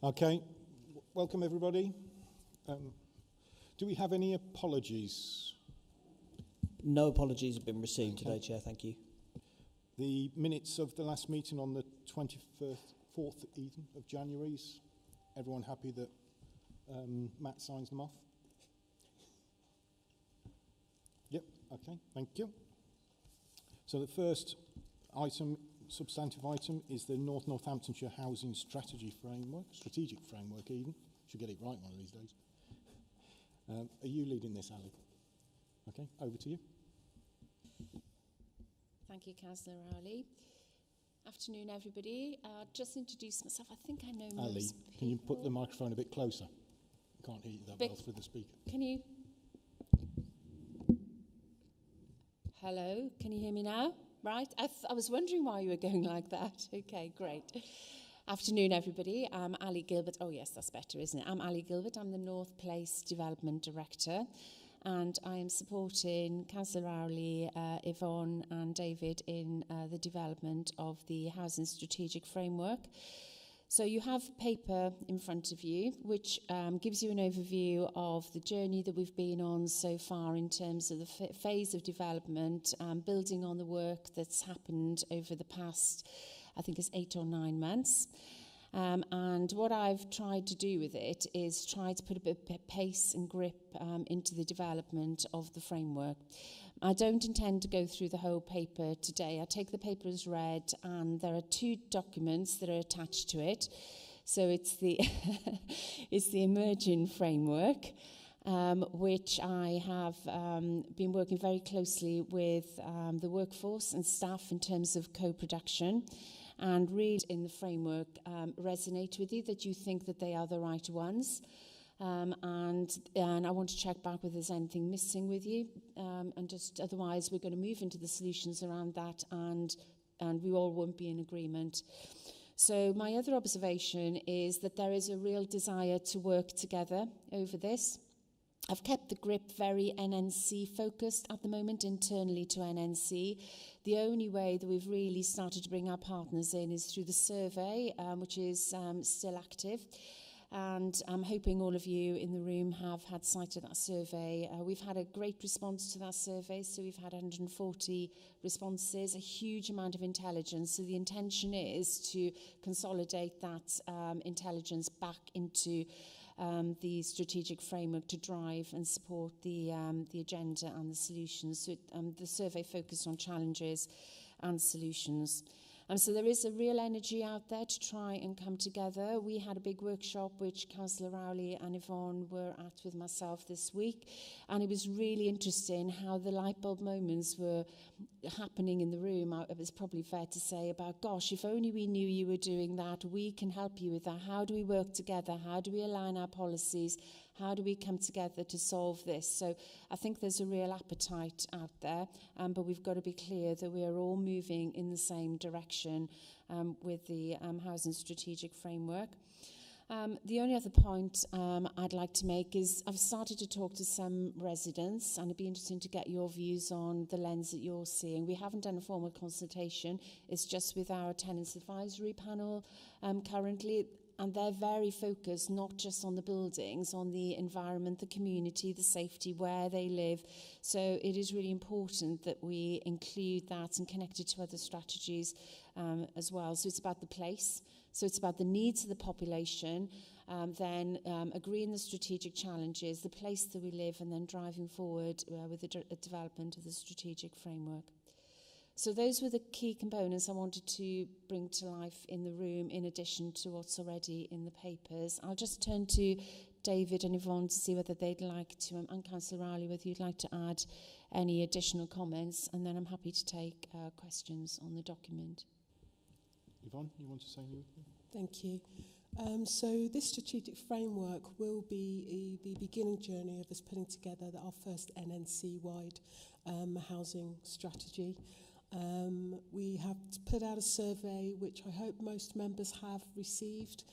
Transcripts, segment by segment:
Okay, welcome everybody. Do we have any apologies? No apologies have been received today, Chair, thank you. The minutes of the last meeting on the 24th of January, is everyone happy that Matt signs them off? Yep, okay, thank you. So the first item, substantive item, is the Northamptonshire Housing Strategic Framework even. Should get it right one of these days. Are you leading this, Ali? Okay, over to you. Thank you, Councillor Rowley. Afternoon, everybody. Just introduce myself. I think I know most Ali, people. can you put the microphone a bit closer? I can't hear you that well through the speaker. Can you? Hello, can you hear me now? Right, I was wondering why you were going like that. Okay, great. Afternoon, everybody. I'm Ali Gilbert. Oh, yes, that's better, isn't it? I'm Ali Gilbert. I'm the North Place Development Director, and I am supporting Councillor Rowley, Yvonne and David in the development of the Housing Strategic Framework. So you have paper in front of you, which gives you an overview of the journey that we've been on so far in terms of the phase of development, building on the work that's happened over the past, I think it's 8 or 9 months. And what I've tried to do with it is try to put a bit of pace and grip into the development of the framework. I don't intend to go through the whole paper today. I take the paper as read, and there are 2 documents that are attached to it. So it's the it's the emerging framework, which I have been working very closely with the workforce and staff in terms of co-production, and really in the framework resonate with you, that you think that they are the right ones. And I want to check back whether there's anything missing with you, and just otherwise we're going to move into the solutions around that, and we all won't be in agreement. So my other observation is that there is a real desire to work together over this. I've kept the grip very NNC focused at the moment, internally to NNC. The only way that we've really started to bring our partners in is through the survey, which is still active. And I'm hoping all of you in the room have had sight of that survey. We've had a great response to that survey, so we've had 140 responses, a huge amount of intelligence. So the intention is to consolidate that intelligence back into the strategic framework to drive and support the agenda and the solutions. So the survey focused on challenges and solutions. So there is a real energy out there to try and come together. We had a big workshop which Councillor Rowley and Yvonne were at with myself this week, and it was really interesting how the light bulb moments were happening in the room. It was probably fair to say about, gosh, if only we knew you were doing that, we can help you with that. How do we work together? How do we align our policies? How do we come together to solve this? So I think there's a real appetite out there, but we've got to be clear that we are all moving in the same direction with the Housing Strategic Framework. The only other point I'd like to make is I've started to talk to some residents, and it'd be interesting to get your views on the lens that you're seeing. We haven't done a formal consultation. It's just with our Tenants Advisory Panel currently. And they're very focused not just on the buildings, on the environment, the community, the safety, where they live. So it is really important that we include that and connect it to other strategies as well. So it's about the place. So it's about the needs of the population, then agreeing the strategic challenges, the place that we live, and then driving forward with the development of the strategic framework. So those were the key components I wanted to bring to life in the room, in addition to what's already in the papers. I'll just turn to David and Yvonne to see whether they'd like to, and Councillor Rowley, whether you'd like to add any additional comments, and then I'm happy to take questions on the document. Yvonne, you want to say anything? Thank you. So this strategic framework will be the beginning journey of us putting together our first NNC-wide housing strategy. We have put out a survey which I hope most members have received,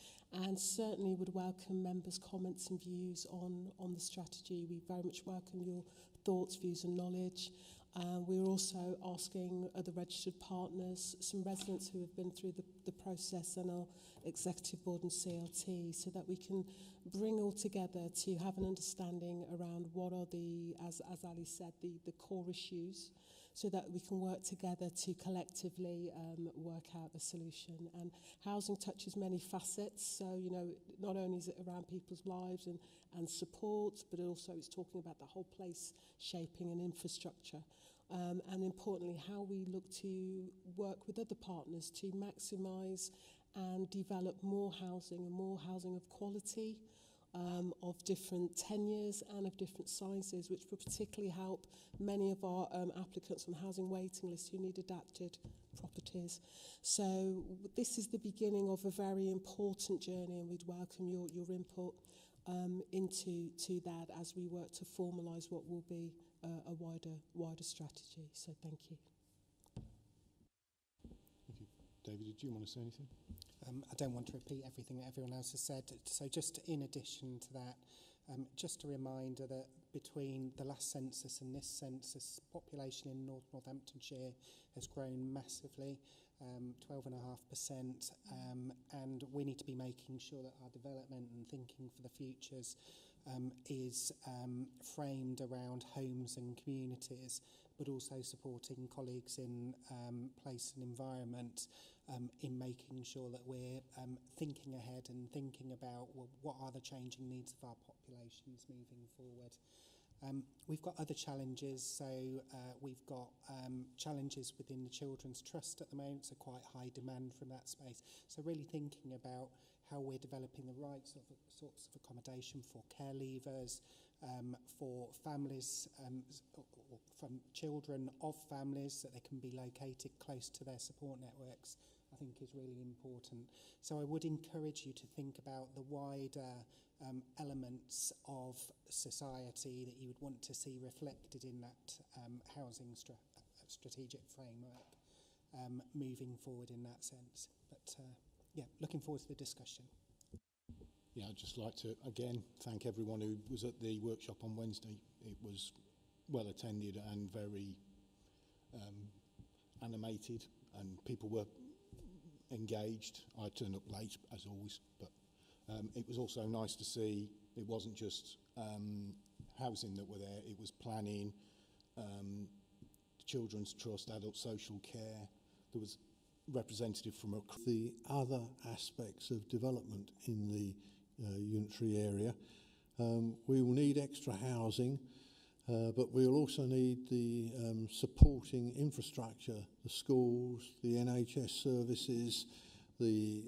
and certainly would welcome members' comments and views on the strategy. We very much welcome your thoughts, views and knowledge. We're also asking other registered partners, some residents who have been through the process and our executive board and CLT, so that we can bring all together to have an understanding around what are as Ali said, the core issues, so that we can work together to collectively work out a solution. And housing touches many facets, so, you know, not only is it around people's lives and support, but also it's talking about the whole place shaping and infrastructure. And importantly, how we look to work with other partners to maximise and develop more housing of quality, of different tenures and of different sizes, which will particularly help many of our applicants on housing waiting lists who need adapted properties. So this is the beginning of a very important journey, and we'd welcome your input into that as we work to formalise what will be a wider strategy. So thank you. Thank you. David, did you want to say anything? I don't want to repeat everything that everyone else has said. So just in addition to that, just a reminder that between the last census and this census, population in Northamptonshire has grown massively, 12.5%, and we need to be making sure that our development and thinking for the futures is framed around homes and communities, but also supporting colleagues in place and environment in making sure that we're thinking ahead and thinking about, well, what are the changing needs of our populations moving forward. We've got other challenges, so we've got challenges within the Children's Trust at the moment, so quite high demand from that space. So really thinking about how we're developing the right sorts of accommodation for care leavers, for families, or from children of families, that they can be located close to their support networks, I think is really important. So I would encourage you to think about the wider elements of society that you would want to see reflected in that housing strategic framework moving forward in that sense. But yeah, looking forward to the discussion. Yeah, I'd just like to, again, thank everyone who was at the workshop on Wednesday. It was well attended and very animated, and people were engaged. I turned up late, as always, but it was also nice to see it wasn't just housing that were there, it was planning, Children's Trust, adult social care. There was representative from the other aspects of development in the unitary area. We will need extra housing, but we'll also need the supporting infrastructure, the schools, the NHS services, the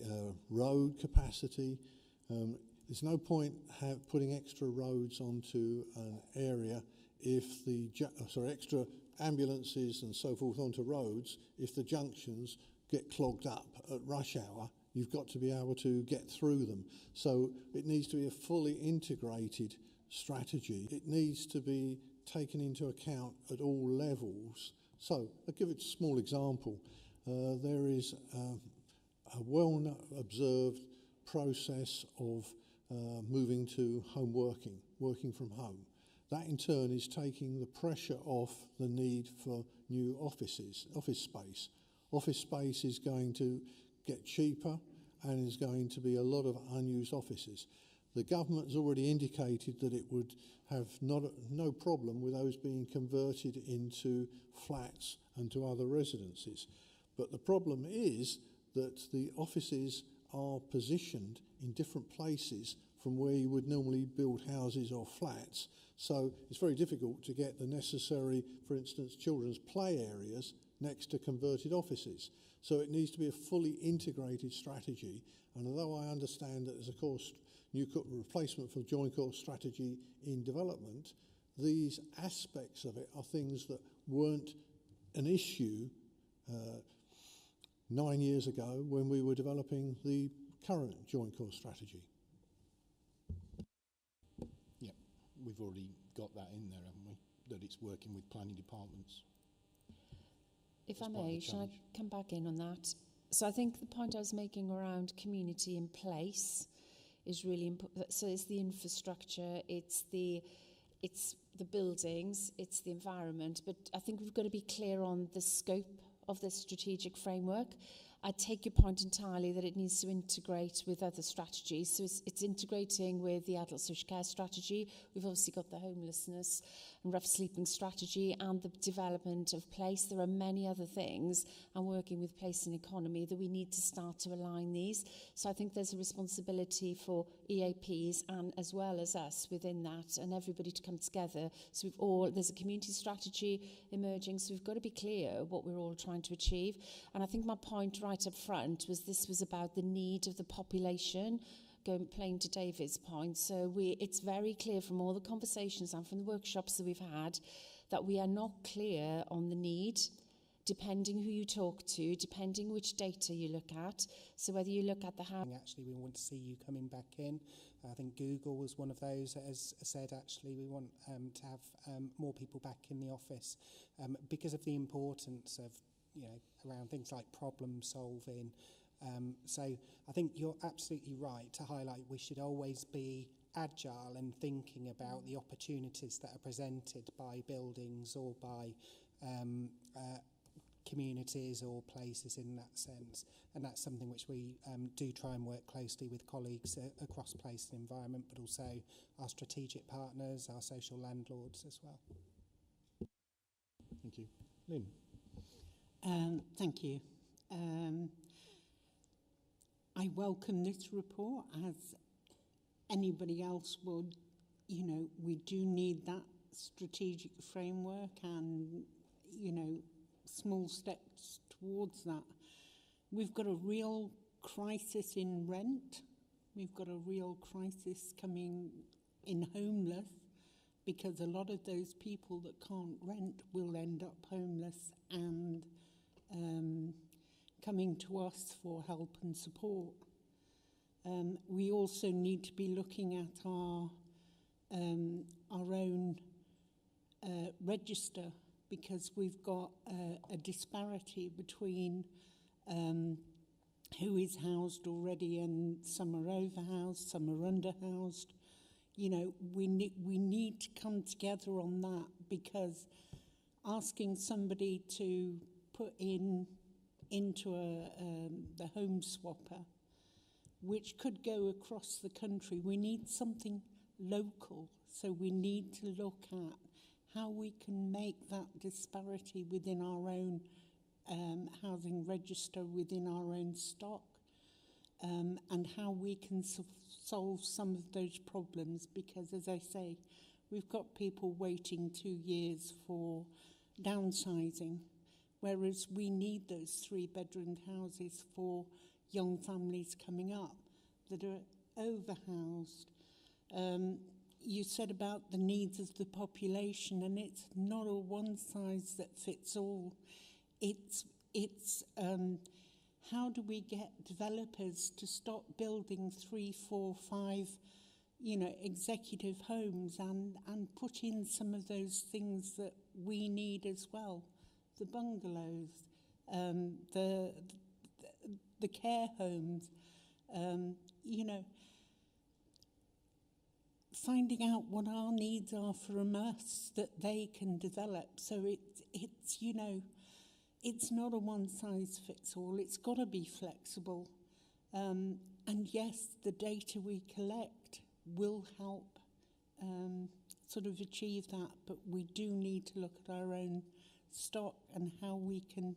road capacity. There's no point putting extra roads onto an area if the extra ambulances and so forth onto roads if the junctions get clogged up at rush hour. You've got to be able to get through them. So it needs to be a fully integrated strategy. It needs to be taken into account at all levels. So I'll give it a small example. There is a well-observed process of moving to home working from home. That in turn is taking the pressure off the need for new office space. Office space is going to get cheaper, and there's going to be a lot of unused offices. The government has already indicated that it would have no problem with those being converted into flats and to other residences. But the problem is that the offices are positioned in different places from where you would normally build houses or flats. So it's very difficult to get the necessary, for instance, children's play areas next to converted offices. So it needs to be a fully integrated strategy. And although I understand that there's a replacement for the joint course strategy in development, these aspects of it are things that weren't an issue 9 years ago when we were developing the current joint course strategy. Yeah, we've already got that in there, haven't we? That it's working with planning departments. If I may, shall I come back in on that? So I think the point I was making around community in place is really important. So it's the infrastructure, it's the it's the buildings, it's the environment, but I think we've got to be clear on the scope of this strategic framework. I take your point entirely that it needs to integrate with other strategies. So it's integrating with the adult social care strategy. We've obviously got the homelessness and rough sleeping strategy and the development of place. There are many other things, and working with place and economy, that we need to start to align these. So I think there's a responsibility for EAPs and as well as us within that, and everybody to come together. So there's a community strategy emerging, so we've got to be clear what we're all trying to achieve. And I think my point right up front was this was about the need of the population, playing to David's point. So it's very clear from all the conversations and from the workshops that we've had that we are not clear on the need, depending who you talk to, depending which data you look at. So whether you look at the actually, we want to see you coming back in. I think Google was one of those that has said, actually, we want to have more people back in the office because of the importance of, around things like problem solving. So I think you're absolutely right to highlight we should always be agile and thinking about the opportunities that are presented by buildings or by communities or places in that sense. And that's something which we do try and work closely with colleagues across place and environment, but also our strategic partners, our social landlords as well. Thank you. Lynn? Thank you. I welcome this report, as anybody else would. We do need that strategic framework and, small steps towards that. We've got a real crisis in rent. We've got a real crisis coming in homeless, because a lot of those people that can't rent will end up homeless and coming to us for help and support. We also need to be looking at our own register, because we've got a disparity between who is housed already, and some are overhoused, some are underhoused. We need to come together on that, because asking somebody to put into the home swapper, which could go across the country, we need something local. So we need to look at how we can make that disparity within our own housing register, within our own stock, and how we can solve some of those problems. Because, as I say, we've got people waiting 2 years for downsizing, whereas we need those 3-bedroomed houses for young families coming up that are overhoused. You said about the needs of the population, and it's not a one-size-that-fits-all. It's how do we get developers to stop building 3, 4, 5, executive homes and put in some of those things that we need as well, the bungalows, the care homes, finding out what our needs are from us that they can develop. So it's not a one-size-fits-all. It's got to be flexible. And yes, the data we collect will help sort of achieve that, but we do need to look at our own stock and how we can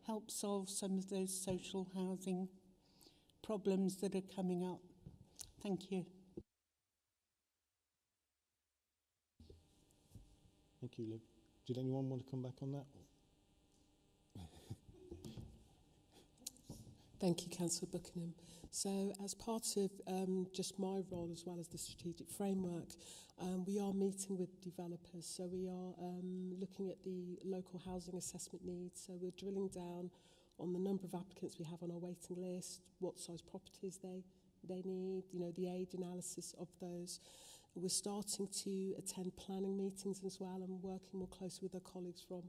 help solve some of those social housing problems that are coming up. Thank you. Thank you, Liv. Did anyone want to come back on that? Thank you, Councillor Buckingham. So as part of just my role as well as the strategic framework, we are meeting with developers. So we are looking at the local housing assessment needs. So we're drilling down on the number of applicants we have on our waiting list, what size properties they need, the age analysis of those. We're starting to attend planning meetings as well, and working more closely with our colleagues from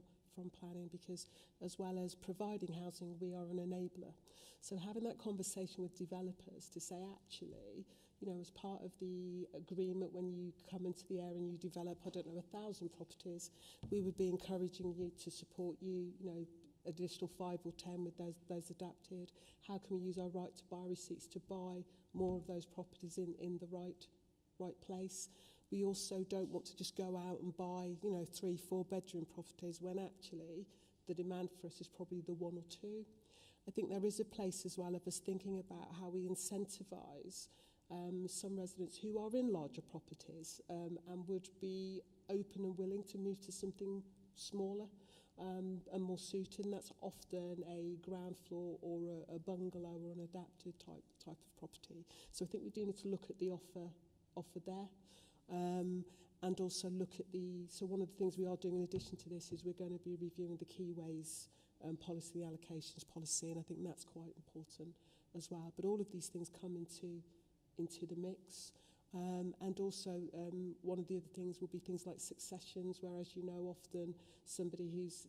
planning, because as well as providing housing, we are an enabler. So having that conversation with developers to say, actually, you know, as part of the agreement, when you come into the area and you develop, I don't know, 1,000 properties, we would be encouraging you to support you know, additional 5 or 10 with those adapted. How can we use our right to buy receipts to buy more of those properties in the right place? We also don't want to just go out and buy, you know, 3-4 bedroom properties when actually the demand for us is probably the 1 or 2. I think there is a place as well of us thinking about how we incentivise some residents who are in larger properties and would be open and willing to move to something smaller and more suited. And that's often a ground floor or a bungalow or an adapted type of property. So I think we do need to look at the offer there. And also look at so one of the things we are doing in addition to this is we're going to be reviewing the keyways policy, the allocations policy, and I think that's quite important as well. But all of these things come into the mix. And also one of the other things will be things like successions, whereas you know often somebody who's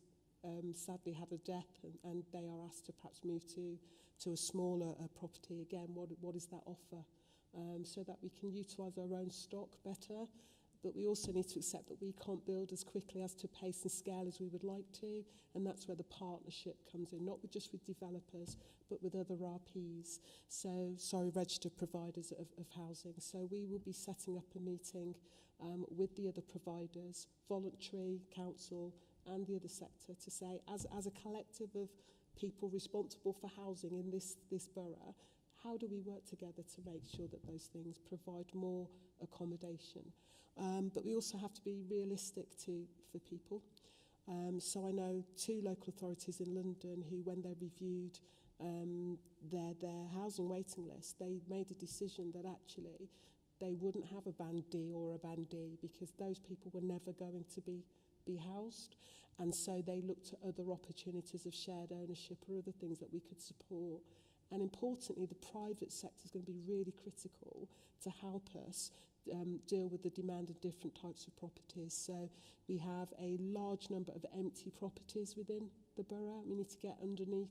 sadly had a death and they are asked to perhaps move to a smaller property. Again, what is that offer? So that we can utilise our own stock better. But we also need to accept that we can't build as quickly as to pace and scale as we would like to. And that's where the partnership comes in, not just with developers, but with other RPs. Registered providers of housing. So we will be setting up a meeting with the other providers, voluntary, council, and the other sector to say, as a collective of people responsible for housing in this borough, how do we work together to make sure that those things provide more accommodation? But we also have to be realistic for people. So I know 2 local authorities in London who, when they reviewed their housing waiting list, they made a decision that actually they wouldn't have a band D or a band D because those people were never going to be housed. And so they looked at other opportunities of shared ownership or other things that we could support. And importantly, the private sector is going to be really critical to help us deal with the demand of different types of properties. So we have a large number of empty properties within the borough. We need to get underneath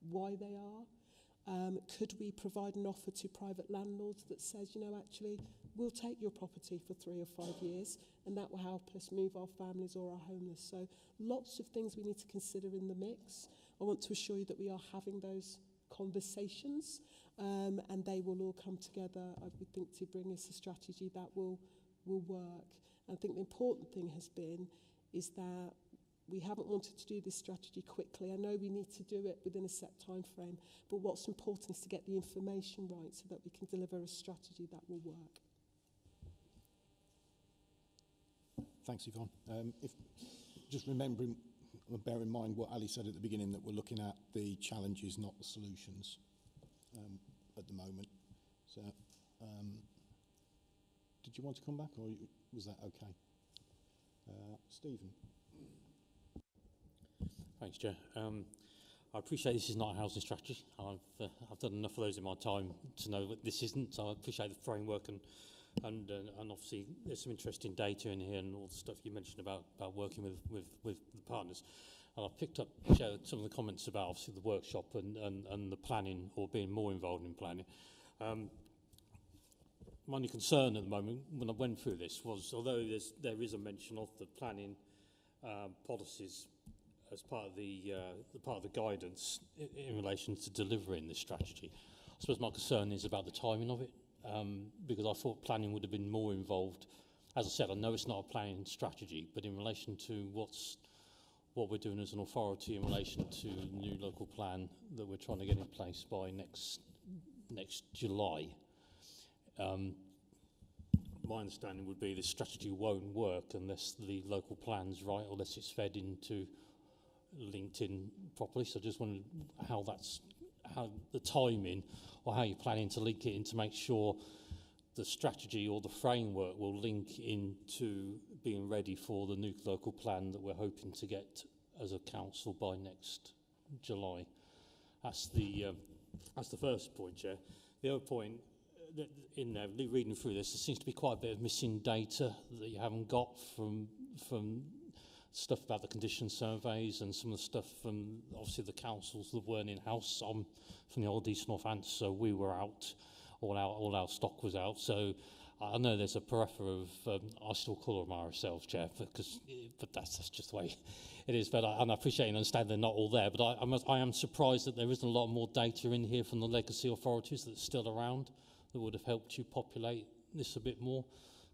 why they are. Could we provide an offer to private landlords that says, you know, actually, we'll take your property for 3 or 5 years and that will help us move our families or our homeless. So lots of things we need to consider in the mix. I want to assure you that we are having those conversations and they will all come together, I would think, to bring us a strategy that will work. And I think the important thing has been is that we haven't wanted to do this strategy quickly. I know we need to do it within a set time frame, but what's important is to get the information right so that we can deliver a strategy that will work. Thanks, Yvonne. Just remembering, bear in mind what Ali said at the beginning, that we're looking at the challenges, not the solutions at the moment. So, did you want to come back, or was that okay? Stephen. Thanks, Chair. I appreciate this is not a housing strategy. I've done enough of those in my time to know that this isn't. So I appreciate the framework and obviously there's some interesting data in here and all the stuff you mentioned about working with the partners. And I've picked up some of the comments about obviously the workshop and the planning, or being more involved in planning. My only concern at the moment when I went through this was, although there is a mention of the planning policies as part of the guidance in relation to delivering this strategy, I suppose my concern is about the timing of it. Because I thought planning would have been more involved. As I said, I know it's not a planning strategy, but in relation to what we're doing as an authority in relation to the new local plan that we're trying to get in place by next July, my understanding would be this strategy won't work unless the local plan's right, unless it's fed into linked in properly. So I just wondered how the timing, or how you're planning to link it in to make sure the strategy or the framework will link into being ready for the new local plan that we're hoping to get as a council by next July. That's the first point, Chair. The other point, that in there, reading through this, there seems to be quite a bit of missing data that you haven't got from stuff about the condition surveys and some of the stuff from obviously the councils that weren't in-house. I'm from the old East Northampton, so we were out all our stock was out. So I know there's a plethora of, I still call them RSLs, Chair, but that's just the way it is. But I appreciate and understand they're not all there. But I am surprised that there isn't a lot more data in here from the legacy authorities that's still around that would have helped you populate this a bit more.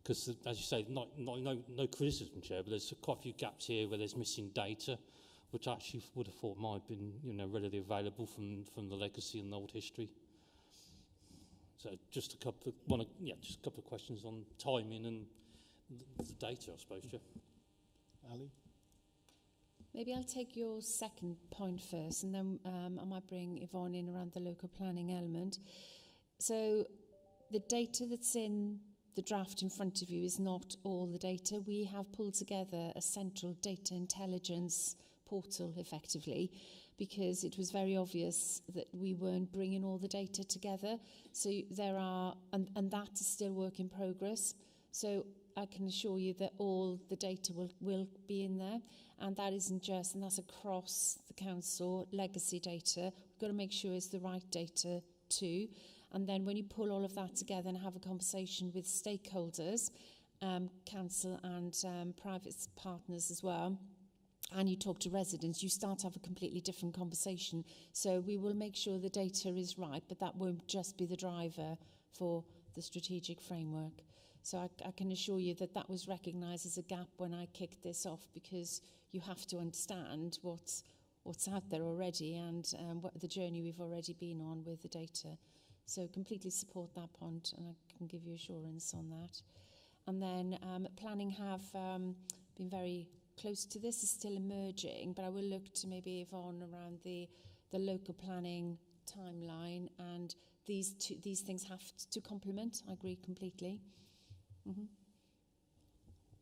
Because, as you say, no criticism, Chair, but there's quite a few gaps here where there's missing data, which I actually would have thought might have been, readily available from the legacy and the old history. So just a couple of questions on timing and the data, I suppose, Chair. Ali? Maybe I'll take your second point first, and then I might bring Yvonne in around the local planning element. So the data that's in the draft in front of you is not all the data. We have pulled together a central data intelligence portal, effectively, because it was very obvious that we weren't bringing all the data together. So there are, and that is still work in progress. So I can assure you that all the data will be in there. And that isn't just, and that's across the council, legacy data. We've got to make sure it's the right data too. And then when you pull all of that together and have a conversation with stakeholders, council and private partners as well, and you talk to residents, you start to have a completely different conversation. So we will make sure the data is right, but that won't just be the driver for the strategic framework. So I can assure you that that was recognised as a gap when I kicked this off, because you have to understand what's out there already and what the journey we've already been on with the data. So completely support that point, and I can give you assurance on that. And then planning have been very close to this, is still emerging, but I will look to maybe Yvonne around the local planning timeline, and these things have to complement. I agree completely. Mm-hmm.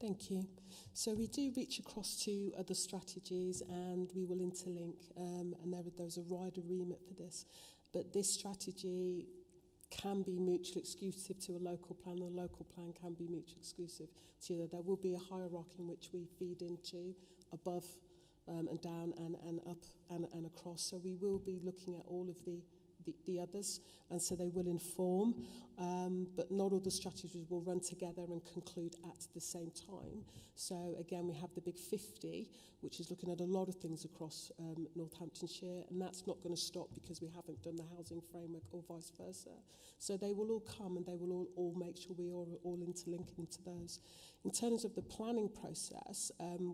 Thank you. So we do reach across to other strategies, and we will interlink, and there's a wider remit for this. But this strategy can be mutually exclusive to a local plan, and a local plan can be mutually exclusive to the other. There will be a hierarchy in which we feed into, above and down and up and across. So we will be looking at all of the others, and so they will inform, but not all the strategies will run together and conclude at the same time. So again, we have the Big 50, which is looking at a lot of things across Northamptonshire, and that's not going to stop because we haven't done the housing framework, or vice versa. So they will all come, and they will all make sure we are all interlinking into those. In terms of the planning process,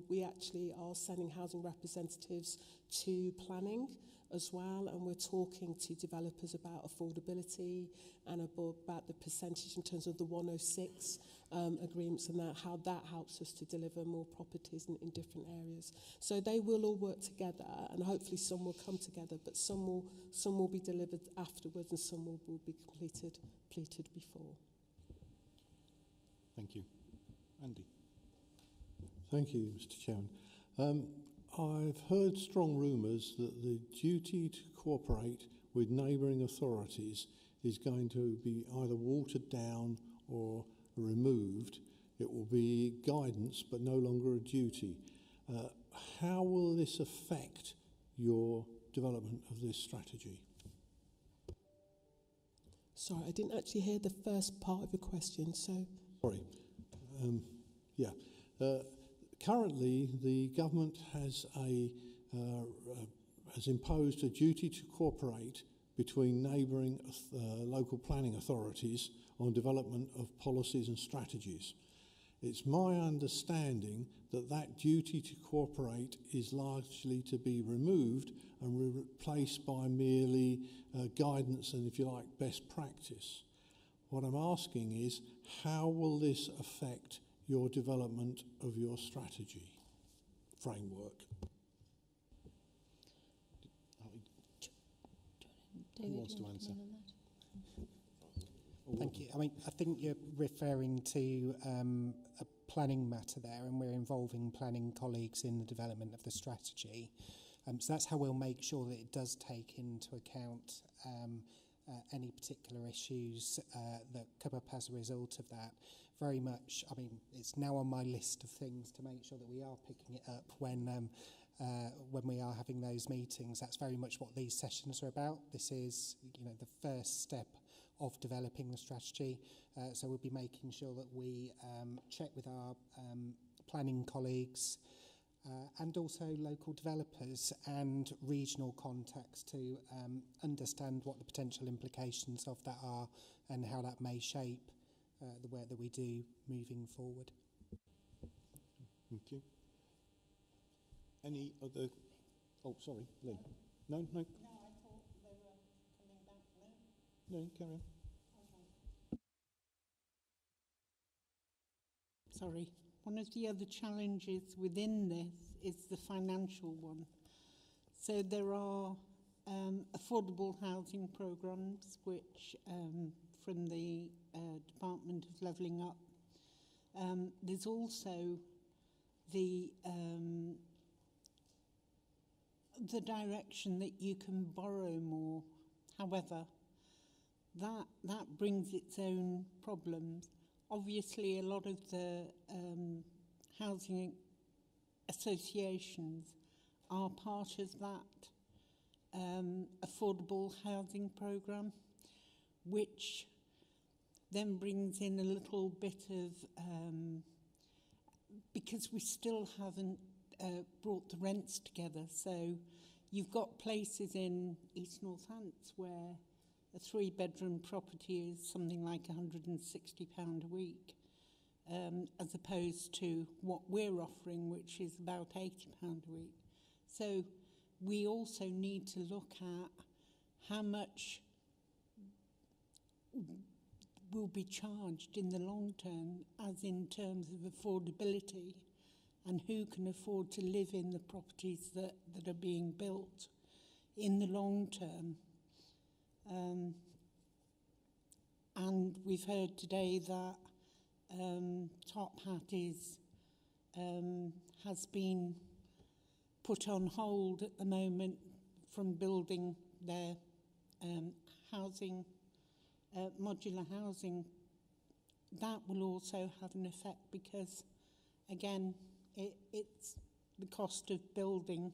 we actually are sending housing representatives to planning as well, and we're talking to developers about affordability and about the percentage in terms of the 106 agreements, and how that helps us to deliver more properties in different areas. So they will all work together, and hopefully some will come together, but some will be delivered afterwards, and some will be completed before. Thank you. Andy. Thank you, Mr. Chairman. I've heard strong rumours that the duty to cooperate with neighbouring authorities is going to be either watered down or removed. It will be guidance, but no longer a duty. How will this affect your development of this strategy? Sorry, I didn't actually hear the first part of your question, so... Sorry. Currently, the government has imposed a duty to cooperate between neighbouring local planning authorities on development of policies and strategies. It's my understanding that that duty to cooperate is largely to be removed and replaced by merely guidance and, if you like, best practice. What I'm asking is, how will this affect your development of your strategy framework? Who wants to answer? Thank you. I mean, I think you're referring to a planning matter there, and we're involving planning colleagues in the development of the strategy. So that's how we'll make sure that it does take into account any particular issues that come up as a result of that. Very much, I mean, it's now on my list of things to make sure that we are picking it up when we are having those meetings. That's very much what these sessions are about. This is, the first step of developing the strategy. So we'll be making sure that we check with our planning colleagues and also local developers and regional contacts to understand what the potential implications of that are and how that may shape the work that we do moving forward. Thank you. Any other... Oh, sorry, Lee. No? No, I thought they were coming back now. No, carry on. Okay. Sorry. One of the other challenges within this is the financial one. So there are affordable housing programs which from the Department of Levelling Up. There's also the direction that you can borrow more. However, that brings its own problems. Obviously, a lot of the housing associations are part of that affordable housing programme, which then brings in a little bit of, because we still haven't brought the rents together. So you've got places in East Northants where a 3-bedroom property is something like £160 a week, as opposed to what we're offering, which is about £80 a week. So we also need to look at how much will be charged in the long term, as in terms of affordability, and who can afford to live in the properties that are being built in the long term. And we've heard today that Top Hat has been put on hold at the moment from building their housing, modular housing. That will also have an effect because, again, it's the cost of building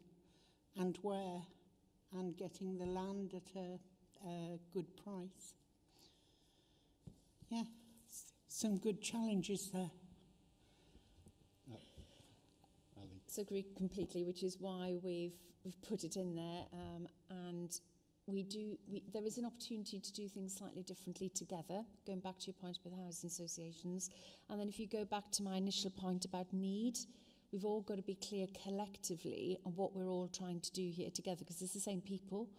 and where and getting the land at a good price. Yeah, some good challenges there. Ali. So agree completely, which is why we've put it in there, and there is an opportunity to do things slightly differently together, going back to your point about the housing associations. And then if you go back to my initial point about need, we've all got to be clear collectively on what we're all trying to do here together, because it's the same people.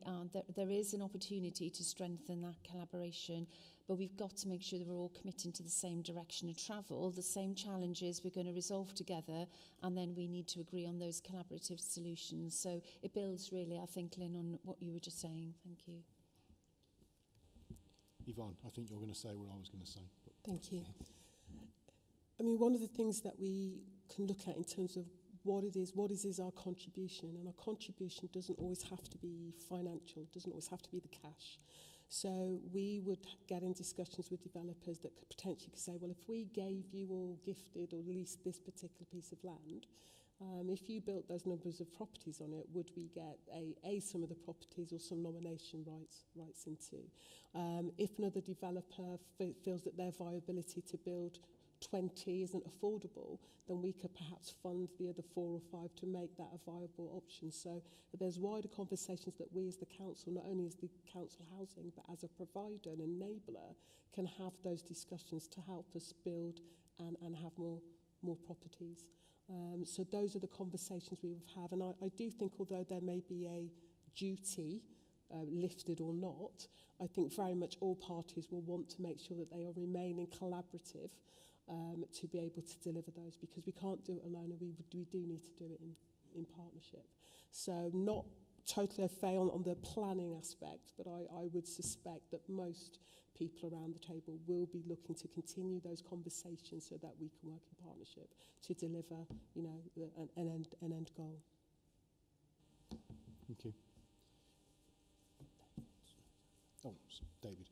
And there is an opportunity to strengthen that collaboration, but we've got to make sure that we're all committing to the same direction of travel, the same challenges we're going to resolve together, and then we need to agree on those collaborative solutions. So it builds really, I think, Lynn, on what you were just saying. Thank you. Yvonne, I think you're going to say what I was going to say. But Thank you. I mean, one of the things that we can look at in terms of what is our contribution, and our contribution doesn't always have to be financial, doesn't always have to be the cash. So we would get in discussions with developers that could potentially say, well, if we gave you or gifted or leased this particular piece of land, if you built those numbers of properties on it, would we get some of the properties or some nomination rights into? If another developer feels that their viability to build 20 isn't affordable, then we could perhaps fund the other 4 or 5 to make that a viable option. So there's wider conversations that we as the council, not only as the council housing, but as a provider and enabler, can have those discussions to help us build and have more properties. So those are the conversations we will have. And I do think, although there may be a duty, lifted or not, I think very much all parties will want to make sure that they are remaining collaborative to be able to deliver those, because we can't do it alone, and we do need to do it in partnership. So not totally a fail on the planning aspect, but I would suspect that most people around the table will be looking to continue those conversations so that we can work in partnership to deliver, an end goal. thank you. Oh, David.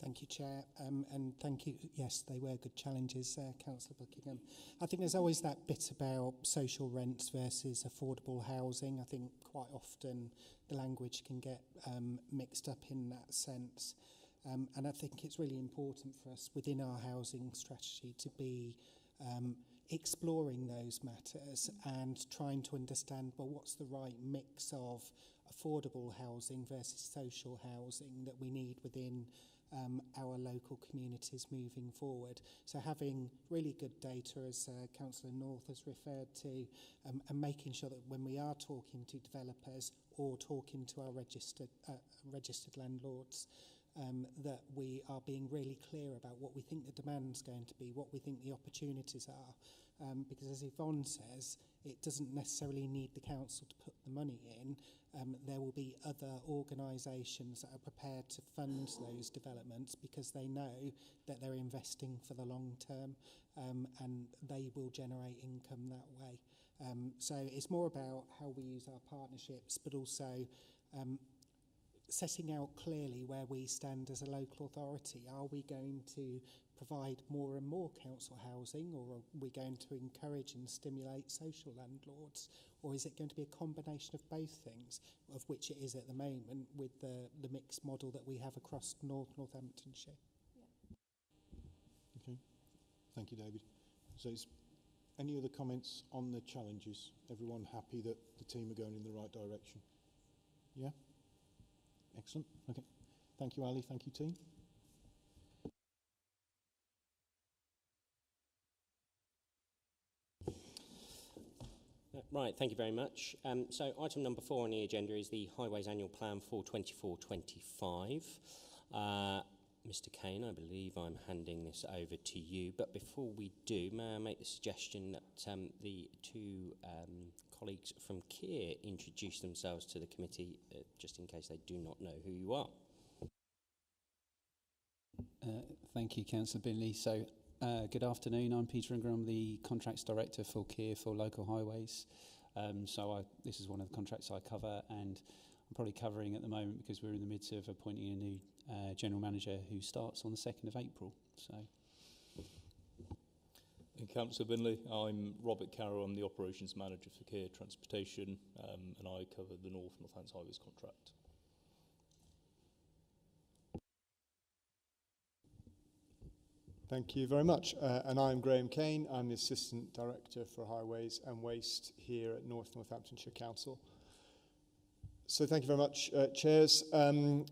Thank you, Chair, and thank you. Yes, they were good challenges, Councillor Buckingham. I think there's always that bit about social rents versus affordable housing. I think quite often the language can get mixed up in that sense. And I think it's really important for us within our housing strategy to be exploring those matters and trying to understand, well, what's the right mix of affordable housing versus social housing that we need within our local communities moving forward. So having really good data, as Councillor North has referred to, and making sure that when we are talking to developers or talking to our registered landlords, that we are being really clear about what we think the demand's going to be, what we think the opportunities are. Because as Yvonne says, it doesn't necessarily need the council to put the money in. There will be other organisations that are prepared to fund those developments because they know that they're investing for the long term, and they will generate income that way. So it's more about how we use our partnerships, but also setting out clearly where we stand as a local authority. Are we going to provide more and more council housing, or are we going to encourage and stimulate social landlords, or is it going to be a combination of both things, of which it is at the moment with the mixed model that we have across Northamptonshire? Okay, thank you, David. So any other comments on the challenges? Everyone happy that the team are going in the right direction? Yeah? Excellent. Okay. Thank you, Ali. Thank you, team. Right, thank you very much. So item number 4 on the agenda is the Highways Annual Plan for 24-25. Mr. Kane, I believe I'm handing this over to you. But before we do, may I make the suggestion that the two colleagues from Keir introduce themselves to the committee, just in case they do not know who you are. Thank you, Councillor Binley. So, good afternoon. I'm Peter Ingram, the Contracts Director for Keir for Local Highways. This is one of the contracts I cover, and I'm probably covering at the moment because we're in the midst of appointing a new General Manager who starts on the 2nd of April. So. Councillor Binley, I'm Robert Carroll, I'm the Operations Manager for Keir Transportation, and I cover the Northants Highways contract. Thank you very much. And I'm Graham Kane. I'm the Assistant Director for Highways and Waste here at Northamptonshire Council. So thank you very much, Chairs.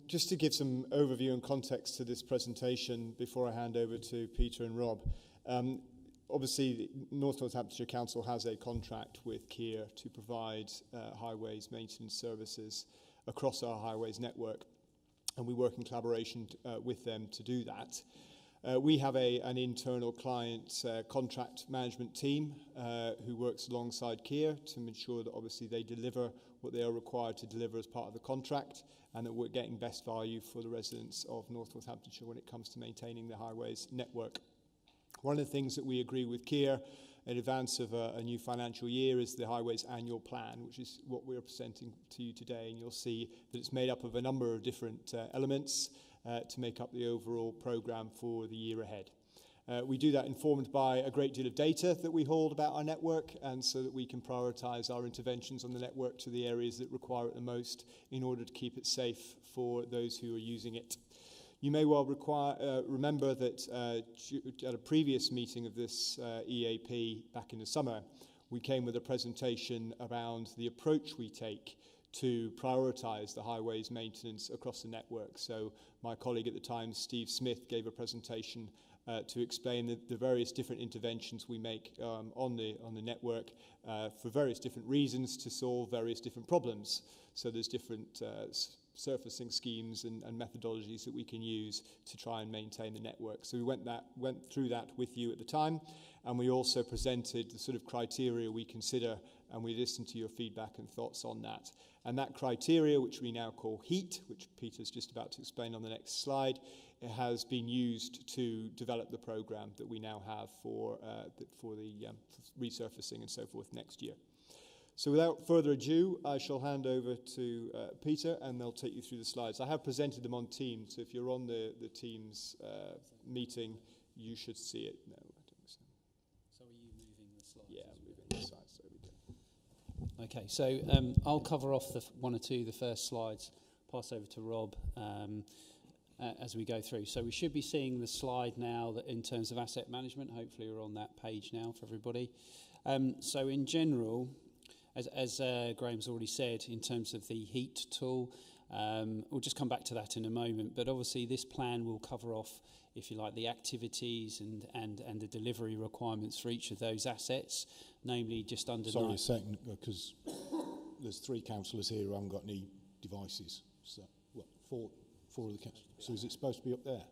Just to give some overview and context to this presentation before I hand over to Peter and Rob. Obviously, Northamptonshire Council has a contract with Keir to provide highways maintenance services across our highways network, and we work in collaboration with them to do that. We have an internal client contract management team who works alongside Keir to ensure that obviously they deliver what they are required to deliver as part of the contract, and that we're getting best value for the residents of North Northamptonshire when it comes to maintaining the highways network. One of the things that we agree with Keir in advance of a new financial year is the Highways Annual Plan, which is what we're presenting to you today, and you'll see that it's made up of a number of different elements to make up the overall programme for the year ahead. We do that informed by a great deal of data that we hold about our network, and so that we can prioritise our interventions on the network to the areas that require it the most in order to keep it safe for those who are using it. You may well remember that at a previous meeting of this EAP back in the summer, we came with a presentation around the approach we take to prioritise the highways maintenance across the network. So my colleague at the time, Steve Smith, gave a presentation to explain the various different interventions we make on the network for various different reasons to solve various different problems. So there's different surfacing schemes and methodologies that we can use to try and maintain the network. So we went through that with you at the time, and we also presented the sort of criteria we consider, and we listened to your feedback and thoughts on that. And that criteria, which we now call HEAT, which Peter's just about to explain on the next slide, it has been used to develop the programme that we now have for the resurfacing and so forth next year. So without further ado, I shall hand over to Peter, and they'll take you through the slides. I have presented them on Teams, so if you're on the Teams meeting, you should see it. No, I don't think so. So are you moving the slides? Yeah, I'm moving the slides, so we go. Okay, so I'll cover off one or two of the first slides, pass over to Rob as we go through. So we should be seeing the slide now that in terms of asset management. Hopefully we're on that page now for everybody. So in general, as Graham's already said, in terms of the heat tool, we'll just come back to that in a moment, but obviously this plan will cover off, if you like, the activities and the delivery requirements for each of those assets, namely just under... Sorry a second, because there's 3 councillors here who haven't got any devices. So, well, four of the councillors. So is it supposed to be up there?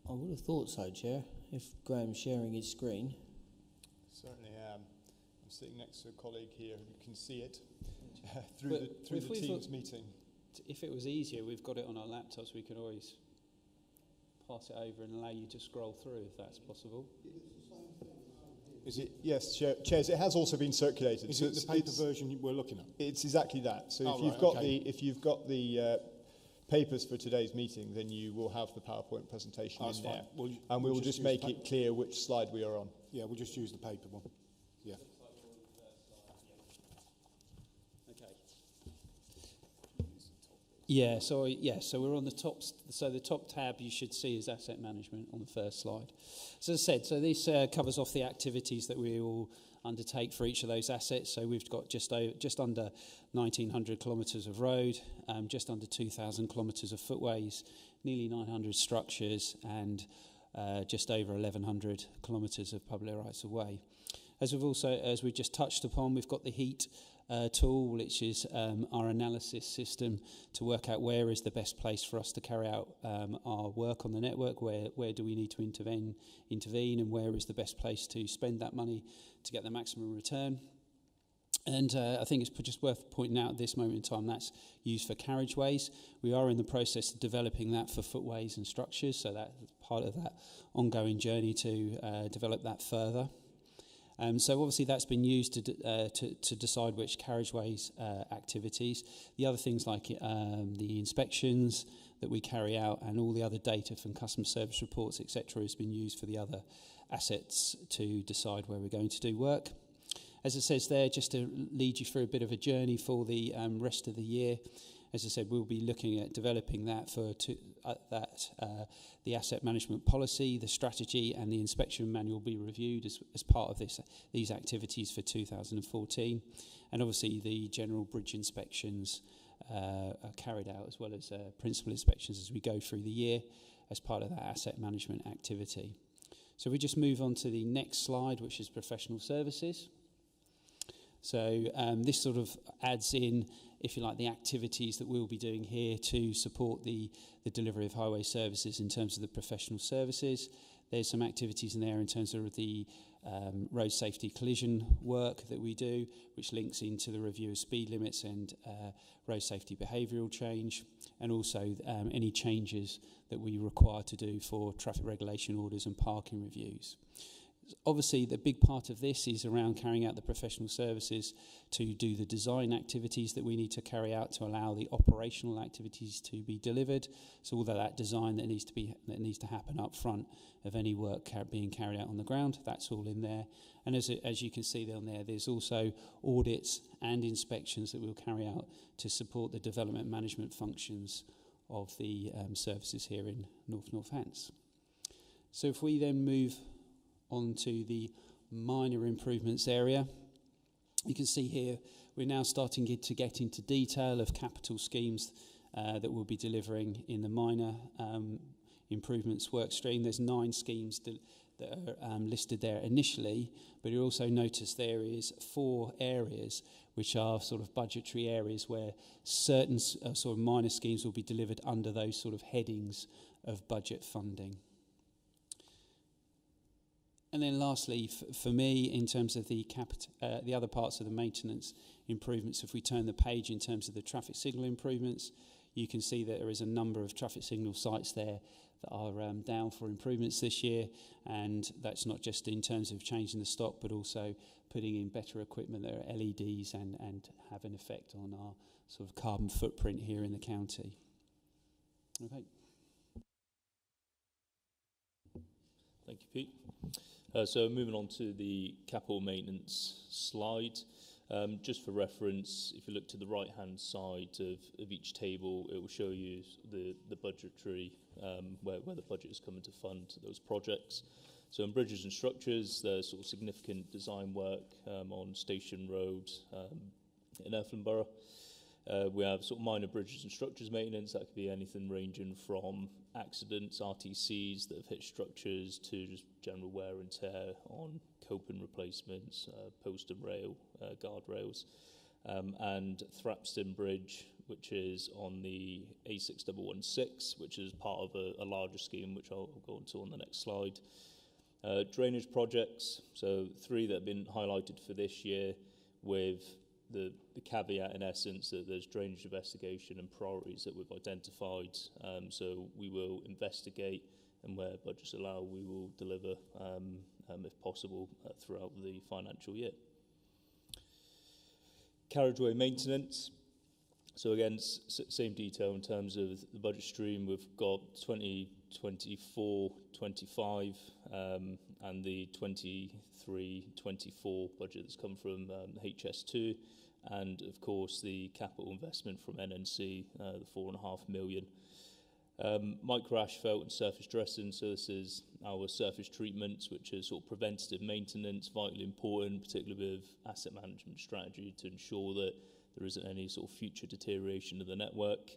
I would have thought so, Chair, if Graham's sharing his screen. Certainly am. I'm sitting next to a colleague here who can see it through the Teams meeting. If it was easier, we've got it on our laptops. We can always pass it over and allow you to scroll through, if that's possible. Is it? Yes, Chairs. It has also been circulated. Is it the paper version we're looking at? It's exactly that. So if you've got the papers for today's meeting, then you will have the PowerPoint presentation in there, and we will just make it clear which slide we are on. Yeah, we'll just use the paper one. Yeah. Yeah, so we're on the top. So the top tab you should see is asset management on the first slide. So as I said, so this covers off the activities that we all undertake for each of those assets. So we've got just under 1,900 kilometres of road, just under 2,000 kilometres of footways, nearly 900 structures, and just over 1,100 kilometres of public rights of way. As we've just touched upon, we've got the heat tool, which is our analysis system to work out where is the best place for us to carry out our work on the network, where do we need to intervene, and where is the best place to spend that money to get the maximum return. And I think it's just worth pointing out at this moment in time that's used for carriageways. We are in the process of developing that for footways and structures, so that's part of that ongoing journey to develop that further. So obviously that's been used to decide which carriageways activities. The other things like the inspections that we carry out and all the other data from customer service reports, etc., has been used for the other assets to decide where we're going to do work. As it says there, just to lead you through a bit of a journey for the rest of the year, as I said, we'll be looking at developing that for the asset management policy, the strategy, and the inspection manual will be reviewed as part of these activities for 2014. And obviously the general bridge inspections are carried out, as well as principal inspections as we go through the year as part of that asset management activity. So we just move on to the next slide, which is professional services. So this sort of adds in, if you like, the activities that we'll be doing here to support the delivery of highway services in terms of the professional services. There's some activities in there in terms of the road safety collision work that we do, which links into the review of speed limits and road safety behavioural change, and also any changes that we require to do for traffic regulation orders and parking reviews. Obviously, the big part of this is around carrying out the professional services to do the design activities that we need to carry out to allow the operational activities to be delivered. So all that design that needs to happen up front of any work being carried out on the ground, that's all in there. And as you can see down there, there's also audits and inspections that we'll carry out to support the development management functions of the services here in North Northants. So if we then move onto the minor improvements area. You can see here we're now starting to get into detail of capital schemes that we'll be delivering in the minor improvements work stream. There's 9 schemes that are listed there initially, but you also notice there is 4 areas which are sort of budgetary areas where certain sort of minor schemes will be delivered under those sort of headings of budget funding. And then lastly, for me, in terms of the other parts of the maintenance improvements, if we turn the page in terms of the traffic signal improvements, you can see that there is a number of traffic signal sites there that are down for improvements this year, and that's not just in terms of changing the stock, but also putting in better equipment that are LEDs and have an effect on our sort of carbon footprint here in the county. Okay. Thank you, Pete. So moving on to the capital maintenance slide. Just for reference, if you look to the right-hand side of each table, it will show you the budgetary, where the budget is coming to fund those projects. So in bridges and structures, there's sort of significant design work on Station Road in Borough. We have sort of minor bridges and structures maintenance. That could be anything ranging from accidents, RTCs that have hit structures, to just general wear and tear on coping replacements, post and rail, guardrails. And Thrapston Bridge, which is on the A6116, which is part of a larger scheme, which I'll go into on the next slide. Drainage projects, so 3 that have been highlighted for this year, with the caveat in essence that there's drainage investigation and priorities that we've identified. So we will investigate, and where budgets allow, we will deliver, if possible, throughout the financial year. Carriageway maintenance. So again, same detail in terms of the budget stream. We've got 2024-25 and the 23-24 budget that's come from HS2, and of course the capital investment from NNC, the 4.5 million. Micro asphalt and surface dressing. So this is our surface treatments, which is sort of preventative maintenance, vitally important, particularly with asset management strategy, to ensure that there isn't any sort of future deterioration of the network.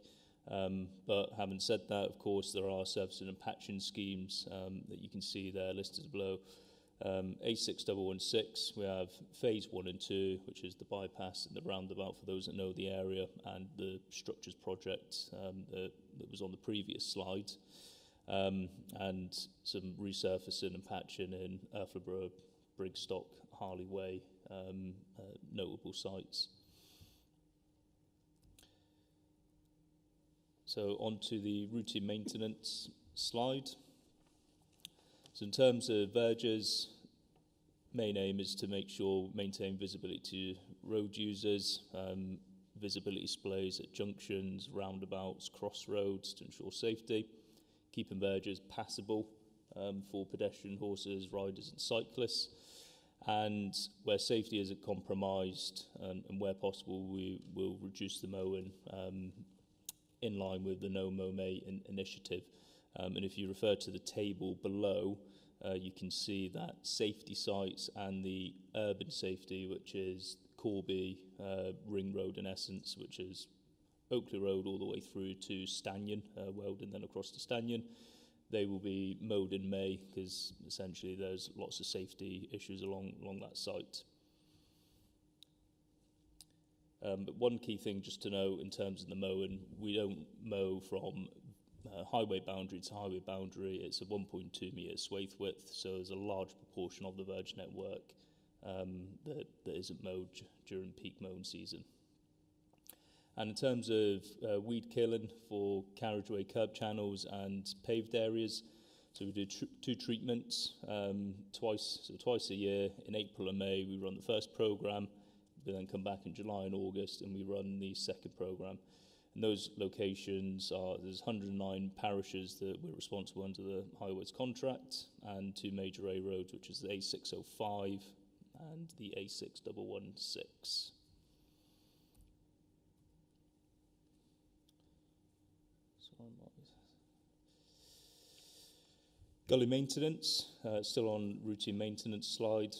But having said that, of course, there are servicing and patching schemes that you can see there listed below. A6116, we have phase 1 and 2, which is the bypass and the roundabout for those that know the area, and the structures project that was on the previous slide. And some resurfacing and patching in Borough, Brigstock, Harley Way, notable sites. So on to the routine maintenance slide. So in terms of verges, main aim is to make sure, maintain visibility to road users, visibility displays at junctions, roundabouts, crossroads to ensure safety, keeping verges passable for pedestrian, horses, riders and cyclists. And where safety isn't compromised, and where possible, we will reduce the mowing in line with the No Mow May initiative. And if you refer to the table below, you can see that safety sites and the urban safety, which is Corby Ring Road in essence, which is Oakley Road all the way through to Stanyon, Weldon, then across to Stanyon, they will be mowed in May, because essentially there's lots of safety issues along that site. But one key thing just to know in terms of the mowing, we don't mow from highway boundary to highway boundary. It's a 1.2 metre swathe width, so there's a large proportion of the verge network that isn't mowed during peak mowing season. And in terms of weed killing for carriageway curb channels and paved areas, so we do 2 treatments twice a year. In April and May, we run the first programme. We then come back in July and August, and we run the second programme. And those locations are, there's 109 parishes that we're responsible under the highways contract, and 2 major A roads, which is the A605 and the A6116. Gully maintenance, still on routine maintenance slide.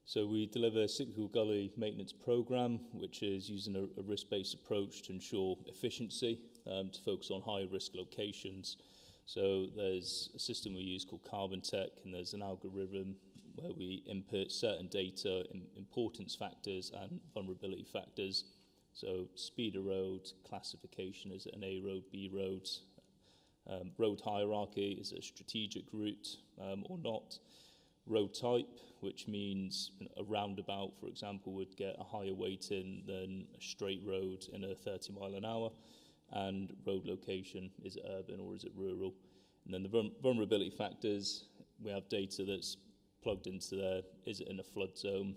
So we deliver a cyclical gully maintenance programme, which is using a risk-based approach to ensure efficiency, to focus on high-risk locations. So there's a system we use called Carbon Tech, and there's an algorithm where we input certain data, importance factors and vulnerability factors. So speed of road, classification, is it an A road, B road, road hierarchy, is it a strategic route or not? Road type, which means a roundabout, for example, would get a higher weighting than a straight road in a 30 mile an hour. And road location, is it urban or is it rural? And then the vulnerability factors, we have data that's plugged into there. Is it in a flood zone?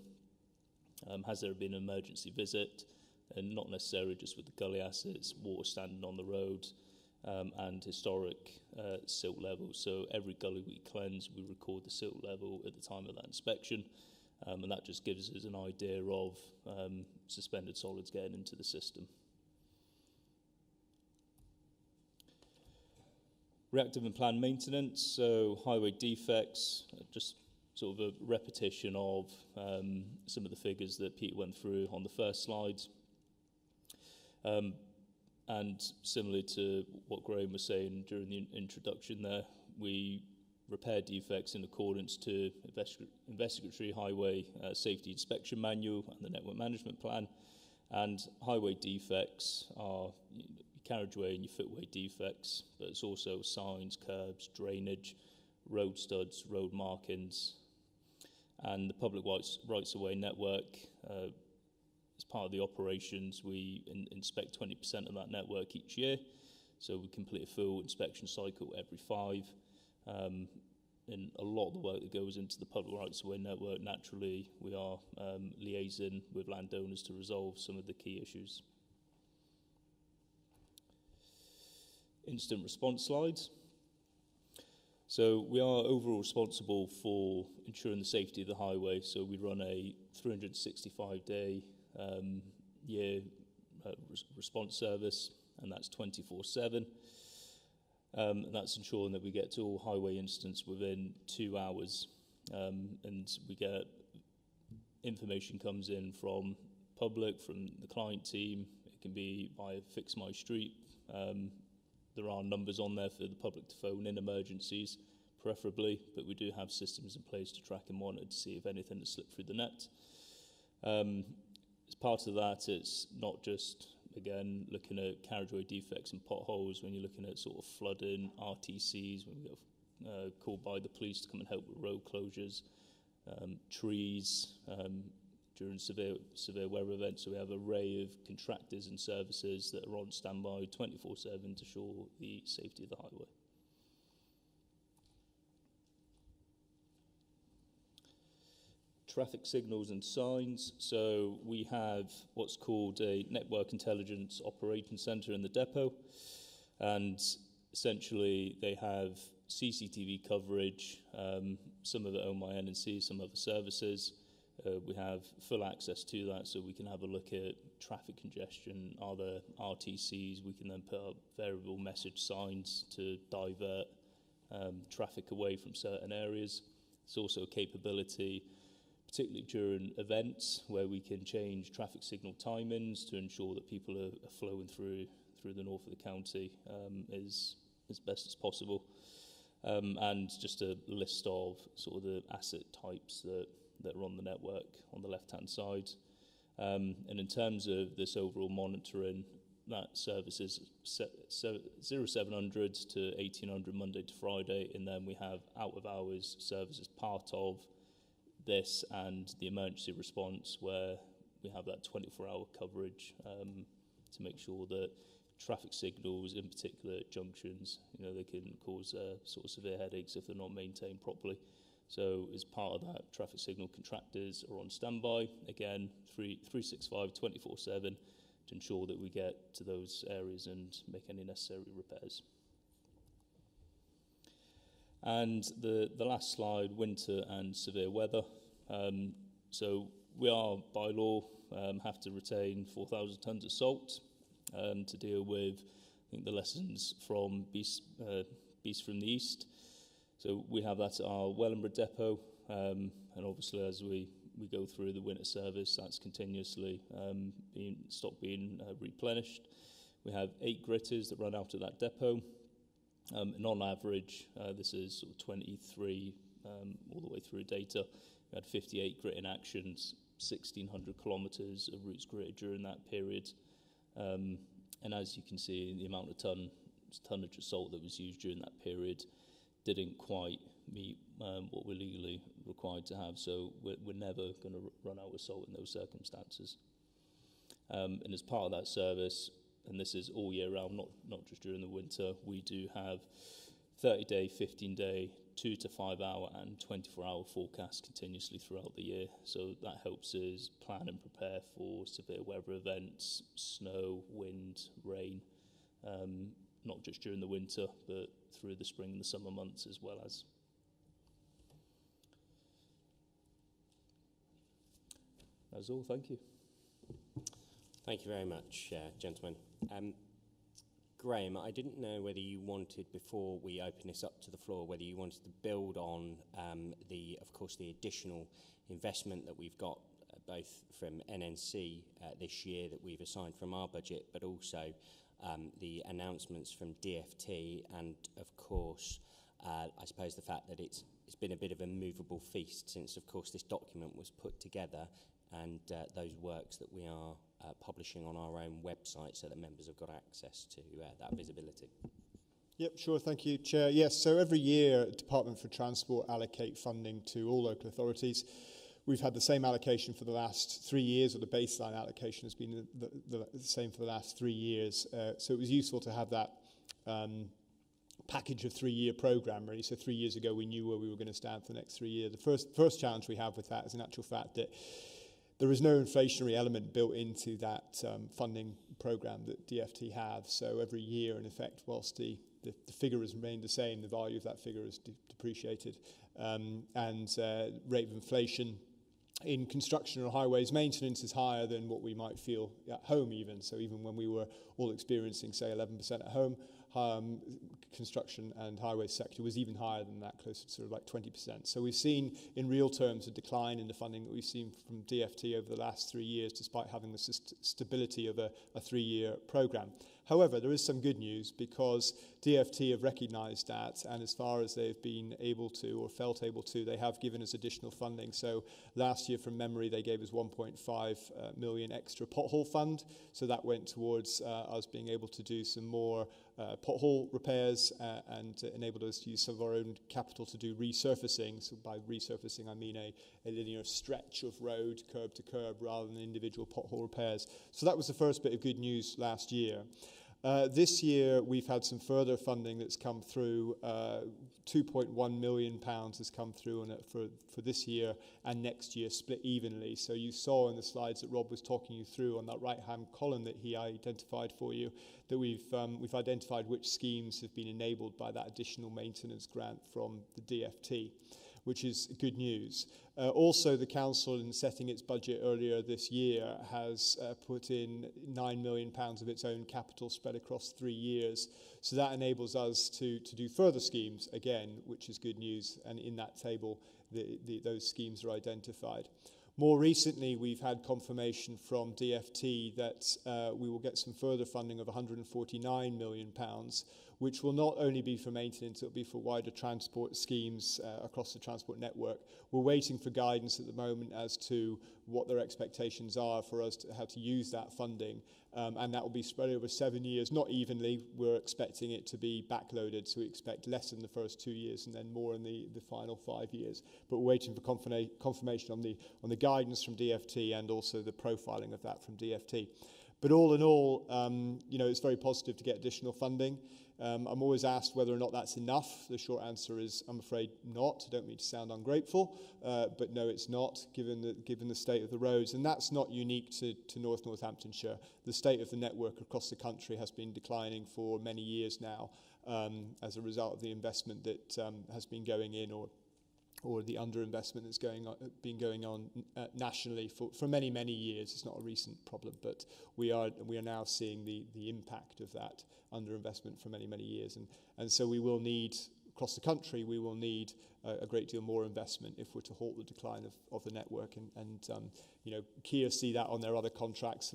Has there been an emergency visit? And not necessarily just with the gully assets, water standing on the road, and historic silt levels. So every gully we cleanse, we record the silt level at the time of that inspection. And that just gives us an idea of suspended solids getting into the system. Reactive and planned maintenance, so highway defects, just sort of a repetition of some of the figures that Pete went through on the first slide. And similar to what Graham was saying during the introduction there, we repair defects in accordance to Investigatory Highway Safety Inspection Manual and the Network Management Plan. And highway defects are your carriageway and your footway defects, but it's also signs, curbs, drainage, road studs, road markings, and the public rights-of-way network. As part of the operations, we inspect 20% of that network each year. So we complete a full inspection cycle every 5. And a lot of the work that goes into the public rights-of-way network, naturally, we are liaising with landowners to resolve some of the key issues. Instant response slides. So we are overall responsible for ensuring the safety of the highway. So we run a 365-day year response service, and that's 24/7. And that's ensuring that we get to all highway incidents within 2 hours. And we get information comes in from public, from the client team. It can be via Fix My Street. There are numbers on there for the public to phone in emergencies, preferably, but we do have systems in place to track and monitor to see if anything has slipped through the net. As part of that, it's not just, again, looking at carriageway defects and potholes. When you're looking at sort of flooding, RTCs, when we get called by the police to come and help with road closures, trees, during severe weather events. So we have an array of contractors and services that are on standby 24/7 to ensure the safety of the highway. Traffic signals and signs. So we have what's called a Network Intelligence Operations Centre in the depot, and essentially they have CCTV coverage, some of it owned by NNC, some other services. We have full access to that, so we can have a look at traffic congestion. Are there RTCs? We can then put up variable message signs to divert traffic away from certain areas. It's also a capability, particularly during events, where we can change traffic signal timings to ensure that people are flowing through the north of the county as best as possible. And just a list of sort of the asset types that are on the network on the left-hand side. And in terms of this overall monitoring, that service is 0700 to 1800 Monday to Friday, and then we have out-of-hours service as part of this and the emergency response, where we have that 24-hour coverage to make sure that traffic signals, in particular at junctions, they can cause sort of severe headaches if they're not maintained properly. So as part of that, traffic signal contractors are on standby, again, 365, 24/7, to ensure that we get to those areas and make any necessary repairs. And the last slide, winter and severe weather. So we are, by law, have to retain 4,000 tonnes of salt to deal with, I think, the lessons from Beast from the East. So we have that at our Wellingborough depot, and obviously as we go through the winter service, that's continuously being replenished. We have 8 gritters that run out of that depot, and on average, this is sort of 23 all the way through data. We had 58 gritting actions, 1,600 kilometres of routes gritted during that period, and as you can see, the amount of tonnage of salt that was used during that period didn't quite meet what we're legally required to have. So we're never going to run out of salt in those circumstances. And as part of that service, and this is all year round, not just during the winter, we do have 30-day, 15-day, 2 to 5 hour and 24-hour forecasts continuously throughout the year. So that helps us plan and prepare for severe weather events, snow, wind, rain, not just during the winter, but through the spring and the summer months as well as. That's all, thank you. Thank you very much, gentlemen. Graham, I didn't know whether you wanted, before we open this up to the floor, whether you wanted to build on of course, the additional investment that we've got both from NNC this year that we've assigned from our budget, but also the announcements from DFT, and of course, I suppose the fact that it's been a bit of a movable feast since, of course, this document was put together, and those works that we are publishing on our own website so that members have got access to that visibility. Yep, sure, thank you, Chair. Yes, so every year, Department for Transport allocate funding to all local authorities. We've had the same allocation for the last 3 years, or the baseline allocation has been the same for the last 3 years. So it was useful to have that package of 3-year programme, really. So 3 years ago, we knew where we were going to stand for the next 3 years. The first challenge we have with that is, in actual fact, that there is no inflationary element built into that funding programme that DFT have. So every year, in effect, whilst the figure has remained the same, the value of that figure is depreciated. And rate of inflation in construction or highways maintenance is higher than what we might feel at home even. So even when we were all experiencing, say, 11% at home, construction and highway sector was even higher than that, closer to sort of like 20%. So we've seen in real terms a decline in the funding that we've seen from DFT over the last 3 years, despite having the stability of a 3-year programme. However, there is some good news, because DFT have recognised that, and as far as they've been able to, or felt able to, they have given us additional funding. So last year, from memory, they gave us 1.5 million extra pothole fund. So that went towards us being able to do some more pothole repairs and enabled us to use some of our own capital to do resurfacing. So by resurfacing, I mean a linear stretch of road, curb to curb, rather than individual pothole repairs. So that was the first bit of good news last year. This year, we've had some further funding that's come through. £2.1 million has come through for this year and next year, split evenly. So you saw in the slides that Rob was talking you through on that right-hand column that he identified for you, that we've identified which schemes have been enabled by that additional maintenance grant from the DFT, which is good news. Also, the council, in setting its budget earlier this year, has put in £9 million of its own capital spread across 3 years. So that enables us to do further schemes, again, which is good news. And in that table, those schemes are identified. More recently, we've had confirmation from DFT that we will get some further funding of £149 million, which will not only be for maintenance, it will be for wider transport schemes across the transport network. We're waiting for guidance at the moment as to what their expectations are for us to how to use that funding. And that will be spread over 7 years, not evenly. We're expecting it to be backloaded, so we expect less in the first 2 years and then more in the final 5 years. But we're waiting for confirmation on the guidance from DFT and also the profiling of that from DFT. But all in all, it's very positive to get additional funding. I'm always asked whether or not that's enough. The short answer is, I'm afraid not. I don't mean to sound ungrateful, but no, it's not, given the state of the roads. And that's not unique to Northamptonshire. The state of the network across the country has been declining for many years now as a result of the investment that has been going in, or the underinvestment that's been going on nationally for many, many years. It's not a recent problem, but we are now seeing the impact of that underinvestment for many, many years. And so we will need, across the country, we will need a great deal more investment if we're to halt the decline of the network. And Kia see that on their other contracts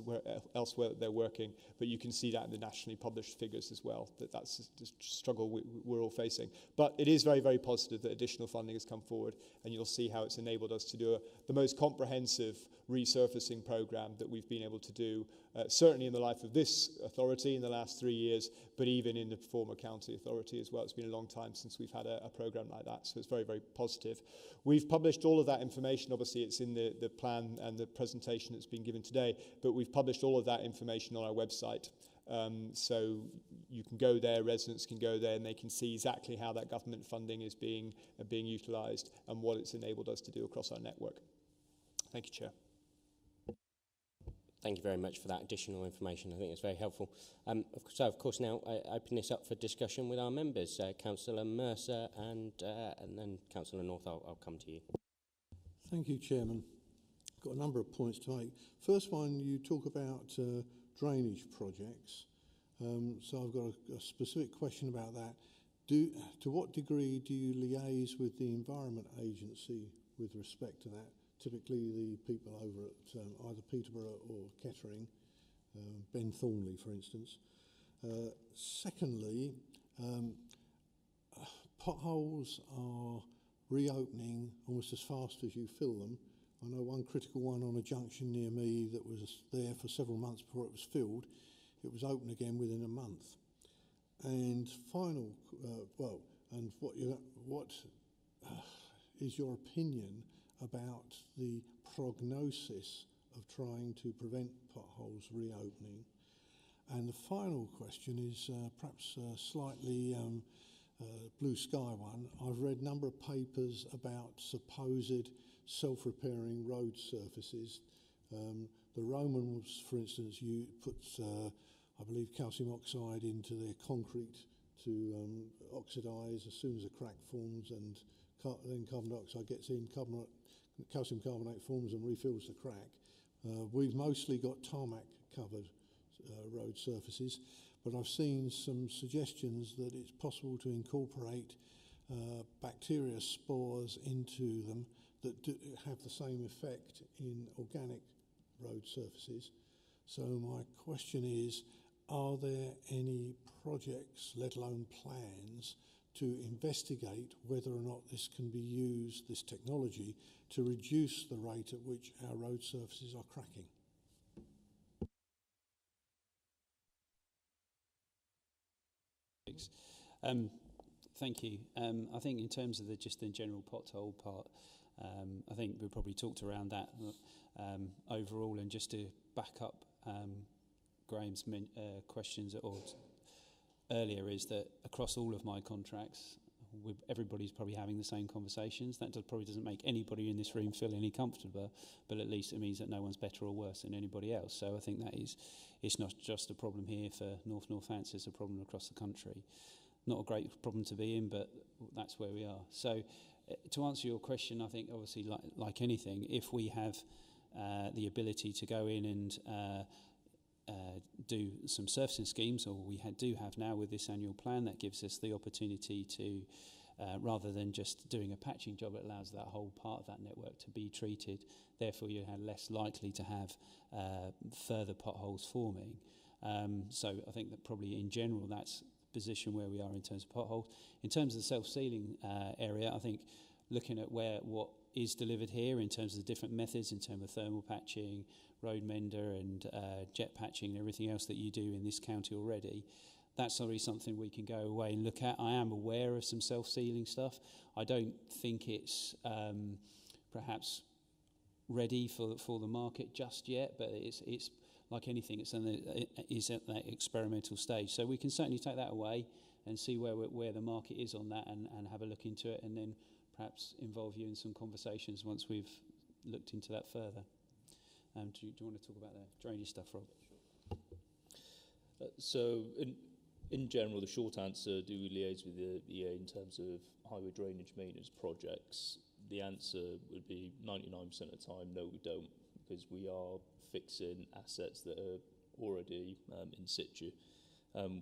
elsewhere that they're working, but you can see that in the nationally published figures as well, that's the struggle we're all facing. But it is very, very positive that additional funding has come forward, and you'll see how it's enabled us to do the most comprehensive resurfacing programme that we've been able to do, certainly in the life of this authority in the last 3 years, but even in the former county authority as well. It's been a long time since we've had a programme like that, so it's very very, very positive. We've published all of that information. Obviously, it's in the plan and the presentation that's been given today, but we've published all of that information on our website. So you can go there, residents can go there, and they can see exactly how that government funding is being utilised and what it's enabled us to do across our network. Thank you, Chair. Thank you very much for that additional information. I think it's very helpful. So, of course, now I open this up for discussion with our members. Councillor Mercer and then Councillor North, I'll come to you. Thank you, Chairman. Got a number of points to make. First one, you talk about drainage projects. So I've got a specific question about that. To what degree do you liaise with the Environment Agency with respect to that? Typically the people over at either Peterborough or Kettering, Ben Thornley, for instance. Secondly, potholes are reopening almost as fast as you fill them. I know one critical one on a junction near me that was there for several months before it was filled. It was open again within a month. And final, and what is your opinion about the prognosis of trying to prevent potholes reopening? And the final question is perhaps slightly blue sky one. I've read a number of papers about supposed self-repairing road surfaces. The Romans, for instance, puts, I believe, calcium oxide into their concrete to oxidise as soon as a crack forms, and then carbon dioxide gets in, calcium carbonate forms and refills the crack. We've mostly got tarmac covered road surfaces, but I've seen some suggestions that it's possible to incorporate bacteria spores into them that have the same effect in organic road surfaces. So my question is, are there any projects, let alone plans, to investigate whether or not this can be used, this technology, to reduce the rate at which our road surfaces are cracking? Thank you. I think in terms of just the general pothole part, I think we probably talked around that overall, and just to back up Graham's questions earlier, is that across all of my contracts, everybody's probably having the same conversations. That probably doesn't make anybody in this room feel any comfortable, but at least it means that no one's better or worse than anybody else. So I think it's not just a problem here for North Northampton, it's a problem across the country. Not a great problem to be in, but that's where we are. So to answer your question, I think obviously like anything, if we have the ability to go in and do some surfacing schemes, or we do have now with this annual plan, that gives us the opportunity to, rather than just doing a patching job, it allows that whole part of that network to be treated. Therefore, you're less likely to have further potholes forming. So I think that probably in general, that's position where we are in terms of potholes. In terms of the self-sealing area, I think looking at what is delivered here in terms of the different methods, in terms of thermal patching, road mender and jet patching and everything else that you do in this county already, that's already something we can go away and look at. I am aware of some self-sealing stuff. I don't think it's perhaps ready for the market just yet, but it's like anything, it's at that experimental stage. So we can certainly take that away and see where the market is on that, and have a look into it, and then perhaps involve you in some conversations once we've looked into that further. Do you want to talk about the drainage stuff, Rob? So in general, the short answer, do we liaise with the EA in terms of highway drainage maintenance projects? The answer would be 99% of the time, no, we don't, because we are fixing assets that are already in situ.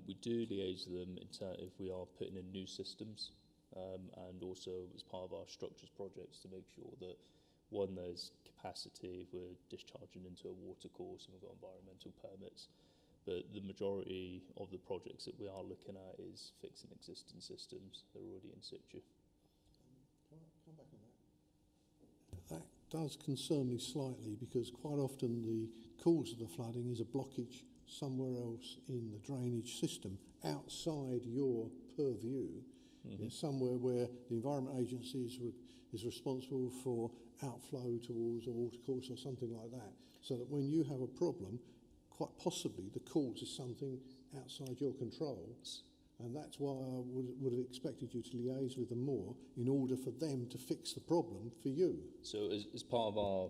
We do liaise with them if we are putting in new systems, and also as part of our structures projects to make sure that, one, there's capacity if we're discharging into a water course and we've got environmental permits. But the majority of the projects that we are looking at is fixing existing systems that are already in situ. Can I come back on that? That does concern me slightly, because quite often the cause of the flooding is a blockage somewhere else in the drainage system outside your purview. somewhere where the Environment Agency is responsible for outflow towards a watercourse or something like that, so that when you have a problem, quite possibly the cause is something outside your control, and that's why I would have expected you to liaise with them more in order for them to fix the problem for you. So as part of our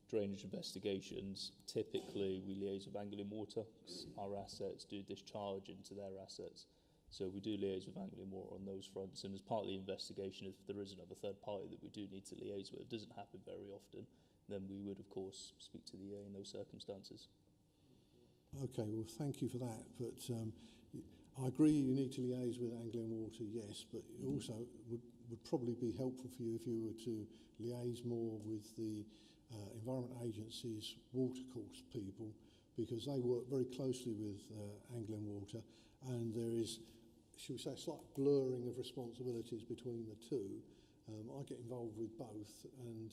drainage investigations, typically we liaise with Anglian Water, 'cause our assets do discharge into their assets. So we do liaise with Anglian Water on those fronts, and as part of the investigation, if there is another third party that we do need to liaise with, it doesn't happen very often, then we would of course speak to the EA in those circumstances. Okay, well thank you for that, but I agree you need to liaise with Anglian Water, yes, but it also would probably be helpful for you if you were to liaise more with the Environment Agency's watercourse people, because they work very closely with Anglian Water, and there is, should we say, a slight blurring of responsibilities between the two. I get involved with both, and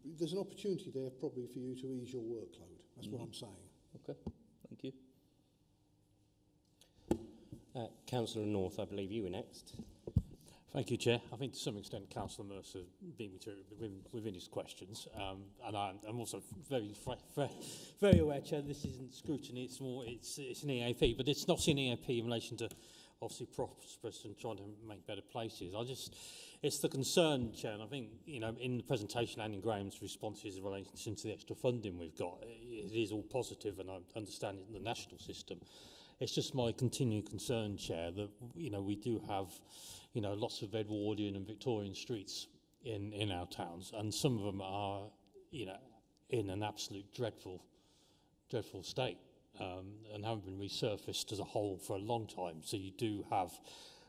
there's an opportunity there probably for you to ease your workload. That's what I'm saying. Okay, thank you. Councillor North, I believe you were next. Thank you, Chair. I think to some extent Councillor Mercer beat me to it within his questions, and I'm also very aware, Chair, this isn't scrutiny. It's more it's an EAP, but it's not an EAP in relation to obviously Prosperous and trying to make better places. It's the concern, Chair, and I think in the presentation and in Graham's responses in relation to the extra funding we've got, it is all positive, and I understand it in the national system. It's just my continuing concern, Chair, that we do have lots of Edwardian and Victorian streets in our towns, and some of them are in an absolute dreadful state, and haven't been resurfaced as a whole for a long time. So you do have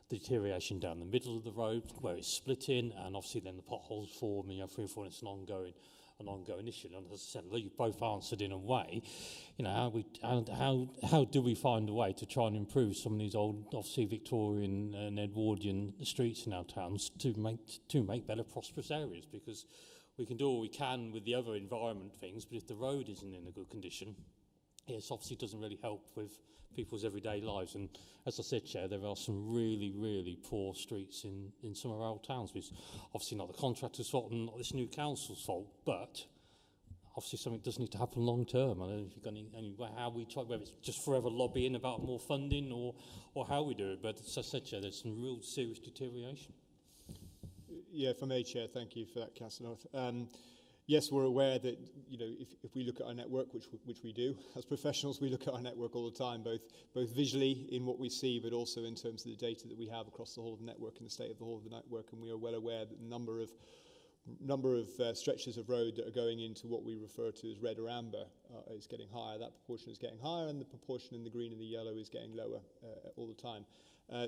deterioration down the middle of the road where it's split in, and obviously then the potholes form, and 3 or 4, and it's an ongoing issue. And as I said, you both answered in a way, how do we find a way to try and improve some of these old, obviously Victorian and Edwardian streets in our towns to make better prosperous areas? Because we can do all we can with the other environment things, but if the road isn't in a good condition, it obviously doesn't really help with people's everyday lives. And as I said, Chair, there are some really, really poor streets in some of our old towns, which is obviously not the contractor's fault and not this new council's fault, but obviously something does need to happen long term. I don't know if you've got any how we try, whether it's just forever lobbying about more funding or how we do it, but as I said, Chair, there's some real serious deterioration. Yeah, if I may, Chair, thank you for that, Councillor North. Yes, we're aware that if we look at our network, which we do as professionals, we look at our network all the time, both visually in what we see, but also in terms of the data that we have across the whole of the network and the state of the whole of the network. And we are well aware that the number of stretches of road that are going into what we refer to as red or amber is getting higher. That proportion is getting higher, and the proportion in the green and the yellow is getting lower all the time.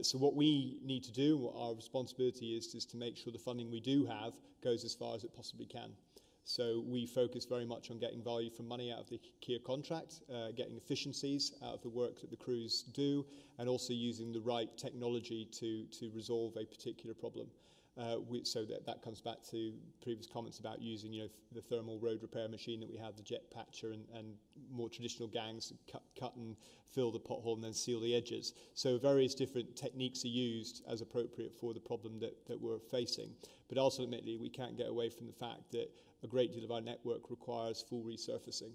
So what we need to do, what our responsibility is to make sure the funding we do have goes as far as it possibly can. So we focus very much on getting value for money out of the Kia contract, getting efficiencies out of the work that the crews do, and also using the right technology to resolve a particular problem. So that comes back to previous comments about using the thermal road repair machine that we have, the jet patcher, and more traditional gangs cut and fill the pothole and then seal the edges. So various different techniques are used as appropriate for the problem that we're facing. But ultimately, we can't get away from the fact that a great deal of our network requires full resurfacing.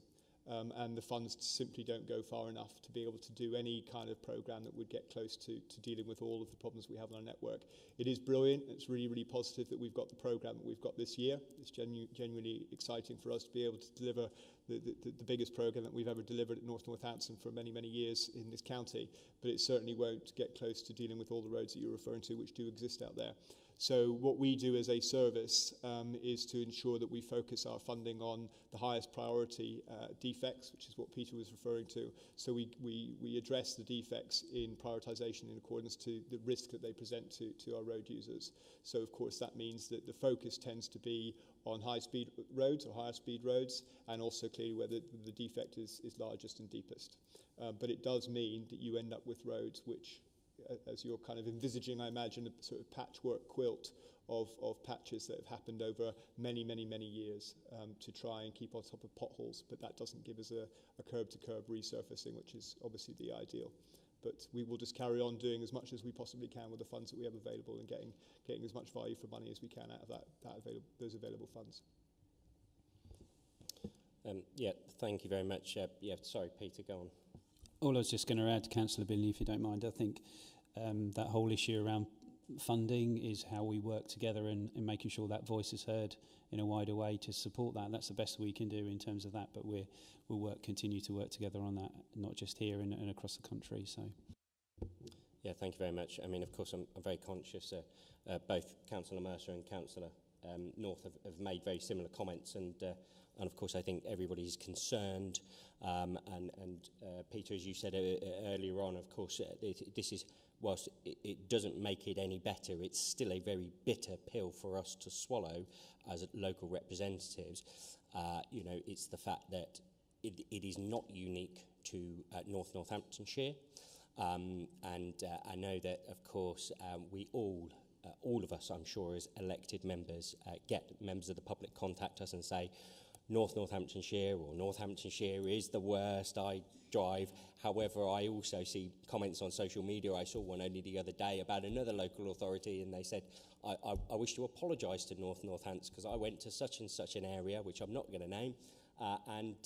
And the funds simply don't go far enough to be able to do any kind of programme that would get close to dealing with all of the problems we have on our network. It is brilliant. It's really, really positive that we've got the programme that we've got this year. It's genuinely exciting for us to be able to deliver the biggest programme that we've ever delivered at Northampton for many, many years in this county. But it certainly won't get close to dealing with all the roads that you're referring to, which do exist out there. So what we do as a service is to ensure that we focus our funding on the highest priority defects, which is what Peter was referring to. So we address the defects in prioritisation in accordance to the risk that they present to our road users. So of course that means that the focus tends to be on high-speed roads or higher-speed roads, and also clearly where the defect is largest and deepest. But it does mean that you end up with roads which, as you're kind of envisaging, I imagine, a sort of patchwork quilt of patches that have happened over many, many, many years to try and keep on top of potholes. But that doesn't give us a curb-to-curb resurfacing, which is obviously the ideal. But we will just carry on doing as much as we possibly can with the funds that we have available and getting as much value for money as we can out of those available funds. Yeah, thank you very much. Yeah, sorry, Peter, go on. All I was just going to add, Councillor Binley, if you don't mind, I think that whole issue around funding is how we work together in making sure that voice is heard in a wider way to support that. That's the best we can do in terms of that, but we'll continue to work together on that, not just here and across the country. So. Yeah, thank you very much. I mean, of course, I'm very conscious. Both Councillor Mercer and Councillor North have made very similar comments, and of course, I think everybody's concerned. And Peter, as you said earlier on, of course, this is, whilst it doesn't make it any better, it's still a very bitter pill for us to swallow as local representatives. You know, it's the fact that it is not unique to Northamptonshire. And I know that, of course, we all of us, I'm sure, as elected members, get members of the public contact us and say, Northamptonshire or Northamptonshire is the worst, I drive. However, I also see comments on social media. I saw one only the other day about another local authority, and they said, I wish to apologise to Northants because I went to such and such an area, which I'm not going to name, and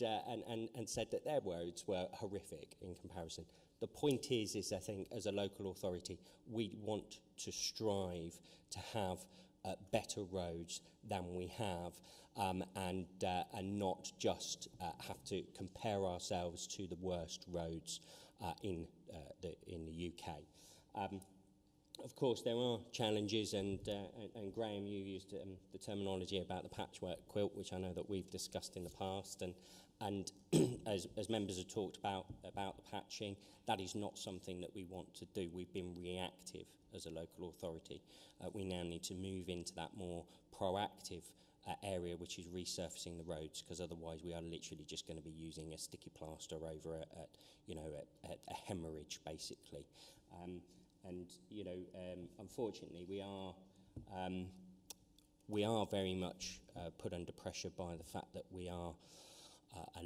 said that their roads were horrific in comparison. The point is I think, as a local authority, we want to strive to have better roads than we have, and not just have to compare ourselves to the worst roads in the UK. Of course, there are challenges, and Graham, you used the terminology about the patchwork quilt, which I know that we've discussed in the past, and as members have talked about the patching, that is not something that we want to do. We've been reactive as a local authority. We now need to move into that more proactive area, which is resurfacing the roads, because otherwise we are literally just going to be using a sticky plaster over a hemorrhage, basically. And you know, unfortunately, we are very much put under pressure by the fact that we are a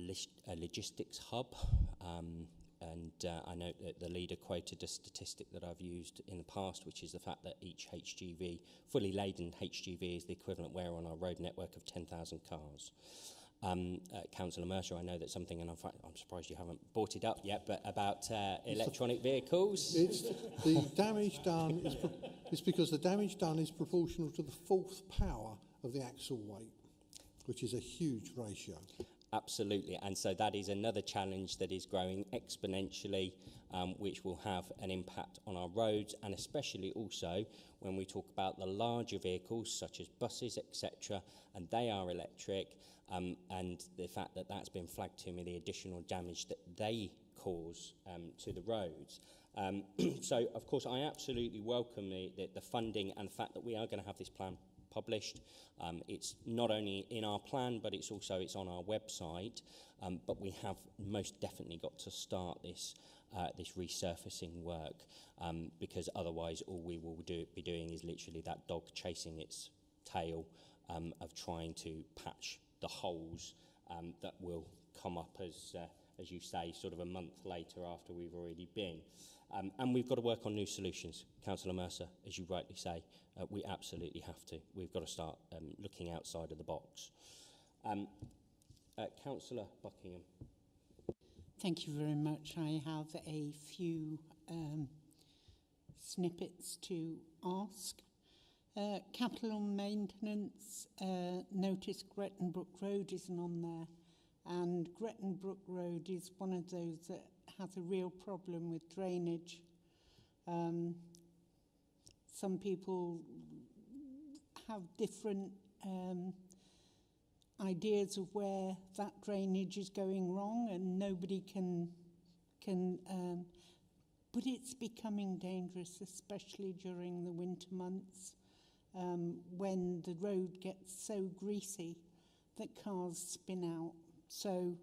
logistics hub, and I know that the leader quoted a statistic that I've used in the past, which is the fact that each HGV, fully laden HGV, is the equivalent wear on our road network of 10,000 cars. Councillor Mercer, I know that's something, and I'm surprised you haven't brought it up yet, but about electronic vehicles. It's the damage done it's because the damage done is proportional to the fourth power of the axle weight, which is a huge ratio. Absolutely, and so that is another challenge that is growing exponentially, which will have an impact on our roads, and especially also when we talk about the larger vehicles such as buses, etc., and they are electric, and the fact that that's been flagged to me, the additional damage that they cause to the roads. So, of course, I absolutely welcome the funding and the fact that we are going to have this plan published. It's not only in our plan, but it's on our website. But we have most definitely got to start this resurfacing work, because otherwise all we will be doing is literally that dog chasing its tail of trying to patch the holes that will come up, as you say, sort of a month later after we've already been. And we've got to work on new solutions. Councillor Mercer, as you rightly say, we absolutely have to. We've got to start looking outside of the box. Councillor Buckingham. Thank you very much. I have a few snippets to ask. Capital maintenance, notice Gretton Brook Road isn't on there. And Gretton Brook Road is one of those that has a real problem with drainage. Some people have different ideas of where that drainage is going wrong, and nobody can but it's becoming dangerous, especially during the winter months, when the road gets so greasy that cars spin out. So,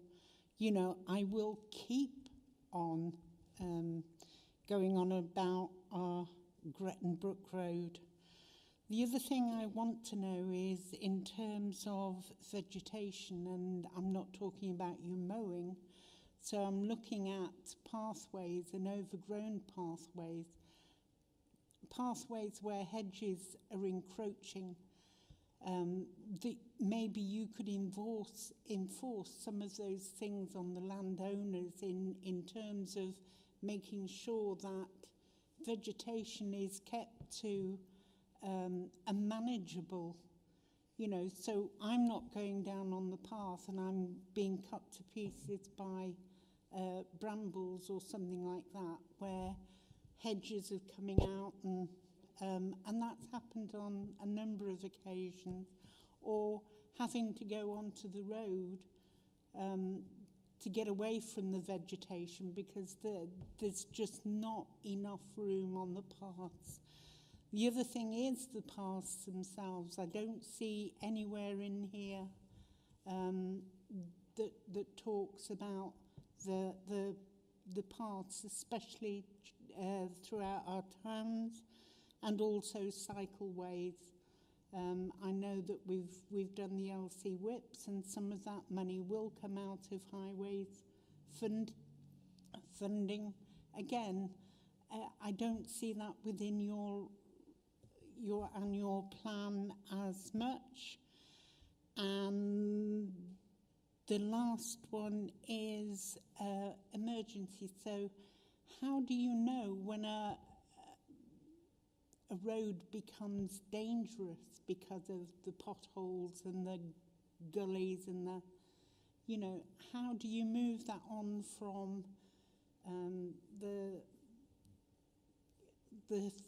you know, I will keep on going on about our Gretton Brook Road. The other thing I want to know is in terms of vegetation, and I'm not talking about you mowing, So I'm looking at pathways and overgrown pathways where hedges are encroaching. Maybe you could enforce some of those things on the landowners in terms of making sure that vegetation is kept to a manageable, so I'm not going down on the path and I'm being cut to pieces by brambles or something like that, where hedges are coming out, and that's happened on a number of occasions, or having to go onto the road to get away from the vegetation because there's just not enough room on the paths. The other thing is the paths themselves. I don't see anywhere in here that talks about the paths, especially throughout our towns, and also cycleways. I know that we've done the LC whips, and some of that money will come out of highways funding. Again, I don't see that within your annual plan as much. And the last one is emergency. So how do you know when a road becomes dangerous because of the potholes and the gullies and how do you move that on from the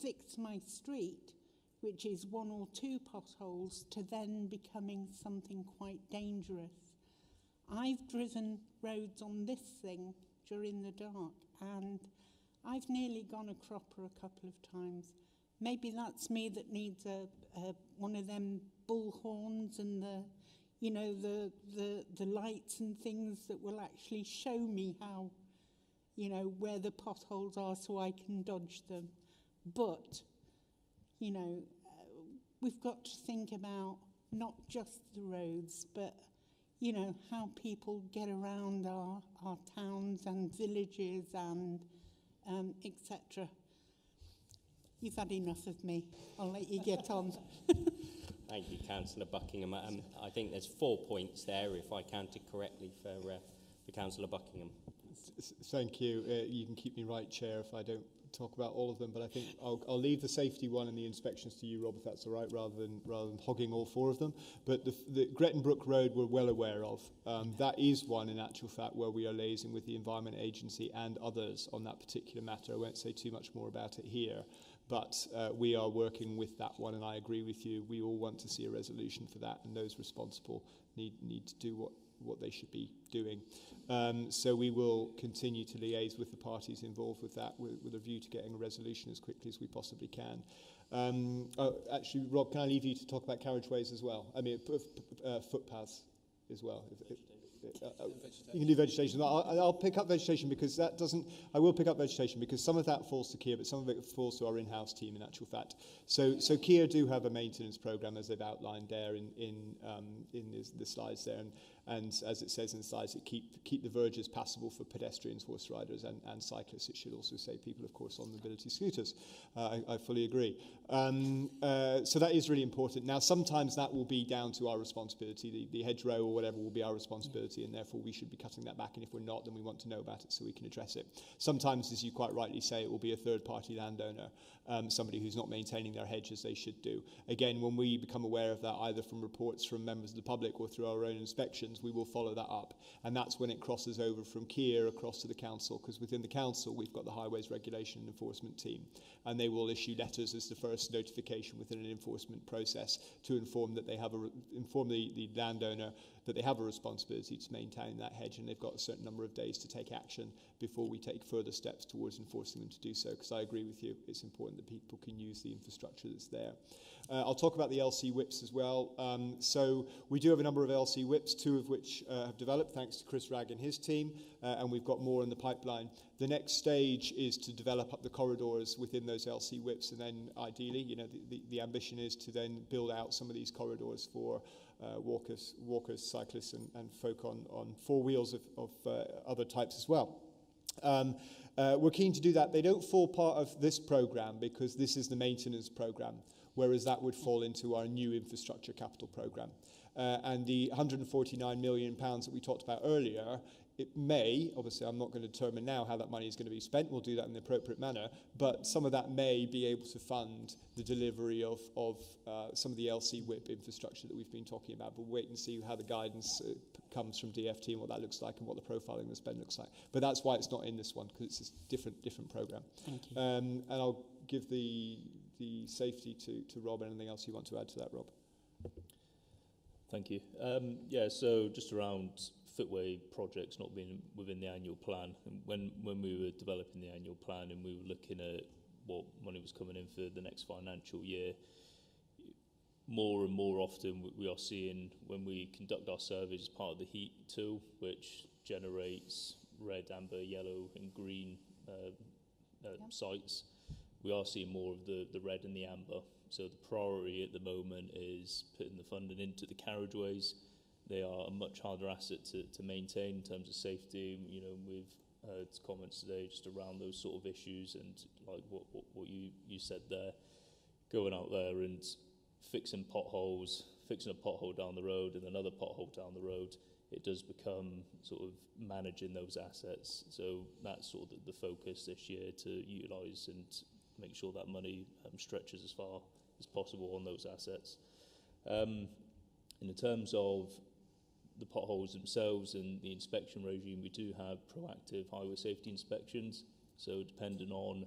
fix my street, which is one or two potholes, to then becoming something quite dangerous? I've driven roads on this thing during the dark, and I've nearly gone a cropper a couple of times. Maybe that's me that needs one of them bullhorns and the lights and things that will actually show me how, where the potholes are so I can dodge them. But, we've got to think about not just the roads, but, how people get around our towns and villages and etc. You've had enough of me. I'll let you get on. Thank you, Councillor Buckingham. I think there's 4 points there, if I counted correctly, for Councillor Buckingham. Thank you. You can keep me right, Chair, if I don't talk about all of them, but I think I'll leave the safety one and the inspections to you, Rob, if that's all right, rather than hogging all 4 of them. But the Gretton Brook Road we're well aware of. That is one, in actual fact, where we are liaising with the Environment Agency and others on that particular matter. I won't say too much more about it here, but we are working with that one, and I agree with you. We all want to see a resolution for that, and those responsible need to do what they should be doing. So we will continue to liaise with the parties involved with that, with a view to getting a resolution as quickly as we possibly can. Actually, Rob, can I leave you to talk about carriageways as well? I mean, footpaths as well. You can do vegetation. I'll pick up vegetation because that doesn't. I will pick up vegetation because some of that falls to Kier, but some of it falls to our in-house team. In actual fact, so Kier do have a maintenance program, as they've outlined there in the slides there, and as it says in the slides, it keep the verges passable for pedestrians, horse riders, and cyclists. It should also save people, of course, on mobility scooters. I fully agree. So that is really important. Now, sometimes that will be down to our responsibility. The hedgerow or whatever will be our responsibility, and therefore we should be cutting that back. And if we're not, then we want to know about it so we can address it. Sometimes, as you quite rightly say, it will be a third-party landowner, somebody who's not maintaining their hedge as they should do. Again, when we become aware of that, either from reports from members of the public or through our own inspections, we will follow that up. And that's when it crosses over from Kier across to the council, because within the council, we've got the Highways Regulation and Enforcement team, and they will issue letters as the first notification within an enforcement process to inform that they have inform the landowner that they have a responsibility to maintain that hedge, and they've got a certain number of days to take action before we take further steps towards enforcing them to do so, because I agree with you, it's important that people can use the infrastructure that's there. I'll talk about the LC whips as well. So we do have a number of LC whips, 2 of which have developed thanks to Chris Ragg and his team, and we've got more in the pipeline. The next stage is to develop up the corridors within those LC whips, and then ideally, the ambition is to then build out some of these corridors for walkers, cyclists and folk on four wheels of other types as well. We're keen to do that. They don't fall part of this programme because this is the maintenance programme, whereas that would fall into our new infrastructure capital programme. And the £149 million that we talked about earlier, it may, obviously I'm not going to determine now how that money is going to be spent, we'll do that in the appropriate manner, but some of that may be able to fund the delivery of some of the LC WIP infrastructure that we've been talking about, but wait and see how the guidance comes from DFT and what that looks like and what the profiling of the spend looks like. But that's why it's not in this one, because it's a different programme. Thank you. And I'll give the safety to Rob. Anything else you want to add to that, Rob? Thank you. Yeah, so just around footway projects not being within the annual plan. And when we were developing the annual plan and we were looking at what money was coming in for the next financial year, more and more often we are seeing when we conduct our surveys as part of the HEAT tool, which generates red, amber, yellow and green sites, we are seeing more of the red and the amber. So the priority at the moment is putting the funding into the carriageways. They are a much harder asset to maintain in terms of safety. You know, we've heard comments today just around those sort of issues and like what you said there, going out there and fixing potholes, fixing a pothole down the road and another pothole down the road, it does become sort of managing those assets. So that's sort of the focus this year, to utilise and make sure that money stretches as far as possible on those assets. In terms of the potholes themselves and the inspection regime, we do have proactive highway safety inspections. So depending on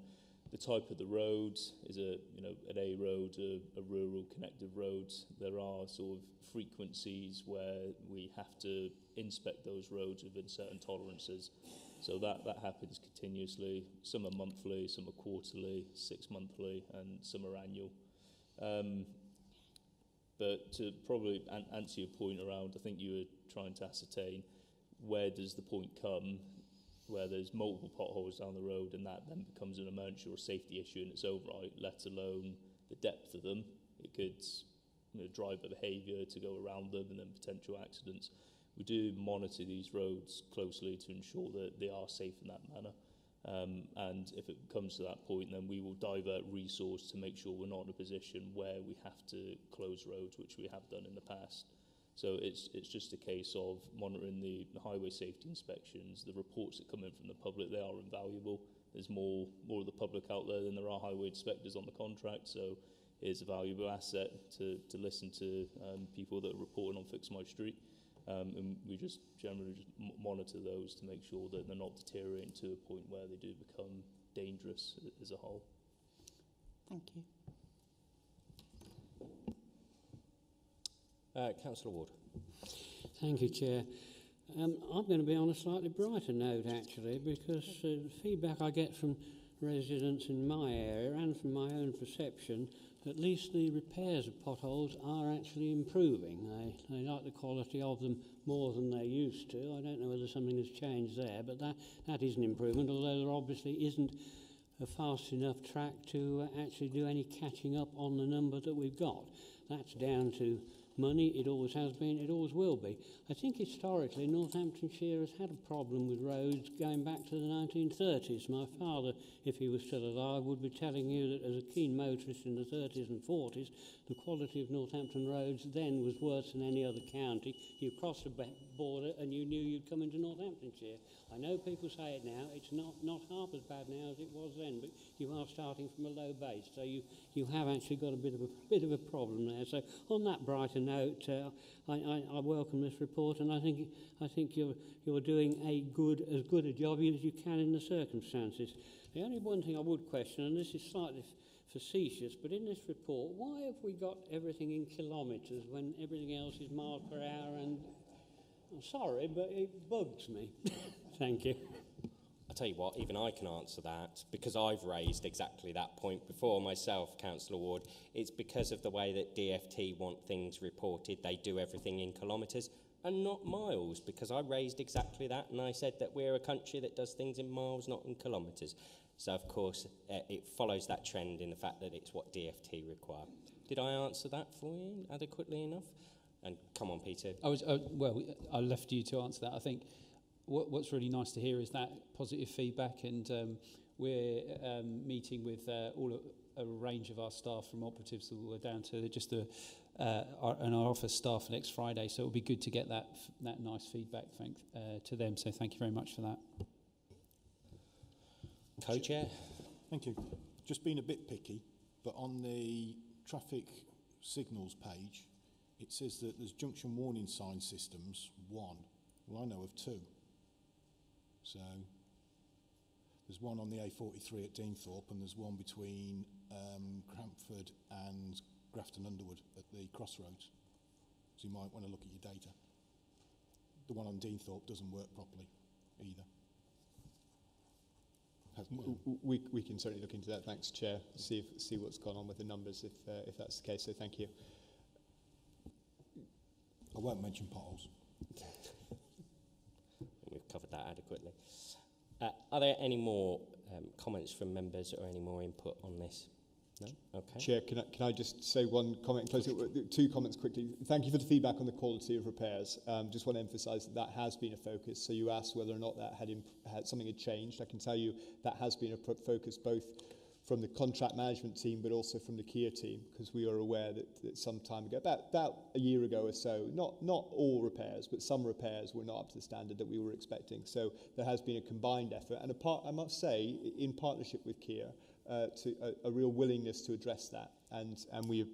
the type of the road, is a an A road, a rural connected road, there are sort of frequencies where we have to inspect those roads within certain tolerances. So that happens continuously. Some are monthly, some are quarterly, 6 monthly, and some are annual. But to probably answer your point around, I think you were trying to ascertain where does the point come where there's multiple potholes down the road and that then becomes an emergency or safety issue in its own right, let alone the depth of them. It could driver behaviour to go around them and then potential accidents. We do monitor these roads closely to ensure that they are safe in that manner. And if it comes to that point, then we will divert resource to make sure we're not in a position where we have to close roads, which we have done in the past. So it's just a case of monitoring the highway safety inspections, the reports that come in from the public. They are invaluable. There's more of the public out there than there are highway inspectors on the contract, so it's a valuable asset to listen to people that are reporting on Fix My Street. And we just generally monitor those to make sure that they're not deteriorating to a point where they do become dangerous as a whole. Thank you. Councillor Ward. Thank you, Chair. I'm going to be on a slightly brighter note, actually, because the feedback I get from residents in my area and from my own perception, at least the repairs of potholes are actually improving. They like the quality of them more than they used to. I don't know whether something has changed there, but that is an improvement, although there obviously isn't a fast enough track to actually do any catching up on the number that we've got. That's down to money. It always has been, it always will be. I think historically Northamptonshire has had a problem with roads going back to the 1930s. My father, if he was still alive, would be telling you that as a keen motorist in the 30s and 40s, the quality of Northampton roads then was worse than any other county. You crossed the border and you knew you'd come into Northamptonshire. I know people say it now, it's not half as bad now as it was then, but you are starting from a low base, so you have actually got a bit of a problem there. So on that brighter note, I welcome this report, and I think you're doing as good a job as you can in the circumstances. The only one thing I would question, and this is slightly facetious, but in this report, why have we got everything in kilometres when everything else is miles per hour? And I'm sorry, but it bugs me. Thank you. I'll tell you what, even I can answer that, because I've raised exactly that point before myself, Councillor Ward. It's because of the way that DFT want things reported. They do everything in kilometres and not miles, because I raised exactly that, and I said that we're a country that does things in miles, not in kilometres. So, of course, it follows that trend in the fact that it's what DFT require. Did I answer that for you adequately enough? And come on, Peter. Well, I left you to answer that. I think what's really nice to hear is that positive feedback, and we're meeting with a range of our staff, from operatives all the way down to just our office staff next Friday. So it'll be good to get that nice feedback to them. So thank you very much for that. Co-chair. Thank you. Just being a bit picky, but on the traffic signals page, it says that there's junction warning sign systems, 1. Well, I know of 2. So there's one on the A43 at Deanthorpe, and there's one between Crampford and Grafton Underwood at the crossroads. So you might want to look at your data. The one on Deanthorpe doesn't work properly either. We can certainly look into that. Thanks, Chair. See what's gone on with the numbers if that's the case. So thank you. I won't mention potholes. We've covered that adequately. Are there any more comments from members or any more input on this? No? Okay. Chair, can I just say one comment? Two comments quickly. Thank you for the feedback on the quality of repairs. Just want to emphasise that has been a focus. So you asked whether or not that had something had changed. I can tell you that has been a focus both from the contract management team but also from the Kia team, because we are aware that some time ago, about a year ago or so, not all repairs, but some repairs were not up to the standard that we were expecting. So there has been a combined effort, and I must say, in partnership with Kia, a real willingness to address that, and we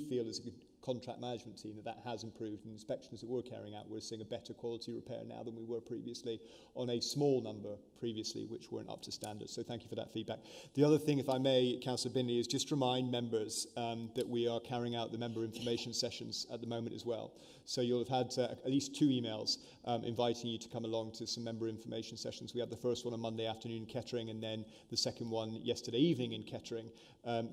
feel as a contract management team that has improved. And inspections that we're carrying out, we're seeing a better quality repair now than we were previously on a small number previously which weren't up to standard. So thank you for that feedback. The other thing, if I may, Councillor Binley, is just remind members that we are carrying out the member information sessions at the moment as well. So you'll have had at least 2 emails inviting you to come along to some member information sessions. We had the first one on Monday afternoon in Kettering, and then the second one yesterday evening in Kettering.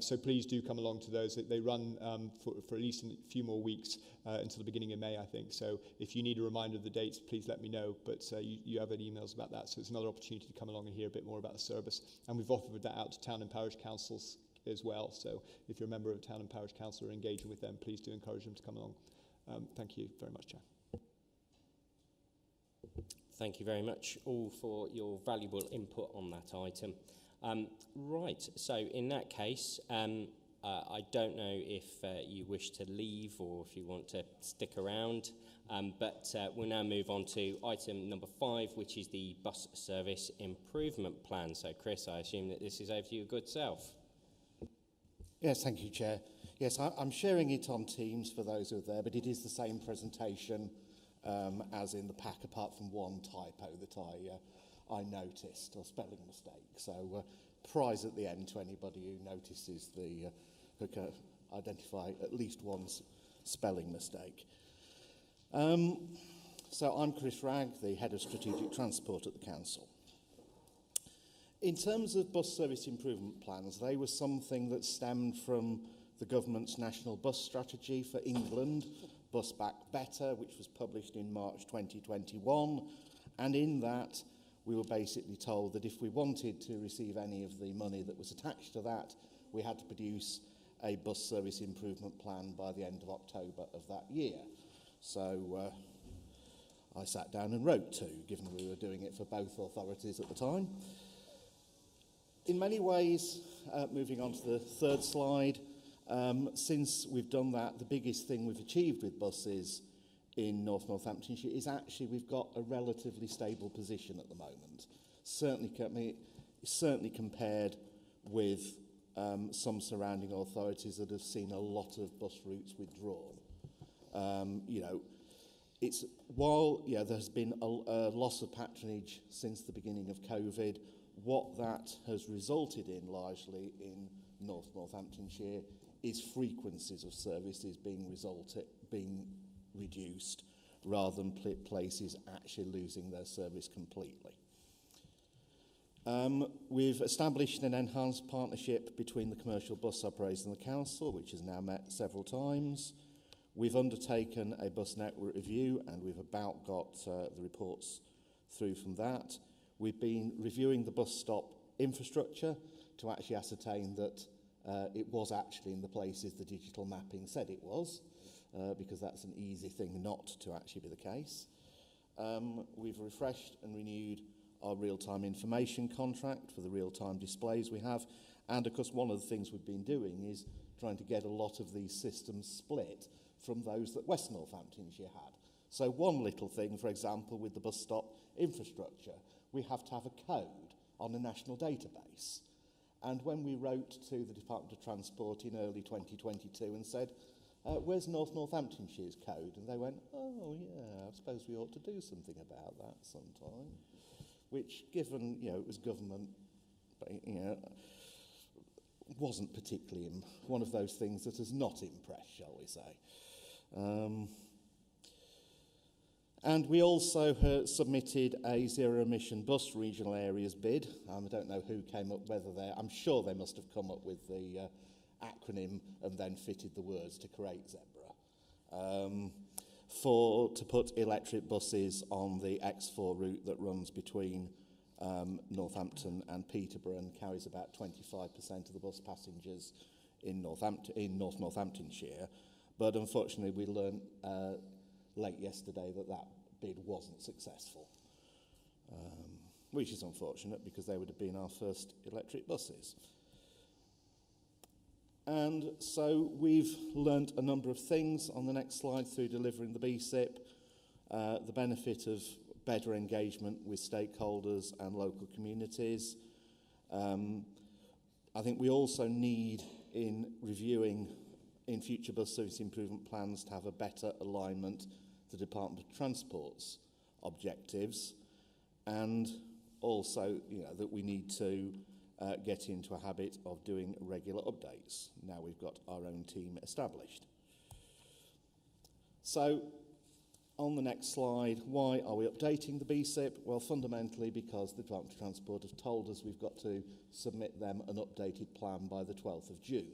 So please do come along to those. They run for at least a few more weeks until the beginning of May, I think. So if you need a reminder of the dates, please let me know. But you have any emails about that. So it's another opportunity to come along and hear a bit more about the service. And we've offered that out to town and parish councils as well. So if you're a member of a town and parish council or engaging with them, please do encourage them to come along. Thank you very much, Chair. Thank you very much all for your valuable input on that item. Right, so in that case, I don't know if you wish to leave or if you want to stick around, but we'll now move on to item number 5, which is the bus service improvement plan. So, Chris, I assume that this is over to your good self. Yes, thank you, Chair. Yes, I'm sharing it on Teams for those who are there, but it is the same presentation as in the pack, apart from one typo that I noticed, or spelling mistake. So prize at the end to anybody who notices who can identify at least one spelling mistake. So I'm Chris Ragg, the Head of Strategic Transport at the Council. In terms of bus service improvement plans, they were something that stemmed from the government's national bus strategy for England, Bus Back Better, which was published in March 2021. And in that, we were basically told that if we wanted to receive any of the money that was attached to that, we had to produce a bus service improvement plan by the end of October of that year. So I sat down and wrote 2, given we were doing it for both authorities at the time. In many ways, moving on to the third slide, since we've done that, the biggest thing we've achieved with buses in North Northamptonshire is actually we've got a relatively stable position at the moment. Certainly compared with some surrounding authorities that have seen a lot of bus routes withdrawn. While there's been a loss of patronage since the beginning of COVID, what that has resulted in largely in North Northamptonshire is frequencies of services being reduced rather than places actually losing their service completely. We've established an enhanced partnership between the commercial bus operators and the council, which has now met several times. We've undertaken a bus network review, and we've about got the reports through from that. We've been reviewing the bus stop infrastructure to actually ascertain that it was actually in the places the digital mapping said it was. because that's an easy thing not to actually be the case. We've refreshed and renewed our real-time information contract for the real-time displays we have. And of course, one of the things we've been doing is trying to get a lot of these systems split from those that West Northamptonshire had. So one little thing, for example, with the bus stop infrastructure, we have to have a code on a national database. And when we wrote to the Department of Transport in early 2022 and said, where's North Northamptonshire's code? And they went, oh yeah, I suppose we ought to do something about that sometime. Which, given, it was government, wasn't particularly one of those things that has not impressed, shall we say. And we also submitted a zero-emission bus regional areas bid. I don't know who came up, I'm sure they must have come up with the acronym and then fitted the words to create Zebra. To put electric buses on the X4 route that runs between Northampton and Peterborough and carries about 25% of the bus passengers in North Northamptonshire. But unfortunately, we learned late yesterday that bid wasn't successful, which is unfortunate because they would have been our first electric buses. And so we've learnt a number of things on the next slide through delivering the BSIP, the benefit of better engagement with stakeholders and local communities. I think we also need, in reviewing in future bus service improvement plans, to have a better alignment to the Department of Transport's objectives, and also that we need to get into a habit of doing regular updates. Now we've got our own team established. So, on the next slide, why are we updating the BSIP? Well, fundamentally because the Department of Transport have told us we've got to submit them an updated plan by the 12th of June.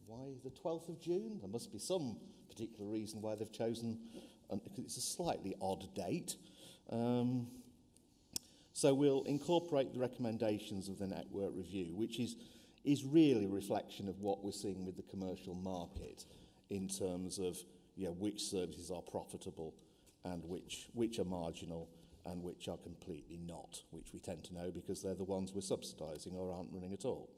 Why the 12th of June? There must be some particular reason why they've chosen, because it's a slightly odd date. So we'll incorporate the recommendations of the network review, which is really a reflection of what we're seeing with the commercial market in terms of which services are profitable and which are marginal and which are completely not, which we tend to know because they're the ones we're subsidising or aren't running at all.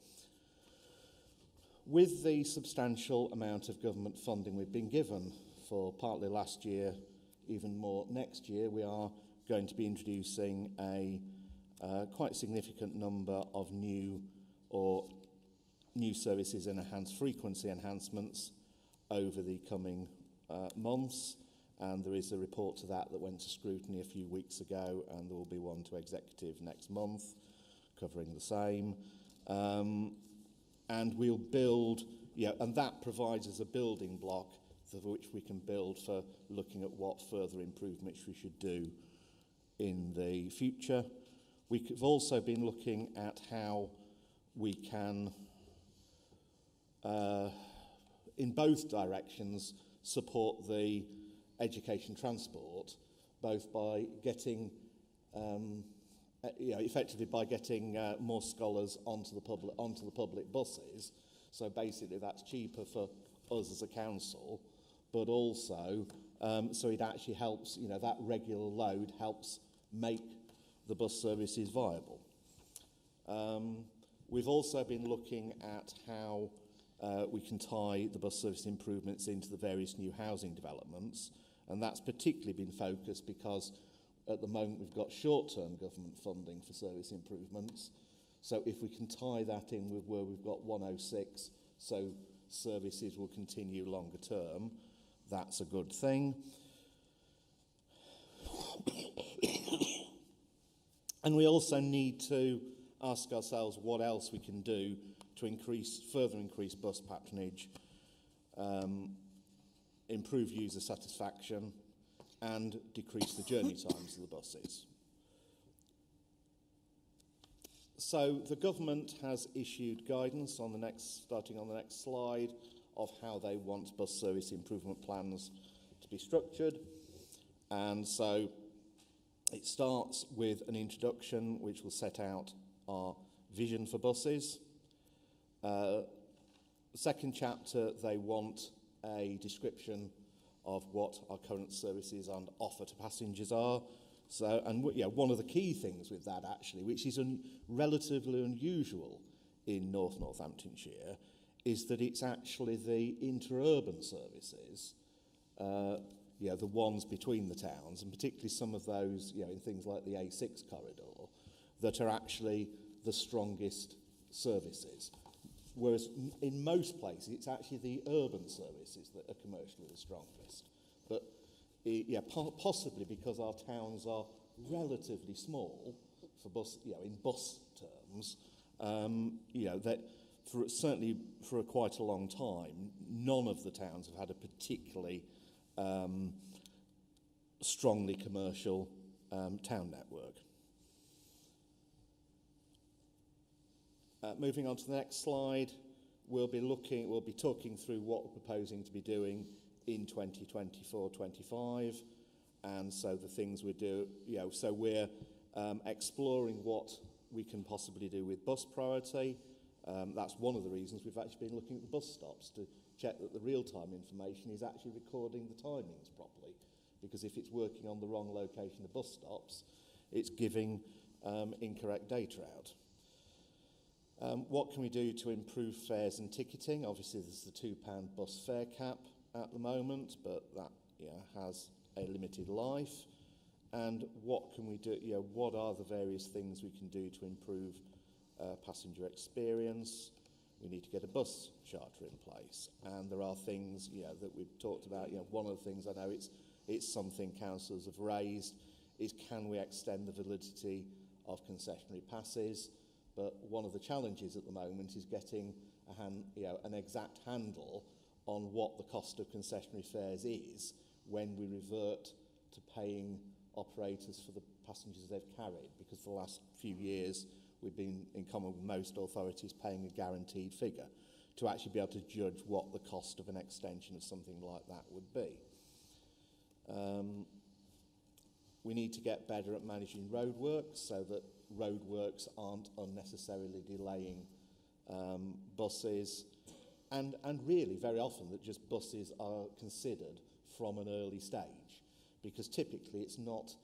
With the substantial amount of government funding we've been given for partly last year, even more next year, we are going to be introducing a quite significant number of new services and enhanced frequency enhancements over the coming months, and there is a report to that went to scrutiny a few weeks ago, and there will be one to executive next month covering the same. And we'll build, and that provides us a building block for which we can build for looking at what further improvements we should do in the future. We've also been looking at how we can, in both directions, support the education transport, both by getting, effectively by getting more scholars onto the public buses. So basically, that's cheaper for us as a council, but also so it actually helps. That regular load helps make the bus services viable. We've also been looking at how we can tie the bus service improvements into the various new housing developments, and that's particularly been focused because at the moment we've got short-term government funding for service improvements, so if we can tie that in with where we've got 106, so services will continue longer term, that's a good thing. And we also need to ask ourselves what else we can do to further increase bus patronage, improve user satisfaction, and decrease the journey times of the buses. So the government has issued guidance starting on the next slide, of how they want bus service improvement plans to be structured. And so it starts with an introduction which will set out our vision for buses. The second chapter, they want a description of what our current services and offer to passengers are. So, and one of the key things with that actually, which is relatively unusual in North Northamptonshire, is that it's actually the interurban services, the ones between the towns, and particularly some of those, in things like the A6 corridor, that are actually the strongest services. Whereas in most places, it's actually the urban services that are commercially the strongest. But possibly because our towns are relatively small for bus, in bus terms, that certainly for quite a long time, none of the towns have had a particularly strongly commercial town network. Moving on to the next slide, we'll be talking through what we're proposing to be doing in 2024-25, and so the things we do, so we're exploring what we can possibly do with bus priority. That's one of the reasons we've actually been looking at the bus stops to check that the real-time information is actually recording the timings properly, because if it's working on the wrong location of bus stops, it's giving incorrect data out. What can we do to improve fares and ticketing? Obviously, there's the £2 bus fare cap at the moment, but that has a limited life. And what can we do? What are the various things we can do to improve passenger experience? We need to get a bus charter in place, and there are things that we've talked about. One of the things I know it's something councillors have raised is, can we extend the validity of concessionary passes? But one of the challenges at the moment is getting an exact handle on what the cost of concessionary fares is when we revert to paying operators for the passengers they've carried, because for the last few years we've been, in common with most authorities, paying a guaranteed figure to actually be able to judge what the cost of an extension of something like that would be. We need to get better at managing roadworks so that roadworks aren't unnecessarily delaying buses, and really very often that just buses are considered from an early stage, because typically it's not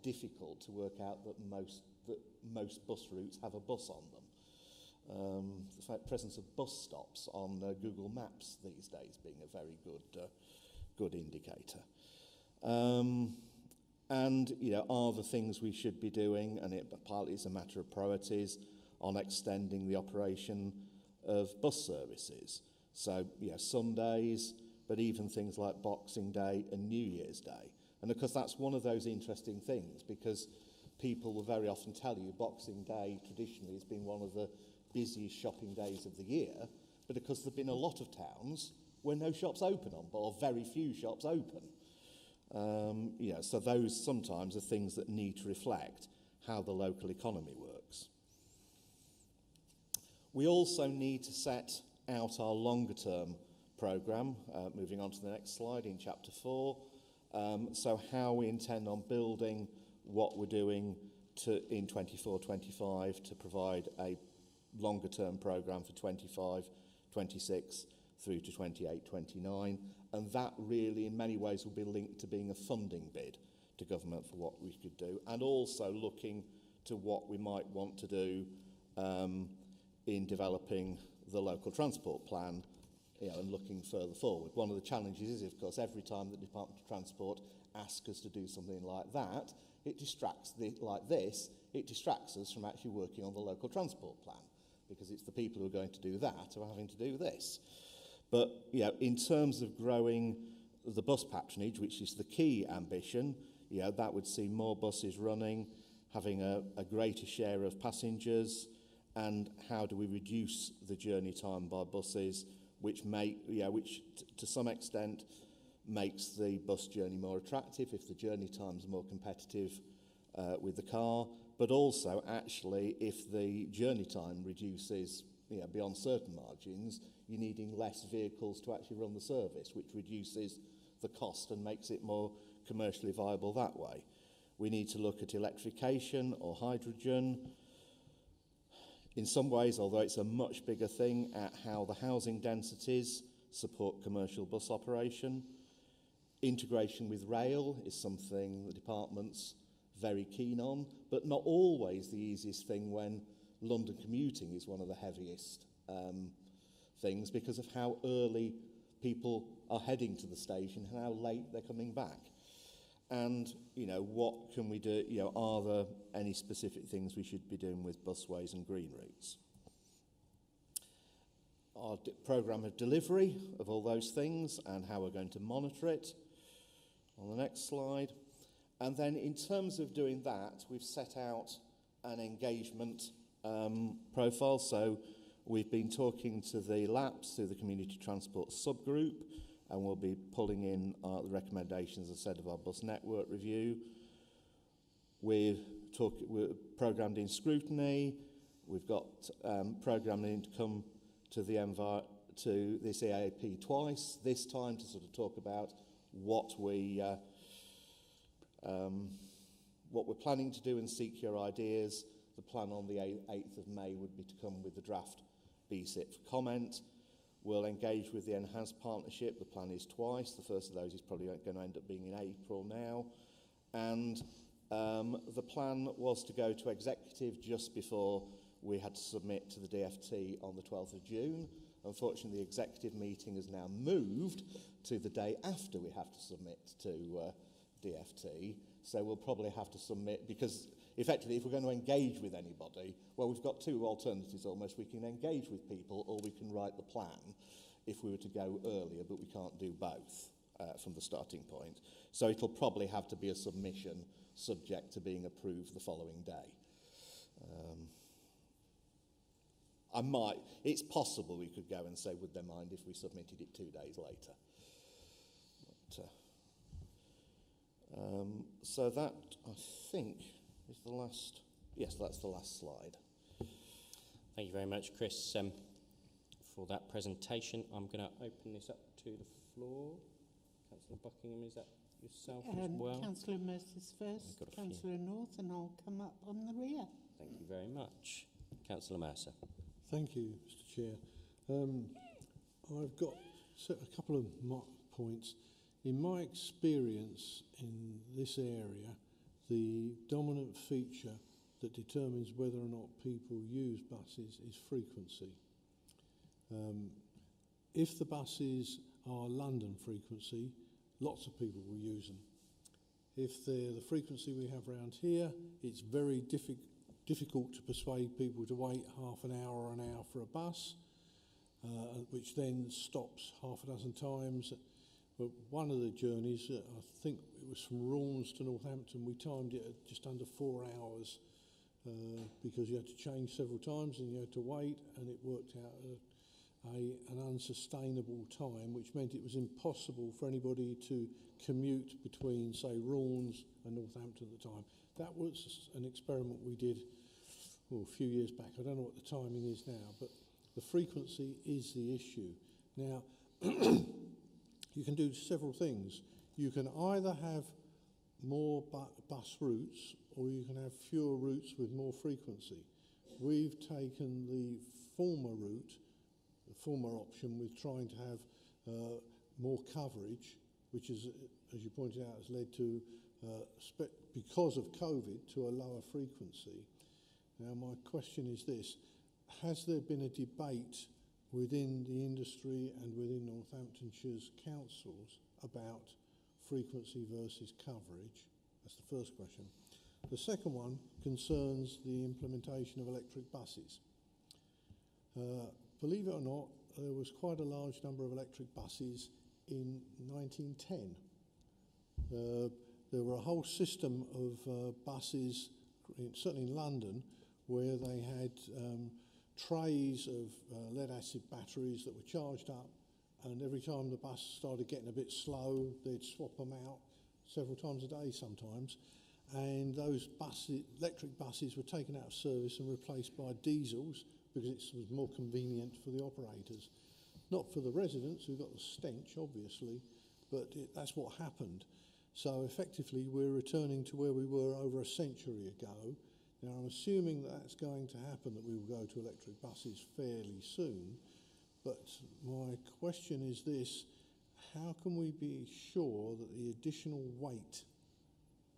difficult to work out that most bus routes have a bus on them. The presence of bus stops on Google Maps these days being a very good indicator. And are the things we should be doing, and it partly is a matter of priorities, on extending the operation of bus services. So Sundays, but even things like Boxing Day and New Year's Day. And of course that's one of those interesting things, because people will very often tell you Boxing Day traditionally has been one of the busiest shopping days of the year, but because there have been a lot of towns where no shops open or very few shops open. So those sometimes are things that need to reflect how the local economy works. We also need to set out our longer term programme, moving on to the next slide in chapter 4, so how we intend on building what we're doing in 24-25 to provide a longer term programme for 25-26 through to 28-29, and that really in many ways will be linked to being a funding bid to government for what we could do, and also looking to what we might want to do in developing the local transport plan, and looking further forward. One of the challenges is, of course, every time the Department of Transport asks us to do something like that, it distracts us from actually working on the local transport plan, because it's the people who are going to do that who are having to do this. But in terms of growing the bus patronage, which is the key ambition, that would see more buses running, having a greater share of passengers, and how do we reduce the journey time by buses, which to some extent makes the bus journey more attractive if the journey times are more competitive with the car, but also actually if the journey time reduces beyond certain margins, you're needing less vehicles to actually run the service, which reduces the cost and makes it more commercially viable that way. We need to look at electrification or hydrogen. In some ways, although it's a much bigger thing, at how the housing densities support commercial bus operation. Integration with rail is something the department's very keen on, but not always the easiest thing when London commuting is one of the heaviest things because of how early people are heading to the station and how late they're coming back. And, you know, what can we do? You know, are there any specific things we should be doing with busways and green routes? Our programme of delivery of all those things and how we're going to monitor it on the next slide. And then in terms of doing that, we've set out an engagement profile. So we've been talking to the LAPs through the Community Transport Subgroup, and we'll be pulling in the recommendations, as I said, of our bus network review. We're programmed in scrutiny. We've got programming to come to to this EAP twice, this time to sort of talk about what we're planning to do and seek your ideas. The plan on the 8th of May would be to come with the draft BSIP for comment. We'll engage with the Enhanced Partnership. The plan is twice. The first of those is probably going to end up being in April now. And the plan was to go to executive just before we had to submit to the DFT on the 12th of June. Unfortunately, the executive meeting has now moved to the day after we have to submit to DFT. So we'll probably have to submit, because effectively if we're going to engage with anybody, well, we've got two alternatives almost. We can engage with people or we can write the plan if we were to go earlier, but we can't do both from the starting point. So it'll probably have to be a submission subject to being approved the following day. It's possible we could go and say, would they mind if we submitted it 2 days later? But, so that, I think, is the last, yes, that's the last slide. Thank you very much, Chris, for that presentation. I'm going to open this up to the floor. Councillor Buckingham, is that yourself as well? Councillor Mercer's first, Councillor North, and I'll come up on the rear. Thank you very much. Councillor Mercer. Thank you, Mr. Chair. I've got a couple of points. In my experience in this area, the dominant feature that determines whether or not people use buses is frequency. If the buses are London frequency, lots of people will use them. If they're the frequency we have around here, it's very difficult to persuade people to wait half an hour or an hour for a bus, which then stops half a dozen times. But one of the journeys, I think it was from Raunds to Northampton, we timed it at just under 4 hours because you had to change several times and you had to wait, and it worked out an unsustainable time, which meant it was impossible for anybody to commute between, say, Raunds and Northampton at the time. That was an experiment we did a few years back. I don't know what the timing is now, but the frequency is the issue. Now, you can do several things. You can either have more bus routes or you can have fewer routes with more frequency. We've taken the former route, the former option, with trying to have more coverage, which is, as you pointed out, has led to, because of COVID, to a lower frequency. Now, my question is this: has there been a debate within the industry and within Northamptonshire's councils about frequency versus coverage? That's the first question. The second one concerns the implementation of electric buses. Believe it or not, there was quite a large number of electric buses in 1910. There were a whole system of buses, certainly in London, where they had trays of lead-acid batteries that were charged up, and every time the bus started getting a bit slow, they'd swap them out several times a day sometimes, and those electric buses were taken out of service and replaced by diesels because it was more convenient for the operators. Not for the residents who got the stench, obviously, but that's what happened. So effectively, we're returning to where we were over a century ago. Now, I'm assuming that that's going to happen, that we will go to electric buses fairly soon. But my question is this: how can we be sure that the additional weight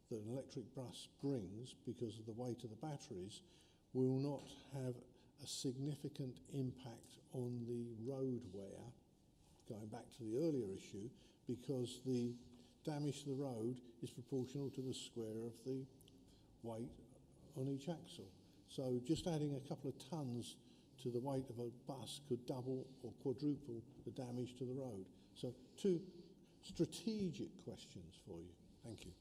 that an electric bus brings, because of the weight of the batteries, will not have a significant impact on the road wear, going back to the earlier issue, because the damage to the road is proportional to the square of the weight on each axle. So just adding a couple of tons to the weight of a bus could double or quadruple the damage to the road. So 2 strategic questions for you. Thank you.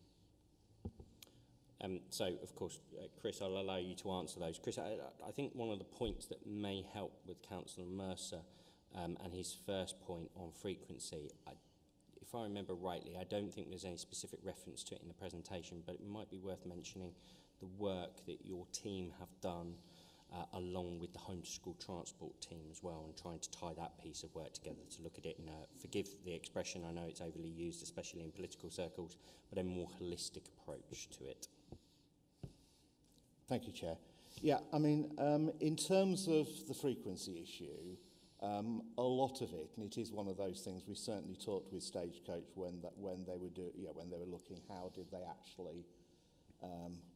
So, of course, Chris, I'll allow you to answer those. Chris, I think one of the points that may help with Councillor Mercer and his first point on frequency, if I remember rightly, I don't think there's any specific reference to it in the presentation, but it might be worth mentioning the work that your team have done along with the home to school transport team as well, and trying to tie that piece of work together to look at it in a, forgive the expression, I know it's overly used, especially in political circles, but a more holistic approach to it. Thank you, Chair. Yeah, I mean, in terms of the frequency issue, a lot of it, and it is one of those things we certainly talked with Stagecoach when they were looking, how did they actually.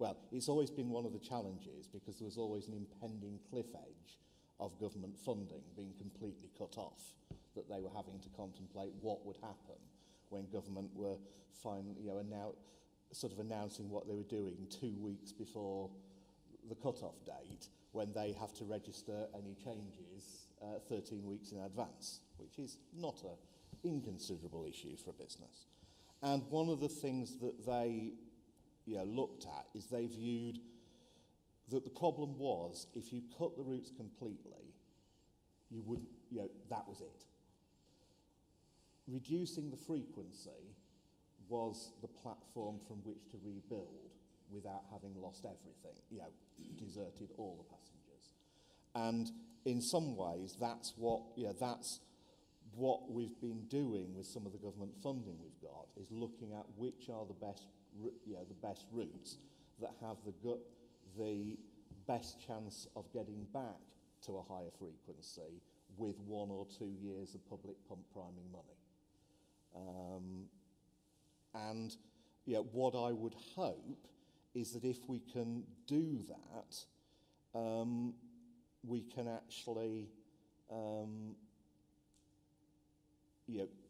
Well, it's always been one of the challenges because there was always an impending cliff edge of government funding being completely cut off, that they were having to contemplate what would happen when government were finally, announcing what they were doing 2 weeks before the cut-off date, when they have to register any changes 13 weeks in advance, which is not an inconsiderable issue for a business. And one of the things that they looked at is they viewed that the problem was if you cut the routes completely, you wouldn't, that was it. Reducing the frequency was the platform from which to rebuild without having lost everything, deserted all the passengers. And in some ways, that's what we've been doing with some of the government funding we've got, is looking at which are the best routes that have the best chance of getting back to a higher frequency with 1 or 2 years of public pump priming money. What I would hope is that if we can do that, we can actually,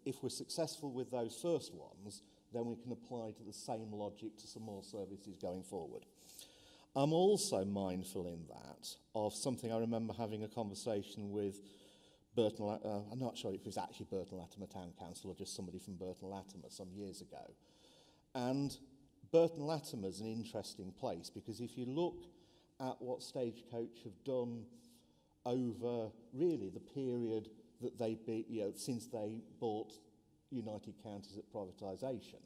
if we're successful with those first ones, then we can apply to the same logic to some more services going forward. I'm also mindful in that of something I remember having a conversation with Burton, I'm not sure if it was actually Burton Latimer Town Council or just somebody from Burton Latimer some years ago. And Burton Latimer is an interesting place because if you look at what Stagecoach have done over really the period that since they bought United Counties at privatisation,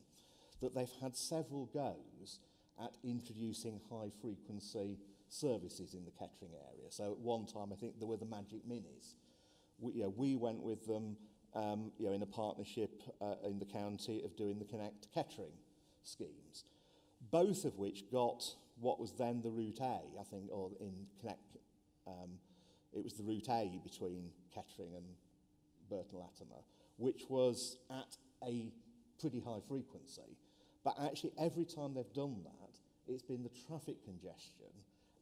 that they've had several goes at introducing high-frequency services in the Kettering area. So at one time, I think there were the Magic Minis. We went with them in a partnership in the county of doing the Connect Kettering schemes, both of which got what was then the Route A, I think, or in Connect, it was the Route A between Kettering and Burton Latimer, which was at a pretty high frequency. But actually, every time they've done that, it's been the traffic congestion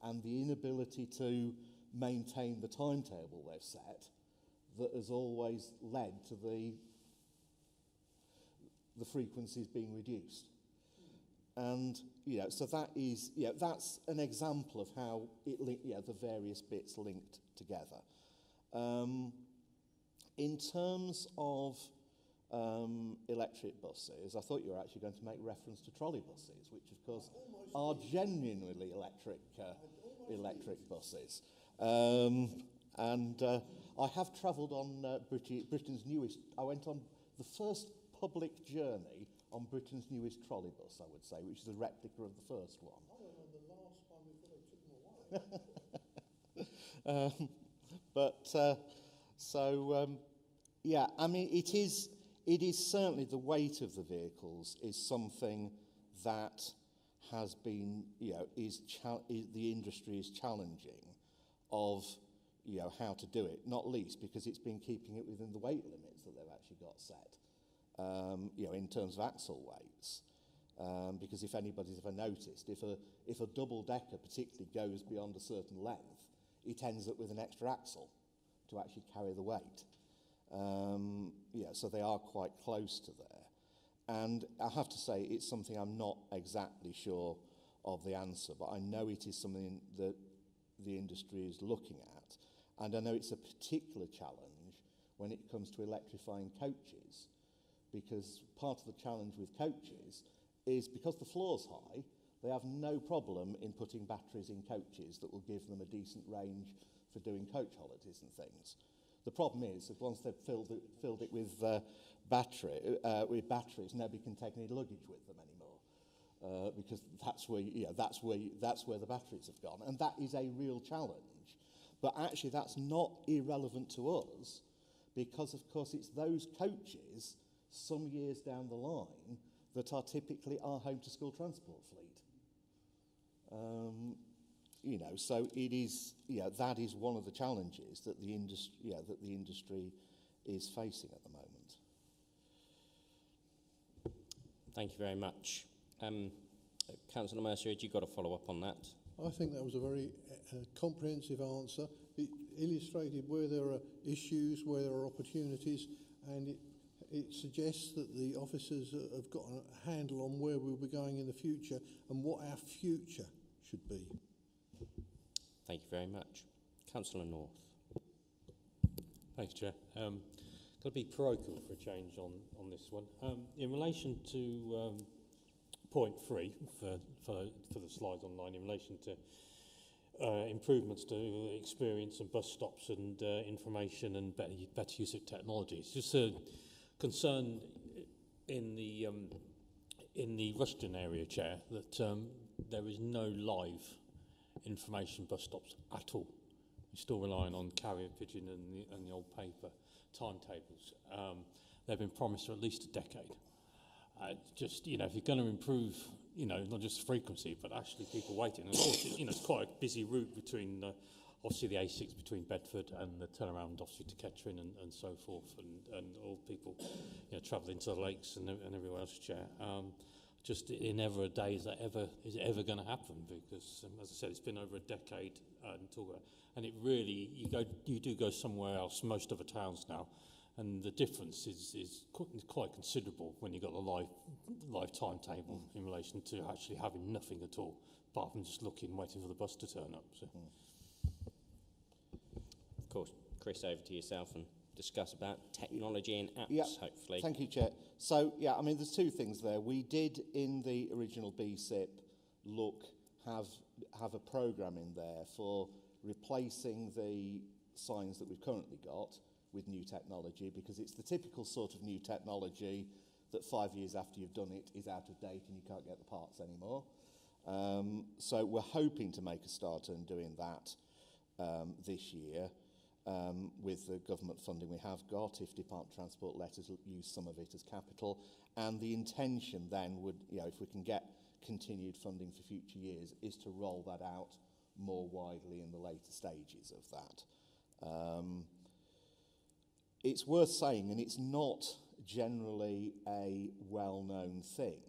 and the inability to maintain the timetable they've set that has always led to the frequencies being reduced. And, so that is, that's an example of how the various bits linked together. In terms of electric buses, I thought you were actually going to make reference to trolley buses, which of course are genuinely electric buses. I have travelled on Britain's newest, I went on the first public journey on Britain's newest trolley bus, I would say, which is a replica of the first one. I went on the last one before they took them away. Yeah, I mean, it is certainly the weight of the vehicles is something that has been, the industry is challenging of, how to do it, not least because it's been keeping it within the weight limits that they've actually got set. you know, in terms of axle weights. Because if anybody's ever noticed, if a double-decker particularly goes beyond a certain length, it ends up with an extra axle to actually carry the weight. Yeah, so they are quite close to there. And I have to say, it's something I'm not exactly sure of the answer, but I know it is something that the industry is looking at. And I know it's a particular challenge when it comes to electrifying coaches, because part of the challenge with coaches is because the floor's high, they have no problem in putting batteries in coaches that will give them a decent range for doing coach holidays and things. The problem is that once they've filled it with batteries, nobody can take any luggage with them anymore, because that's where the batteries have gone, and that is a real challenge. But actually, that's not irrelevant to us, because of course it's those coaches some years down the line that are typically our home to school transport fleet. You know, so it is, that is one of the challenges that the industry is facing at the moment. Thank you very much. Councillor Mercer, had you got a follow-up on that? I think that was a very comprehensive answer. It illustrated where there are issues, where there are opportunities, and it suggests that the officers have got a handle on where we'll be going in the future and what our future should be. Thank you very much. Councillor North. Thanks, Chair. Got to be parochial for a change on this one. In relation to point 3 for the slides online, in relation to improvements to experience and bus stops and information and better use of technology. It's just a concern in the Rushden area, Chair, that there is no live information bus stops at all. We're still relying on carrier pigeon and the old paper timetables. They've been promised for at least a decade. Just, if you're going to improve, not just frequency, but actually people waiting. And of course, it's quite a busy route between, obviously the A6 between Bedford and the turnaround, obviously to Kettering and so forth, and all people, travelling to the lakes and everywhere else, Chair. Just in ever a day, is it ever going to happen? Because, as I said, it's been over a decade and it really, you do go somewhere else, most other towns now, and the difference is quite considerable when you've got a live timetable in relation to actually having nothing at all, apart from just waiting for the bus to turn up. So. Of course, Chris, over to yourself and discuss about technology and apps, hopefully. Thank you, Chair. So, there's two things there. We did, in the original BSIP, have a programme in there for replacing the signs that we've currently got with new technology, because it's the typical sort of new technology that 5 years after you've done it is out of date and you can't get the parts anymore. So we're hoping to make a start in doing that this year. With the government funding we have got, if Department of Transport let us use some of it as capital. And the intention then would, if we can get continued funding for future years, is to roll that out more widely in the later stages of that. It's worth saying, and it's not generally a well-known thing,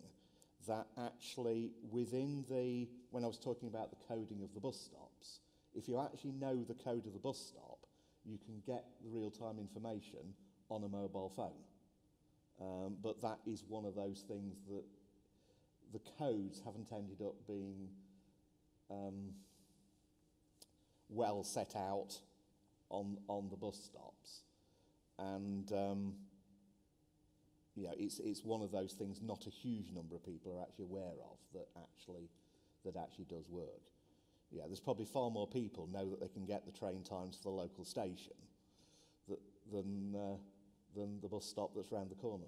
that actually when I was talking about the coding of the bus stops, if you actually know the code of the bus stop, you can get the real-time information on a mobile phone. But that is one of those things that the codes haven't ended up being well set out on the bus stops. And it's one of those things not a huge number of people are actually aware of that actually does work. There's probably far more people know that they can get the train times for the local station than the bus stop that's round the corner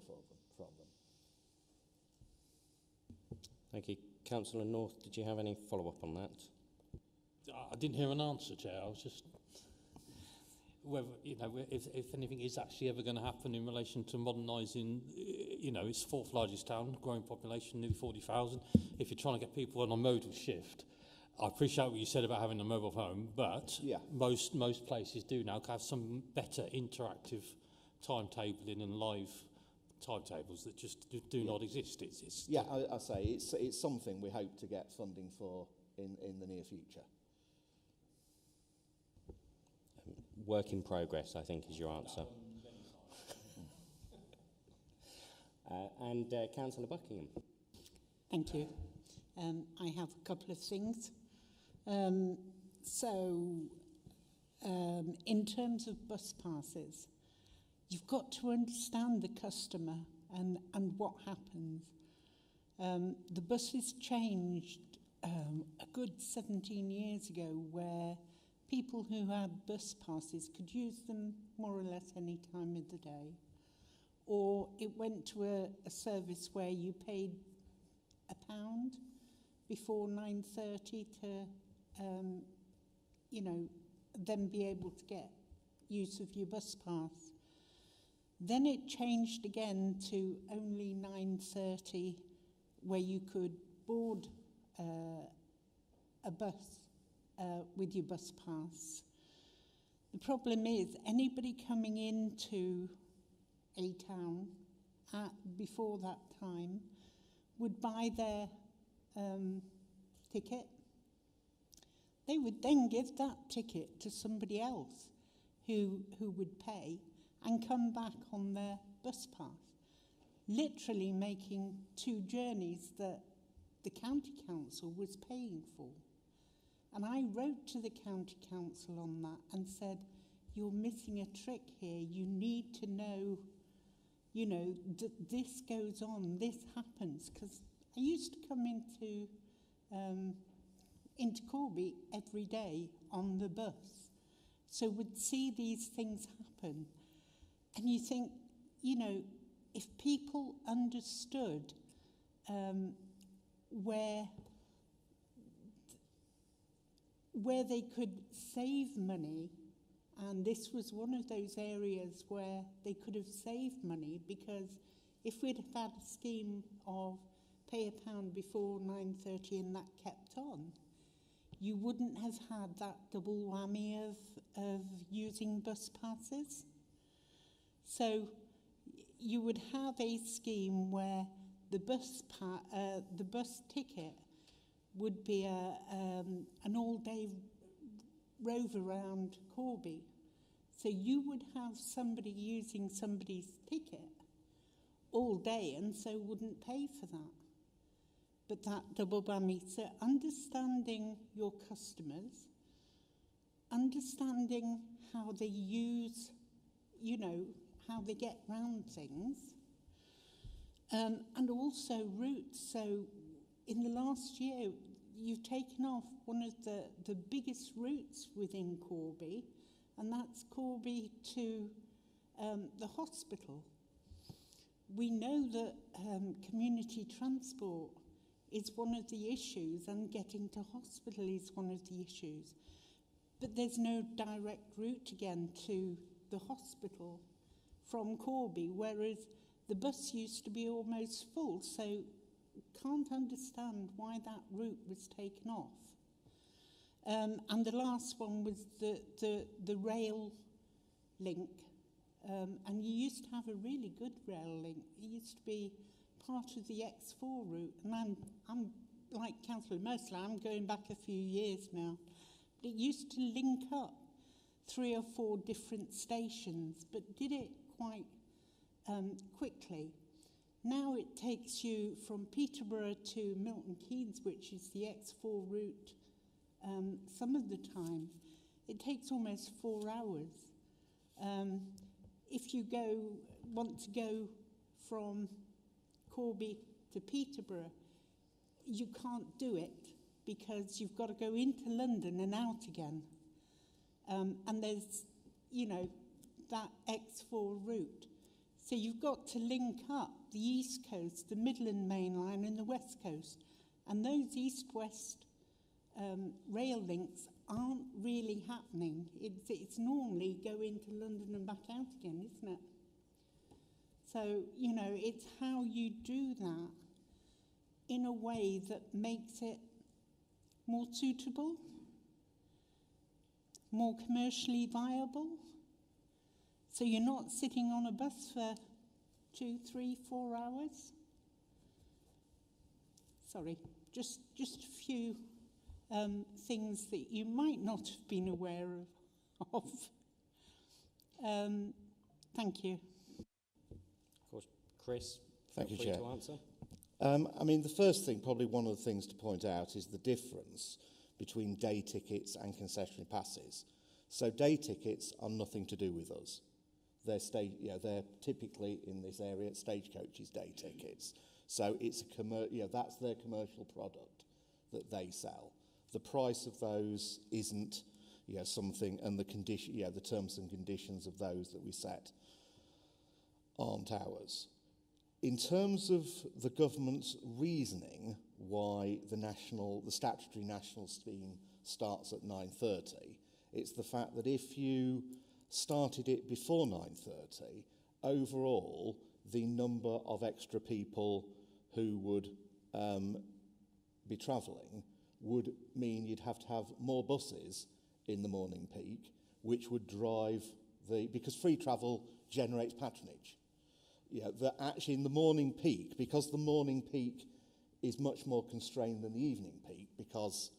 from them. Thank you. Councillor North, did you have any follow-up on that? I didn't hear an answer, Chair. I was just whether if anything is actually ever going to happen in relation to modernising. It's fourth largest town, growing population, nearly 40,000. If you're trying to get people on a modal shift. I appreciate what you said about having a mobile phone, but most places do now have some better interactive timetabling and live timetables that just do not exist. It's Yeah, I say it's something we hope to get funding for in the near future. Work in progress, I think, is your answer. And Councillor Buckingham. Thank you. I have a couple of things. In terms of bus passes, you've got to understand the customer and what happens. The buses changed a good 17 years ago, where people who had bus passes could use them more or less any time of the day. Or it went to a service where you paid £1 before 9:30 to, then be able to get use of your bus pass. Then it changed again to only 9:30, where you could board a bus with your bus pass. The problem is anybody coming into a town before that time would buy their ticket. They would then give that ticket to somebody else who would pay and come back on their bus pass, literally making 2 journeys that the county council was paying for. And I wrote to the county council on that and said, you're missing a trick here. You need to know, this goes on, this happens. Because I used to come into Corby every day on the bus, so would see these things happen. And you think, if people understood where they could save money, and this was one of those areas where they could have saved money, because if we'd have had a scheme of pay £1 before 9:30 and that kept on, you wouldn't have had that double whammy of using bus passes. So you would have a scheme where the bus ticket would be an all-day rove around Corby. So you would have somebody using somebody's ticket all day, and so wouldn't pay for that. But that double whammy, so understanding your customers, understanding how they use, how they get round things, and also routes. So in the last year, you've taken off one of the biggest routes within Corby, and that's Corby to the hospital. We know that community transport is one of the issues, and getting to hospital is one of the issues. But there's no direct route again to the hospital from Corby, whereas the bus used to be almost full, so can't understand why that route was taken off. And the last one was the rail link. And you used to have a really good rail link. It used to be part of the X4 route. And I'm like Councillor Mercer, I'm going back a few years now. But it used to link up 3 or 4 different stations, but did it quite quickly. Now it takes you from Peterborough to Milton Keynes, which is the X4 route, some of the time. It takes almost 4 hours. If you want to go from Corby to Peterborough, you can't do it because you've got to go into London and out again. And there's, that X4 route. So you've got to link up the East Coast, the Midland Main Line and the West Coast. And those East-West rail links aren't really happening. It's normally go into London and back out again, isn't it? So, it's how you do that in a way that makes it more suitable, more commercially viable. So you're not sitting on a bus for 2, 3, 4 hours. Sorry, just a few things that you might not have been aware of. Thank you. Of course, Chris, Thank you, free Chair. to answer. I mean, the first thing, probably one of the things to point out is the difference between day tickets and concessionary passes. So day tickets are nothing to do with us. They're typically in this area Stagecoach's day tickets. So it's that's their commercial product that they sell. The price of those isn't something, and the the terms and conditions of those that we set aren't ours. In terms of the government's reasoning why the statutory national scheme starts at 9:30, it's the fact that if you started it before 9:30, overall the number of extra people who would be travelling would mean you'd have to have more buses in the morning peak, which would drive because free travel generates patronage. That actually in the morning peak, because the morning peak is much more constrained than the evening peak, because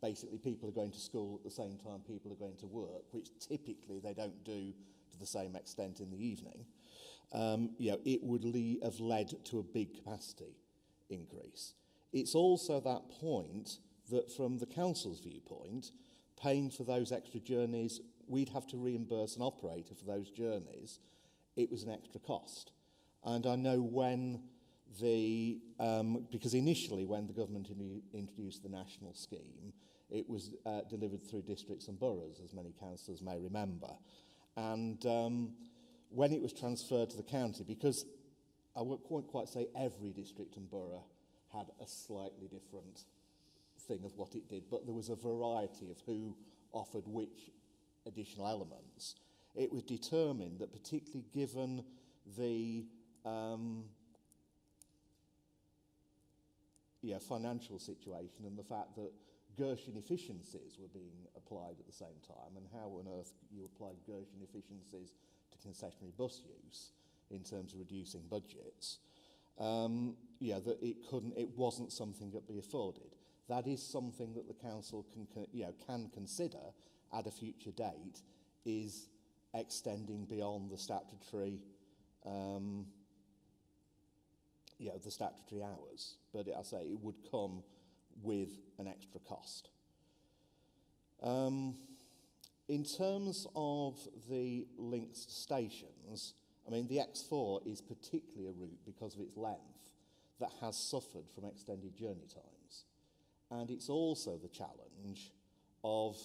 basically people are going to school at the same time people are going to work, which typically they don't do to the same extent in the evening, it would have led to a big capacity increase. It's also that point that from the council's viewpoint, paying for those extra journeys, we'd have to reimburse an operator for those journeys. It was an extra cost. And I know because initially when the government introduced the national scheme, it was delivered through districts and boroughs, as many councillors may remember. And when it was transferred to the county, because I won't quite say every district and borough had a slightly different thing of what it did, but there was a variety of who offered which additional elements. It was determined that particularly given the financial situation and the fact that Gershon efficiencies were being applied at the same time, and how on earth you applied Gershon efficiencies to concessionary bus use in terms of reducing budgets, that it wasn't something that be afforded. That is something that the council can consider at a future date, is extending beyond the statutory the statutory hours, but I say it would come with an extra cost. In terms of the linked stations, I mean, the X4 is particularly a route because of its length that has suffered from extended journey times. And it's also the challenge of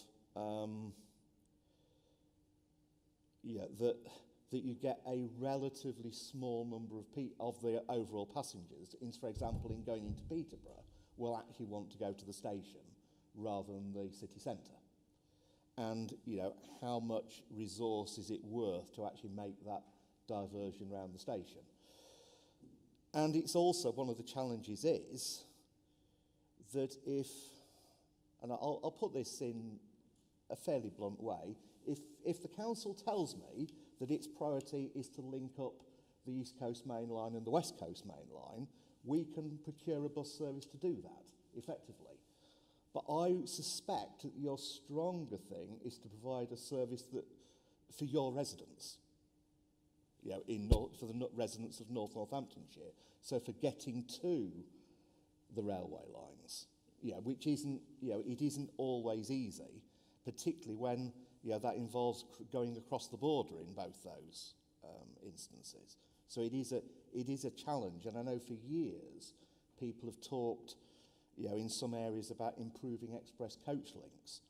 that you get a relatively small number of the overall passengers, for example, in going into Peterborough, will actually want to go to the station rather than the city centre. And, how much resource is it worth to actually make that diversion around the station? And it's also, one of the challenges is that and I'll put this in a fairly blunt way, if the council tells me that its priority is to link up the East Coast Main Line and the West Coast Main Line, we can procure a bus service to do that effectively. But I suspect that your stronger thing is to provide a service that for your residents, for the residents of Northamptonshire. So for getting to the railway lines, which isn't, it isn't always easy, particularly when that involves going across the border in both those instances. So it is a challenge, and I know for years people have talked, in some areas about improving express coach links.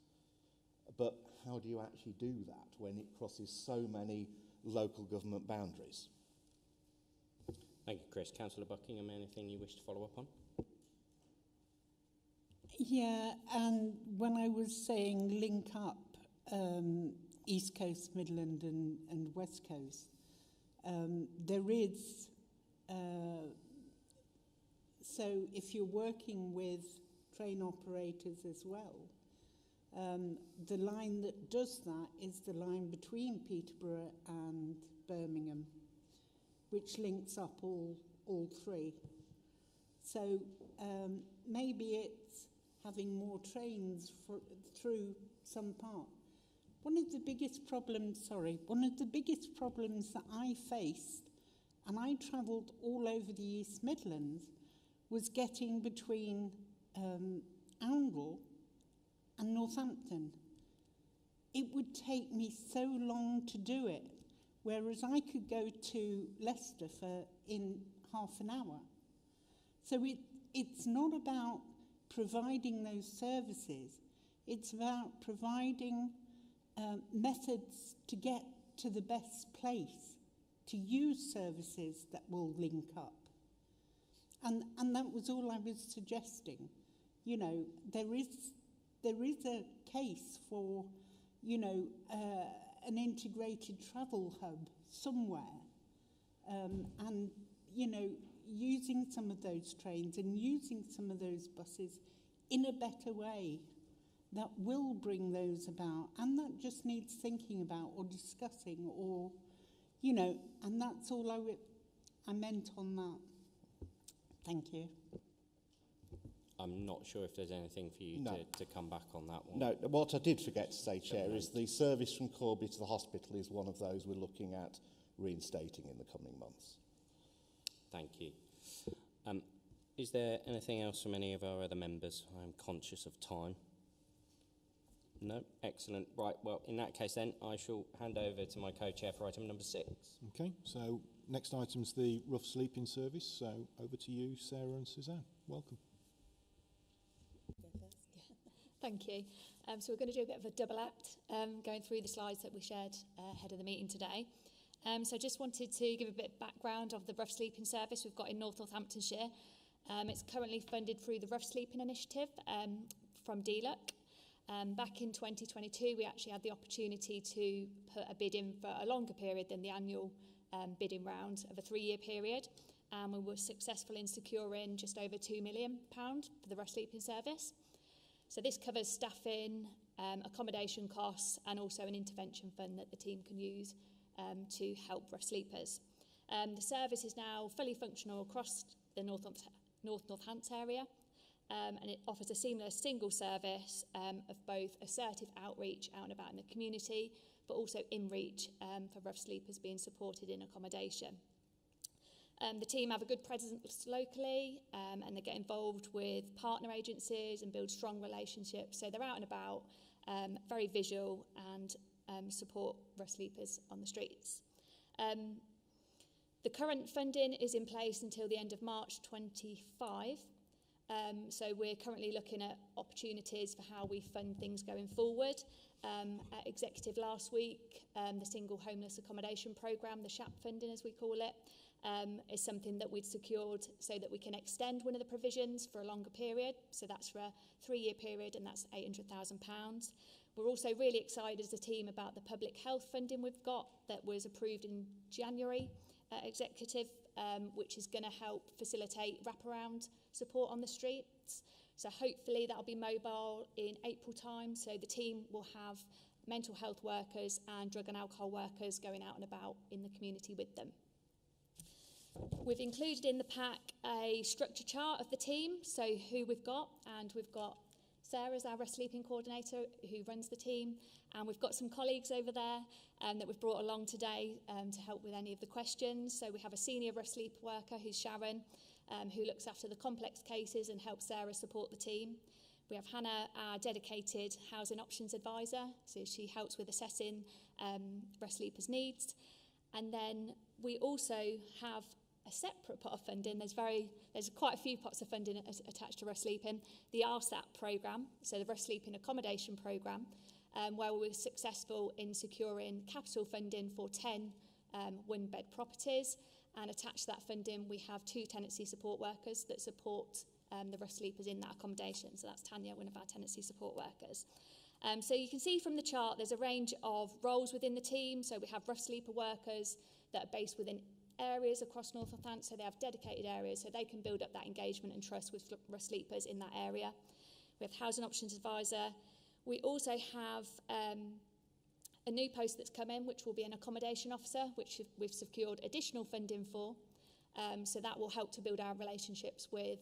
But how do you actually do that when it crosses so many local government boundaries? Thank you, Chris. Councillor Buckingham, anything you wish to follow up on? Yeah, and when I was saying link up East Coast, Midland and West Coast, there is, so if you're working with train operators as well, the line that does that is the line between Peterborough and Birmingham. which links up all three. So maybe it's having more trains through some part. One of the biggest problems that I faced, and I travelled all over the East Midlands, was getting between Oundle and Northampton. It would take me so long to do it, whereas I could go to Leicester in half an hour. So it's not about providing those services, it's about providing methods to get to the best place, to use services that will link up. And that was all I was suggesting. You know, there is a case for, you know, an integrated travel hub somewhere. And, you know, using some of those trains and using some of those buses in a better way that will bring those about. And that just needs thinking about or discussing or, you know, and that's all I meant on that. Thank you. I'm not sure if there's anything for you to come back on that one. No, what I did forget to say, Chair, is the service from Corby to the hospital is one of those we're looking at reinstating in the coming months. Thank you. Is there anything else from any of our other members? I'm conscious of time. No? Excellent. Right, well, in that case then, I shall hand over to my co-chair for item number 6. Okay, so next item's the rough sleeping service. So over to you, Sarah and Suzanne. Welcome. Thank you. So we're going to do a bit of a double act, going through the slides that we shared ahead of the meeting today. So I just wanted to give a bit of background of the rough sleeping service we've got in Northamptonshire. It's currently funded through the Rough Sleeping Initiative from DLUC. Back in 2022, we actually had the opportunity to put a bid in for a longer period than the annual bidding round of a 3-year period. And we were successful in securing just over £2 million for the rough sleeping service. So this covers staffing, accommodation costs, and also an intervention fund that the team can use to help rough sleepers. The service is now fully functional across the North Northants area, and it offers a seamless single service of both assertive outreach out and about in the community, but also in-reach for rough sleepers being supported in accommodation. The team have a good presence locally, and they get involved with partner agencies and build strong relationships. So they're out and about, very visual, and support rough sleepers on the streets. The current funding is in place until the end of March 25. So we're currently looking at opportunities for how we fund things going forward. At Executive last week, the Single Homeless Accommodation Programme, the SHAP funding as we call it, is something that we'd secured so that we can extend one of the provisions for a longer period. So that's for a 3-year period, and that's £800,000. We're also really excited as a team about the public health funding we've got that was approved in January at Executive, which is going to help facilitate wraparound support on the streets. So hopefully that'll be mobile in April time. So the team will have mental health workers and drug and alcohol workers going out and about in the community with them. We've included in the pack a structure chart of the team, so who we've got, and we've got Sarah as our rough sleeping coordinator who runs the team, and we've got some colleagues over there that we've brought along today to help with any of the questions. So we have a senior rough sleep worker who's Sharon, who looks after the complex cases and helps Sarah support the team. We have Hannah, our dedicated housing options advisor, so she helps with assessing rough sleepers' needs. And then we also have a separate pot of funding. There's quite a few pots of funding attached to rough sleeping. The RSAP programme, so the rough sleeping accommodation programme, where we were successful in securing capital funding for 10 one-bed properties. And attached to that funding, we have 2 tenancy support workers that support the rough sleepers in that accommodation. So that's Tanya, one of our tenancy support workers. So you can see from the chart, there's a range of roles within the team. So we have rough sleeper workers that are based within areas across Northampton, so they have dedicated areas so they can build up that engagement and trust with rough sleepers in that area. We have housing options advisor. We also have a new post that's come in, which will be an accommodation officer, which we've secured additional funding for. So that will help to build our relationships with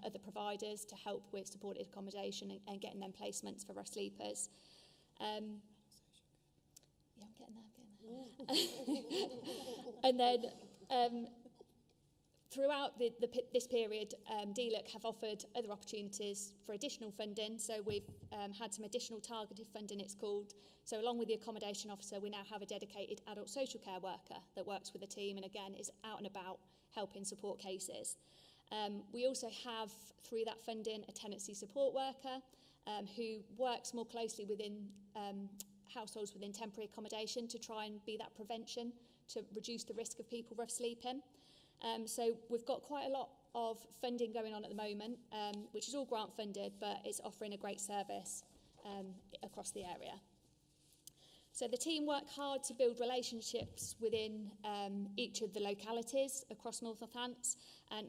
other providers to help with supported accommodation and getting them placements for our sleepers. Yeah, I'm getting there. And then throughout this period, DLUC have offered other opportunities for additional funding. So we've had some additional targeted funding, it's called. So along with the accommodation officer, we now have a dedicated adult social care worker that works with the team and again is out and about helping support cases. We also have, through that funding, a tenancy support worker who works more closely within households within temporary accommodation to try and be that prevention to reduce the risk of people rough sleeping. So we've got quite a lot of funding going on at the moment, which is all grant funded, but it's offering a great service across the area. So the team work hard to build relationships within each of the localities across North Northants, and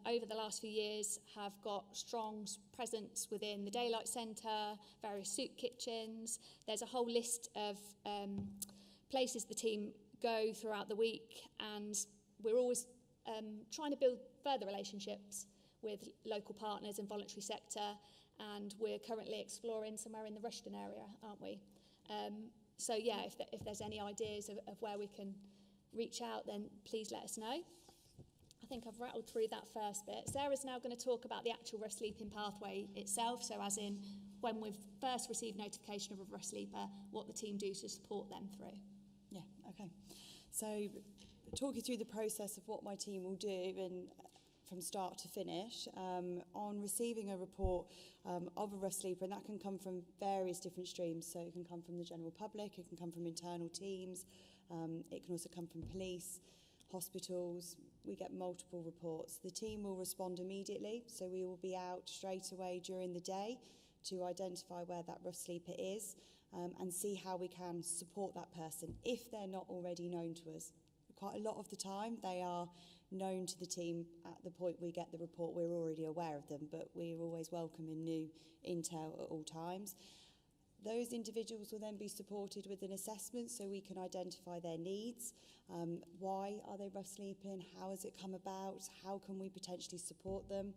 over the last few years have got strong presence within the Daylight Centre, various soup kitchens. There's a whole list of places the team go throughout the week, and we're always trying to build further relationships with local partners and voluntary sector, and we're currently exploring somewhere in the Rushden area, aren't we? So yeah, if there's any ideas of where we can reach out, then please let us know. I think I've rattled through that first bit. Sarah's now going to talk about the actual rough sleeping pathway itself, so as in when we've first received notification of a rough sleeper, what the team do to support them through. Yeah, okay. So talk you through the process of what my team will do and from start to finish. On receiving a report of a rough sleeper, and that can come from various different streams. So it can come from the general public, it can come from internal teams, it can also come from police, hospitals. We get multiple reports. The team will respond immediately, so we will be out straight away during the day to identify where that rough sleeper is and see how we can support that person if they're not already known to us. Quite a lot of the time they are known to the team at the point we get the report. We're already aware of them, but we're always welcoming new intel at all times. Those individuals will then be supported with an assessment so we can identify their needs. Why are they rough sleeping? How has it come about? How can we potentially support them?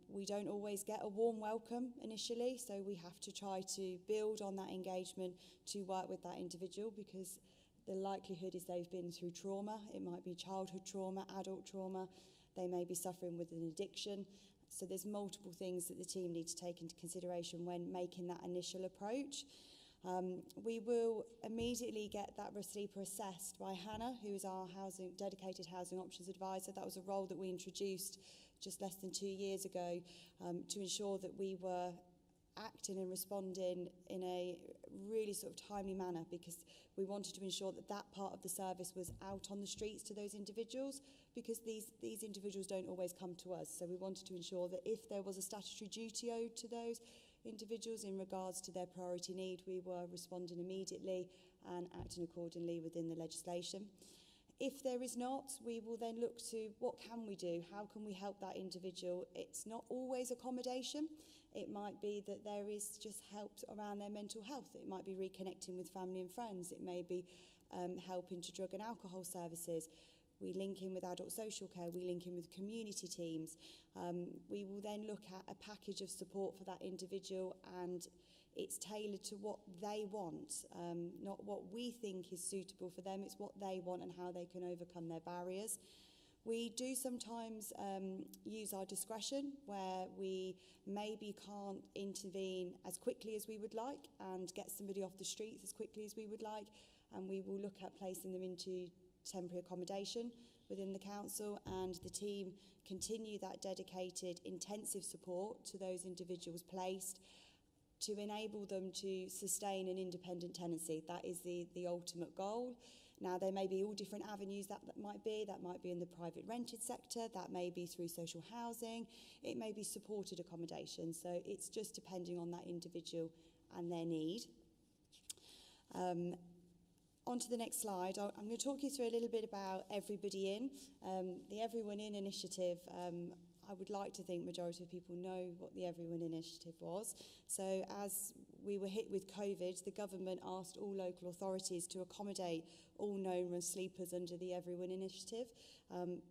We don't always get a warm welcome initially, so we have to try to build on that engagement to work with that individual, because the likelihood is they've been through trauma. It might be childhood trauma, adult trauma. They may be suffering with an addiction. So there's multiple things that the team need to take into consideration when making that initial approach. We will immediately get that rough sleeper assessed by Hannah, who is our dedicated housing options advisor. That was a role that we introduced just less than 2 years ago to ensure that we were acting and responding in a really sort of timely manner, because we wanted to ensure that that part of the service was out on the streets to those individuals, because these individuals don't always come to us. So we wanted to ensure that if there was a statutory duty owed to those individuals in regards to their priority need, we were responding immediately and acting accordingly within the legislation. If there is not, we will then look to what can we do? How can we help that individual? It's not always accommodation. It might be that there is just help around their mental health. It might be reconnecting with family and friends. It may be helping to drug and alcohol services. We link in with adult social care. We link in with community teams. We will then look at a package of support for that individual, and it's tailored to what they want, not what we think is suitable for them. It's what they want and how they can overcome their barriers. We do sometimes use our discretion where we maybe can't intervene as quickly as we would like and get somebody off the streets as quickly as we would like, and we will look at placing them into temporary accommodation within the council, and the team continue that dedicated intensive support to those individuals placed to enable them to sustain an independent tenancy. That is the ultimate goal. Now, there may be all different avenues that might be. That might be in the private rented sector. That may be through social housing. It may be supported accommodation. So it's just depending on that individual and their need. On to the next slide. I'm going to talk you through a little bit about Everybody In. The Everyone In initiative, I would like to think majority of people know what the Everyone In initiative was. So as we were hit with COVID, the government asked all local authorities to accommodate all known rough sleepers under the Everyone initiative.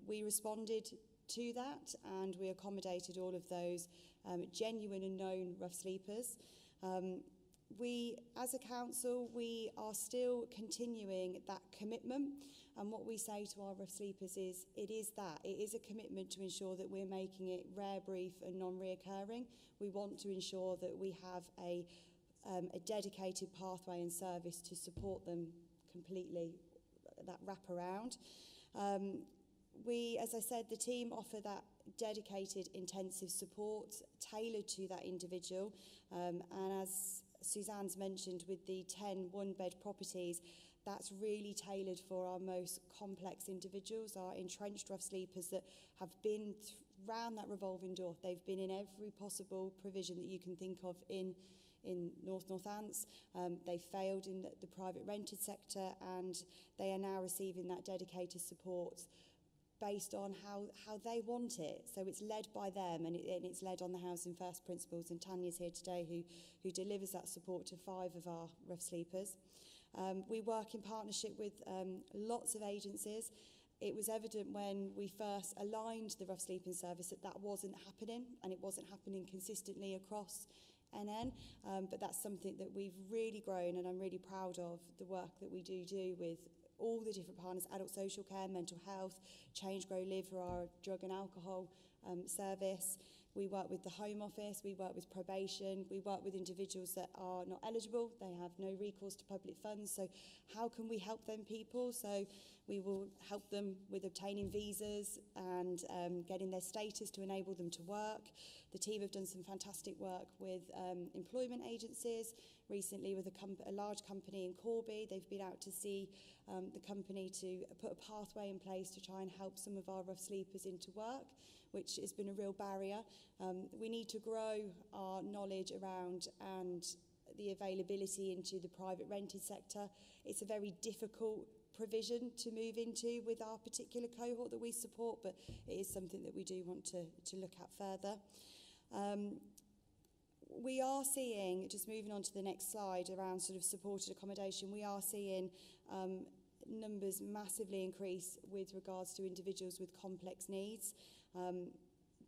We responded to that, and we accommodated all of those genuine and known rough sleepers. We, as a council, we are still continuing that commitment, and what we say to our rough sleepers is it is a commitment to ensure that we're making it rare, brief and non-reoccurring. We want to ensure that we have a dedicated pathway and service to support them completely, that wraparound. We, as I said, the team offer that dedicated intensive support tailored to that individual, and as Suzanne's mentioned, with the 10 one-bed properties, that's really tailored for our most complex individuals, our entrenched rough sleepers that have been round that revolving door. They've been in every possible provision that you can think of in Northants. They failed in the private rented sector, and they are now receiving that dedicated support based on how they want it. So it's led by them, and it's led on the Housing First principles, and Tanya's here today who delivers that support to 5 of our rough sleepers. We work in partnership with lots of agencies. It was evident when we first aligned the rough sleeping service that wasn't happening, and it wasn't happening consistently across NN, but that's something that we've really grown, and I'm really proud of the work that we do with all the different partners: adult social care, mental health, Change, Grow, Live for our drug and alcohol service. We work with the Home Office, we work with probation, we work with individuals that are not eligible, they have no recourse to public funds. So how can we help them people? So we will help them with obtaining visas and getting their status to enable them to work. The team have done some fantastic work with employment agencies. Recently with a large company in Corby, they've been out to see the company to put a pathway in place to try and help some of our rough sleepers into work, which has been a real barrier. We need to grow our knowledge around and the availability into the private rented sector. It's a very difficult provision to move into with our particular cohort that we support, but it is something that we do want to look at further. We are seeing, just moving on to the next slide, around sort of supported accommodation, we are seeing numbers massively increase with regards to individuals with complex needs.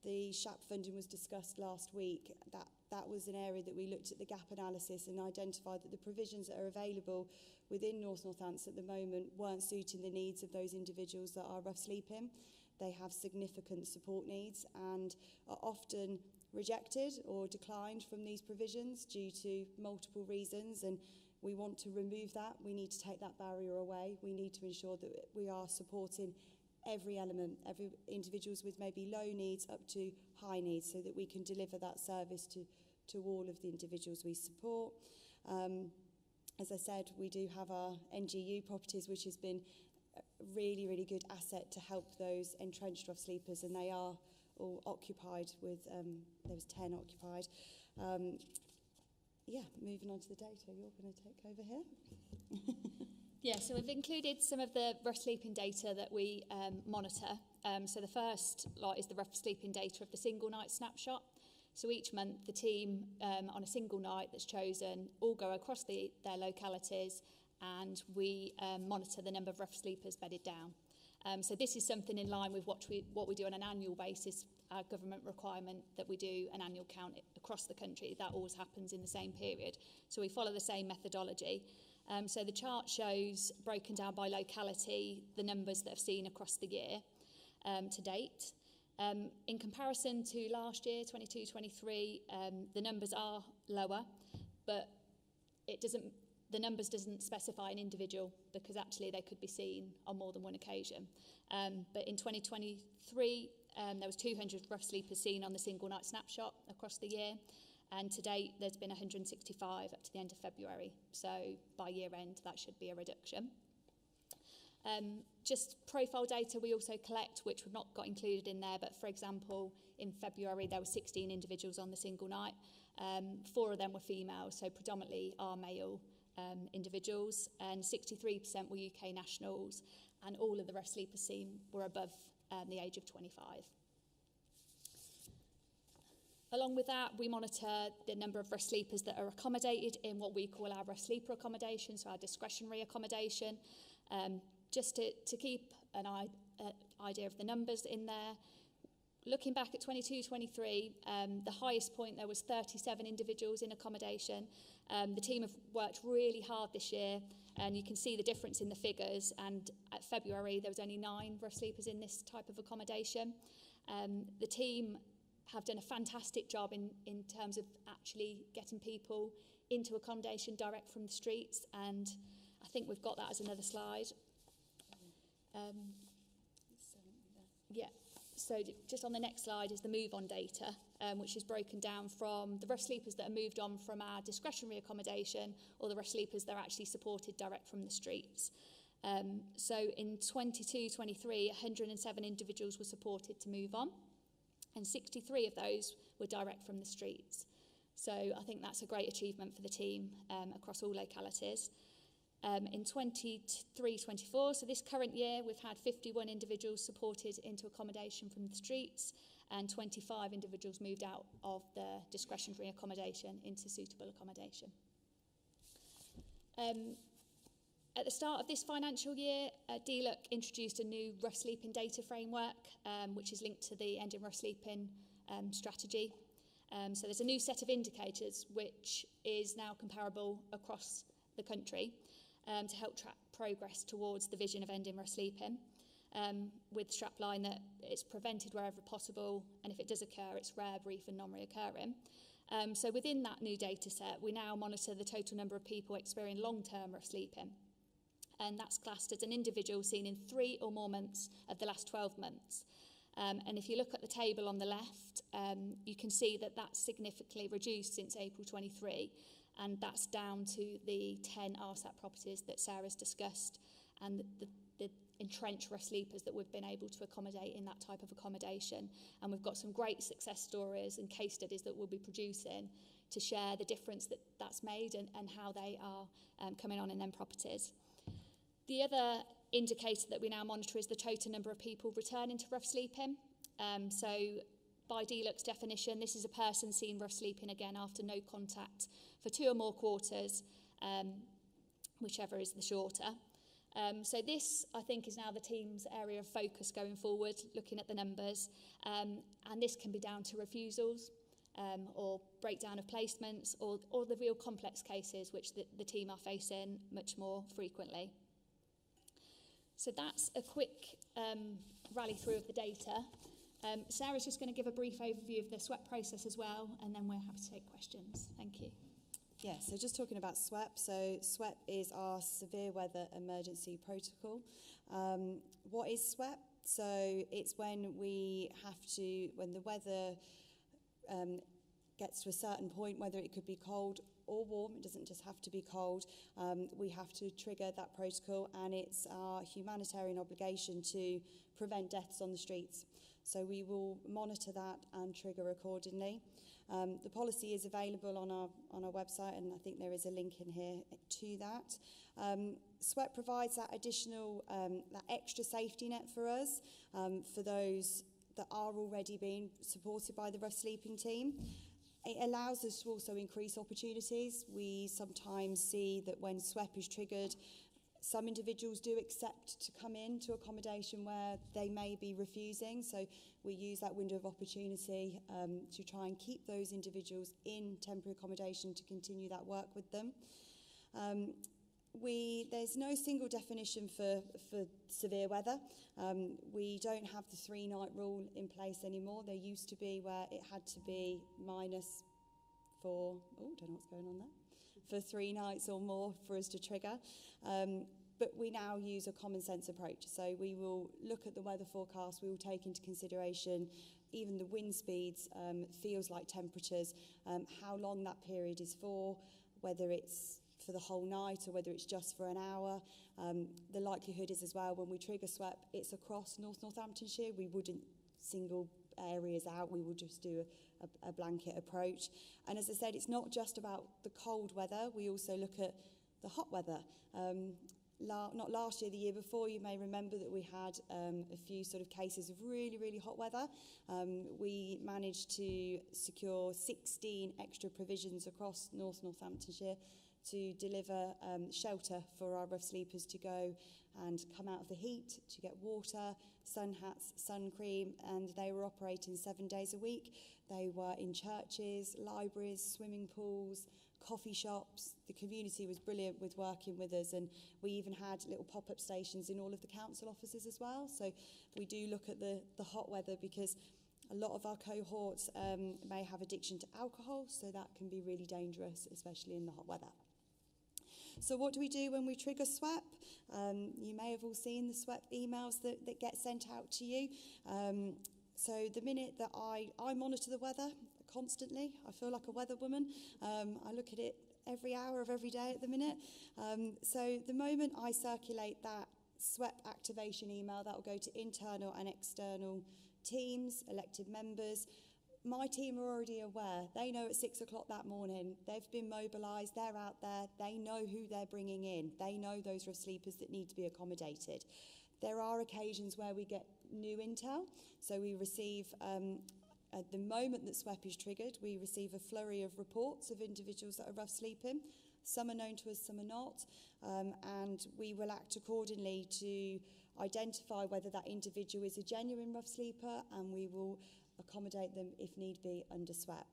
The SHAP funding was discussed last week. That was an area that we looked at the gap analysis and identified that the provisions that are available within Northants at the moment weren't suiting the needs of those individuals that are rough sleeping. They have significant support needs and are often rejected or declined from these provisions due to multiple reasons, and we want to remove that. We need to take that barrier away. We need to ensure that we are supporting every element, every individuals with maybe low needs up to high needs, so that we can deliver that service to all of the individuals we support. As I said, we do have our NGU properties, which has been a really, really good asset to help those entrenched rough sleepers, and they are all occupied with, there was 10 occupied. Yeah, moving on to the data, you're going to take over here. Yeah, so we've included some of the rough sleeping data that we monitor. So the first lot is the rough sleeping data of the single night snapshot. So each month the team on a single night that's chosen all go across their localities, and we monitor the number of rough sleepers bedded down. So this is something in line with what we do on an annual basis, our government requirement that we do an annual count across the country. That always happens in the same period. So we follow the same methodology. So the chart shows, broken down by locality, the numbers that have seen across the year to date. In comparison to last year, 22-23, the numbers are lower, but the numbers doesn't specify an individual, because actually they could be seen on more than one occasion. But in 2023, there was 200 rough sleepers seen on the single night snapshot across the year. And to date, there's been 165 up to the end of February. So by year end, that should be a reduction. Just profile data we also collect, which we've not got included in there. But for example, in February, there were 16 individuals on the single night. 4 of them were female, so predominantly are male individuals. And 63% were UK nationals. And all of the rough sleepers seen were above the age of 25. Along with that, we monitor the number of rest sleepers that are accommodated in what we call our rest sleeper accommodation, so our discretionary accommodation, just to keep an idea of the numbers in there. Looking back at 22-23, the highest point there was 37 individuals in accommodation. The team have worked really hard this year, and you can see the difference in the figures. And at February, there was only 9 rest sleepers in this type of accommodation. The team have done a fantastic job in terms of actually getting people into accommodation direct from the streets, and I think we've got that as another slide. So just on the next slide is the move-on data, which is broken down from the rest sleepers that are moved on from our discretionary accommodation, or the rest sleepers that are actually supported direct from the streets. So in 22-23, 107 individuals were supported to move on, and 63 of those were direct from the streets. So I think that's a great achievement for the team across all localities. In 23-24, so this current year, we've had 51 individuals supported into accommodation from the streets, and 25 individuals moved out of the discretionary accommodation into suitable accommodation. At the start of this financial year, DLUC introduced a new rough sleeping data framework, which is linked to the Ending Rough Sleeping strategy. So there's a new set of indicators which is now comparable across the country to help track progress towards the vision of ending rough sleeping, with strapline that it's prevented wherever possible, and if it does occur, it's rare, brief and non-reoccurring. So within that new data set, we now monitor the total number of people experiencing long-term rough sleeping. And that's classed as an individual seen in 3 or more months of the last 12 months. And if you look at the table on the left, you can see that that's significantly reduced since April 23, and that's down to the 10 RSAT properties that Sarah's discussed, and the entrenched rough sleepers that we've been able to accommodate in that type of accommodation. And we've got some great success stories and case studies that we'll be producing to share the difference that that's made and how they are coming on in them properties. The other indicator that we now monitor is the total number of people returning to rough sleeping. So by DLUC's definition, this is a person seen rough sleeping again after no contact for 2 or more quarters, whichever is the shorter. So this, I think, is now the team's area of focus going forward, looking at the numbers. And this can be down to refusals or breakdown of placements or the real complex cases which the team are facing much more frequently. So that's a quick rally through of the data. Sarah's just going to give a brief overview of the SWEP process as well, and then we're happy to take questions. Thank you. Yeah, so just talking about SWEP. So SWEP is our Severe Weather Emergency Protocol. What is SWEP? So it's when when the weather gets to a certain point, whether it could be cold or warm, it doesn't just have to be cold, we have to trigger that protocol, and it's our humanitarian obligation to prevent deaths on the streets. So we will monitor that and trigger accordingly. The policy is available on our website, and I think there is a link in here to that. SWEP provides that additional, that extra safety net for us, for those that are already being supported by the rough sleeping team. It allows us to also increase opportunities. We sometimes see that when SWEP is triggered, some individuals do accept to come into accommodation where they may be refusing. So we use that window of opportunity to try and keep those individuals in temporary accommodation to continue that work with them. There's no single definition for severe weather. We don't have the 3-night rule in place anymore. There used to be where it had to be minus for, don't know what's going on there, for 3 nights or more for us to trigger. But we now use a common sense approach. So we will look at the weather forecast, we will take into consideration even the wind speeds, feels like temperatures, how long that period is for, whether it's for the whole night or whether it's just for an hour. The likelihood is as well, when we trigger SWEP, it's across Northamptonshire. We wouldn't single areas out, we will just do a blanket approach. And as I said, it's not just about the cold weather, we also look at the hot weather. not last year, the year before, you may remember that we had a few sort of cases of really, really hot weather. We managed to secure 16 extra provisions across Northamptonshire to deliver shelter for our rough sleepers to go and come out of the heat, to get water, sun hats, sun cream, and they were operating 7 days a week. They were in churches, libraries, swimming pools, coffee shops. The community was brilliant with working with us, and we even had little pop-up stations in all of the council offices as well. So we do look at the hot weather, because a lot of our cohorts may have addiction to alcohol, so that can be really dangerous, especially in the hot weather. So what do we do when we trigger SWEP? You may have all seen the SWEP emails that get sent out to you. So the minute that I monitor the weather constantly, I feel like a weather woman. I look at it every hour of every day at the minute. So the moment I circulate that SWEP activation email, that will go to internal and external teams, elected members. My team are already aware. They know at 6 o'clock that morning. They've been mobilised. They're out there. They know who they're bringing in. They know those rough sleepers that need to be accommodated. There are occasions where we get new intel. So we receive, at the moment that SWEP is triggered, we receive a flurry of reports of individuals that are rough sleeping. Some are known to us, some are not. And we will act accordingly to identify whether that individual is a genuine rough sleeper, and we will accommodate them if need be under SWEP.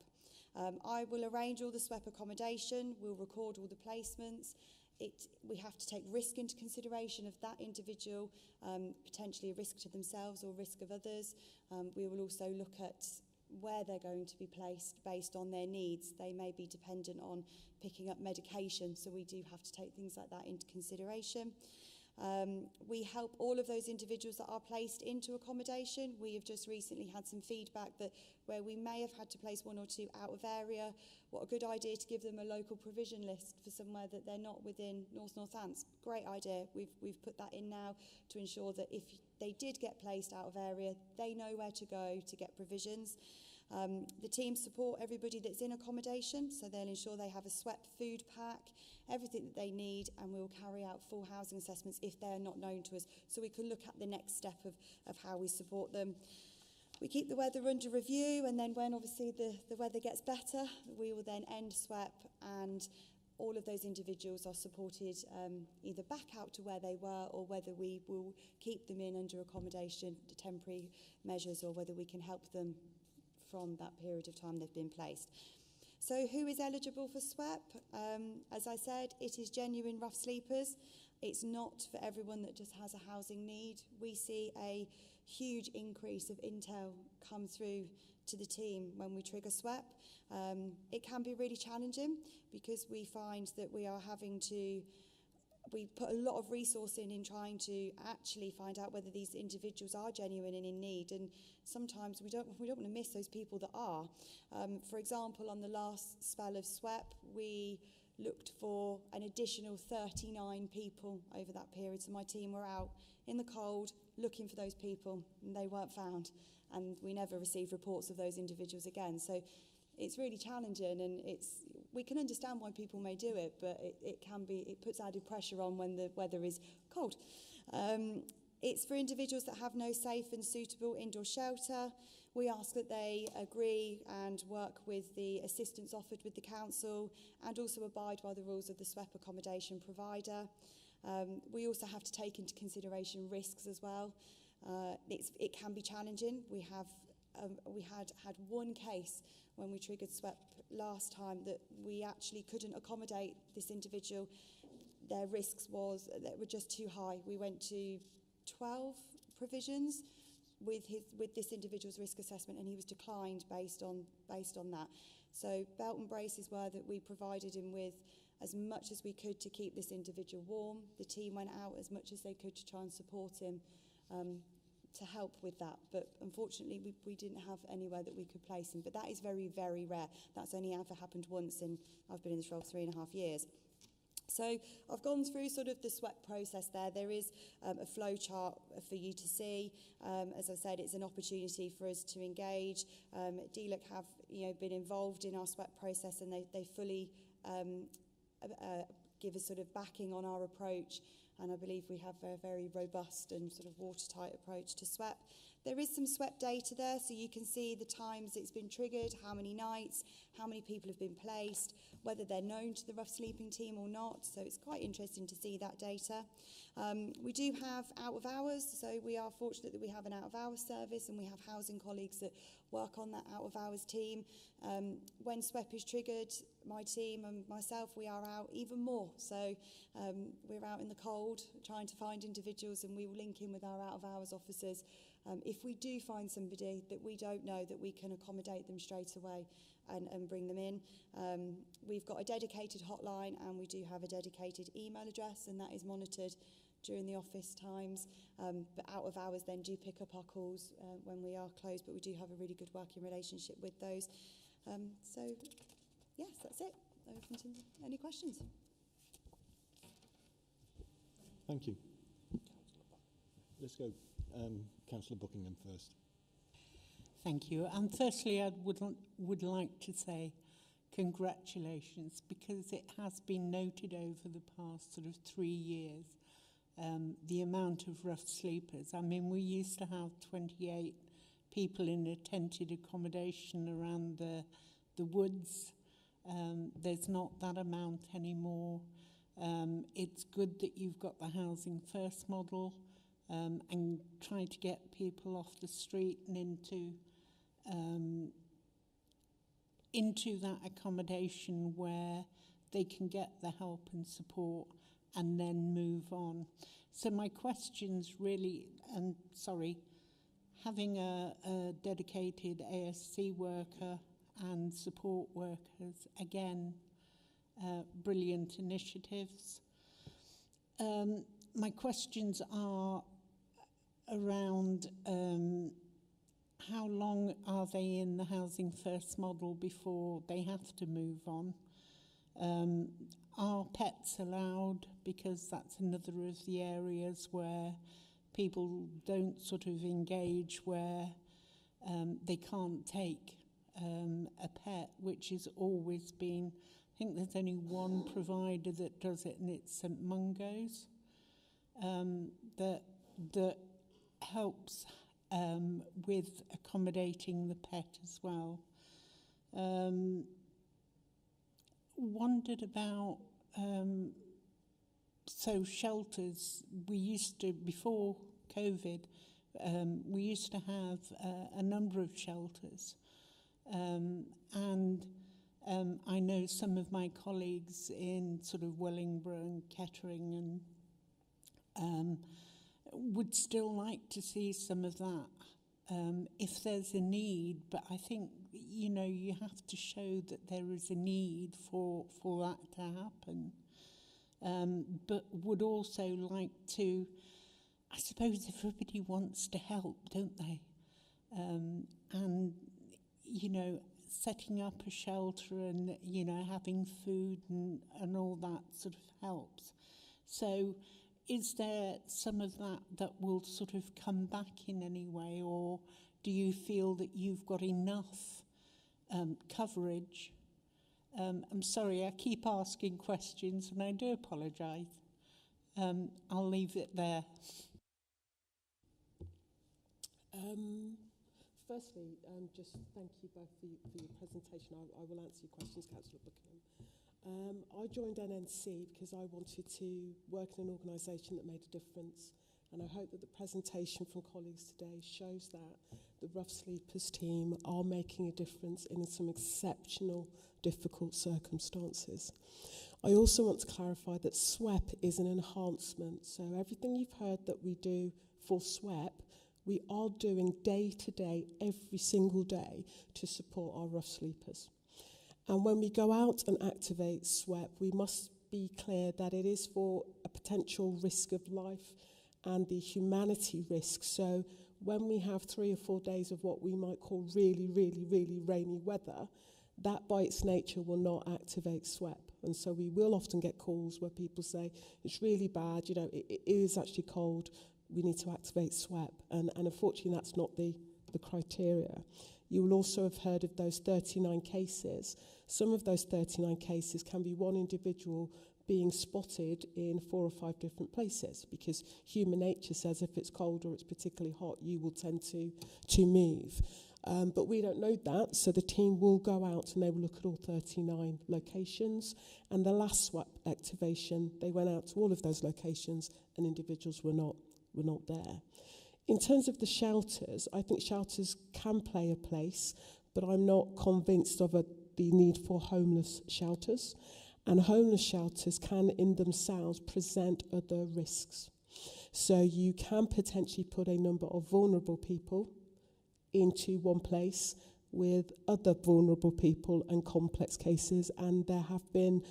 I will arrange all the SWEP accommodation, we'll record all the placements. We have to take risk into consideration of that individual, potentially a risk to themselves or risk of others. We will also look at where they're going to be placed based on their needs. They may be dependent on picking up medication, so we do have to take things like that into consideration. We help all of those individuals that are placed into accommodation. We have just recently had some feedback that where we may have had to place one or two out of area, what a good idea to give them a local provision list for somewhere that they're not within Northants. Great idea. We've put that in now to ensure that if they did get placed out of area, they know where to go to get provisions. The team support everybody that's in accommodation, so they'll ensure they have a SWEP food pack, everything that they need, and we'll carry out full housing assessments if they're not known to us, so we can look at the next step of how we support them. We keep the weather under review, and then when obviously the weather gets better, we will then end SWEP, and all of those individuals are supported either back out to where they were, or whether we will keep them in under accommodation, temporary measures, or whether we can help them from that period of time they've been placed. So who is eligible for SWEP? As I said, it is genuine rough sleepers. It's not for everyone that just has a housing need. We see a huge increase of intel come through to the team when we trigger SWEP. It can be really challenging, because we find that we put a lot of resource in trying to actually find out whether these individuals are genuine and in need, and sometimes we don't want to miss those people that are. For example, on the last spell of SWEP, we looked for an additional 39 people over that period, so my team were out in the cold looking for those people, and they weren't found, and we never received reports of those individuals again. So it's really challenging, and we can understand why people may do it, but it puts added pressure on when the weather is cold. It's for individuals that have no safe and suitable indoor shelter. We ask that they agree and work with the assistance offered with the council, and also abide by the rules of the SWEP accommodation provider. We also have to take into consideration risks as well. It can be challenging. We had one case when we triggered SWEP last time that we actually couldn't accommodate this individual. Their risks were just too high. We went to 12 provisions with this individual's risk assessment, and he was declined based on that. So belt and braces were that we provided him with as much as we could to keep this individual warm. The team went out as much as they could to try and support him to help with that, but unfortunately we didn't have anywhere that we could place him. But that is very, very rare. That's only ever happened once, and I've been in this role 3.5 years. So I've gone through sort of the SWEP process there. There is a flow chart for you to see. As I said, it's an opportunity for us to engage. DLUC have been involved in our SWEP process, and they fully give us sort of backing on our approach. and I believe we have a very robust and sort of watertight approach to SWEP. There is some SWEP data there, so you can see the times it's been triggered, how many nights, how many people have been placed, whether they're known to the rough sleeping team or not, so it's quite interesting to see that data. We do have out of hours, so we are fortunate that we have an out of hours service and we have housing colleagues that work on that out of hours team. When SWEP is triggered, my team and myself, we are out even more. So we're out in the cold trying to find individuals, and we will link in with our out of hours officers. If we do find somebody that we don't know, that we can accommodate them straight away and bring them in. We've got a dedicated hotline, and we do have a dedicated email address, and that is monitored during the office times. But out of hours then do pick up our calls when we are closed, but we do have a really good working relationship with those. So, yes, that's it. Open to any questions. Thank you. Let's go. Councillor Buckingham first. Thank you. And firstly, I would like to say congratulations, because it has been noted over the past sort of 3 years, the amount of rough sleepers. I mean, we used to have 28 people in a tented accommodation around the woods. There's not that amount anymore. It's good that you've got the Housing First model, and try to get people off the street and into that accommodation where they can get the help and support and then move on. So my question's really, and sorry, having a dedicated ASC worker and support workers, again, brilliant initiatives. My questions are around how long are they in the Housing First model before they have to move on? Are pets allowed? Because that's another of the areas where people don't sort of engage, where they can't take a pet, which has always been, I think there's only one provider that does it, and it's St Mungo's, that helps with accommodating the pet as well. Wondered about, so shelters, we used to, before COVID, we used to have a number of shelters. And I know some of my colleagues in sort of Wellingborough and Kettering and would still like to see some of that if there's a need, but I think, you know, you have to show that there is a need for that to happen. But would also like to, I suppose everybody wants to help, don't they? And, you know, setting up a shelter and, you know, having food and all that sort of helps. So is there some of that will sort of come back in any way, or do you feel that you've got enough coverage? I'm sorry, I keep asking questions and I do apologise. I'll leave it there. Firstly, just thank you both for your presentation. I will answer your questions, Councillor Buckingham. I joined NNC because I wanted to work in an organisation that made a difference, and I hope that the presentation from colleagues today shows that the Rough Sleepers team are making a difference in some exceptional, difficult circumstances. I also want to clarify that SWEP is an enhancement, so everything you've heard that we do for SWEP, we are doing day to day, every single day, to support our rough sleepers. And when we go out and activate SWEP, we must be clear that it is for a potential risk of life and the humanity risk. So when we have 3 or 4 days of what we might call really, really, really rainy weather, that by its nature will not activate SWEP. And so we will often get calls where people say, it's really bad, you know, it is actually cold, we need to activate SWEP. And unfortunately, that's not the criteria. You will also have heard of those 39 cases. Some of those 39 cases can be one individual being spotted in 4 or 5 different places, because human nature says if it's cold or it's particularly hot, you will tend to move. But we don't know that, so the team will go out and they will look at all 39 locations. And the last SWAP activation, they went out to all of those locations and individuals were not there. In terms of the shelters, I think shelters can play a place, but I'm not convinced of the need for homeless shelters. And homeless shelters can in themselves present other risks. So you can potentially put a number of vulnerable people into one place with other vulnerable people and complex cases, and there have been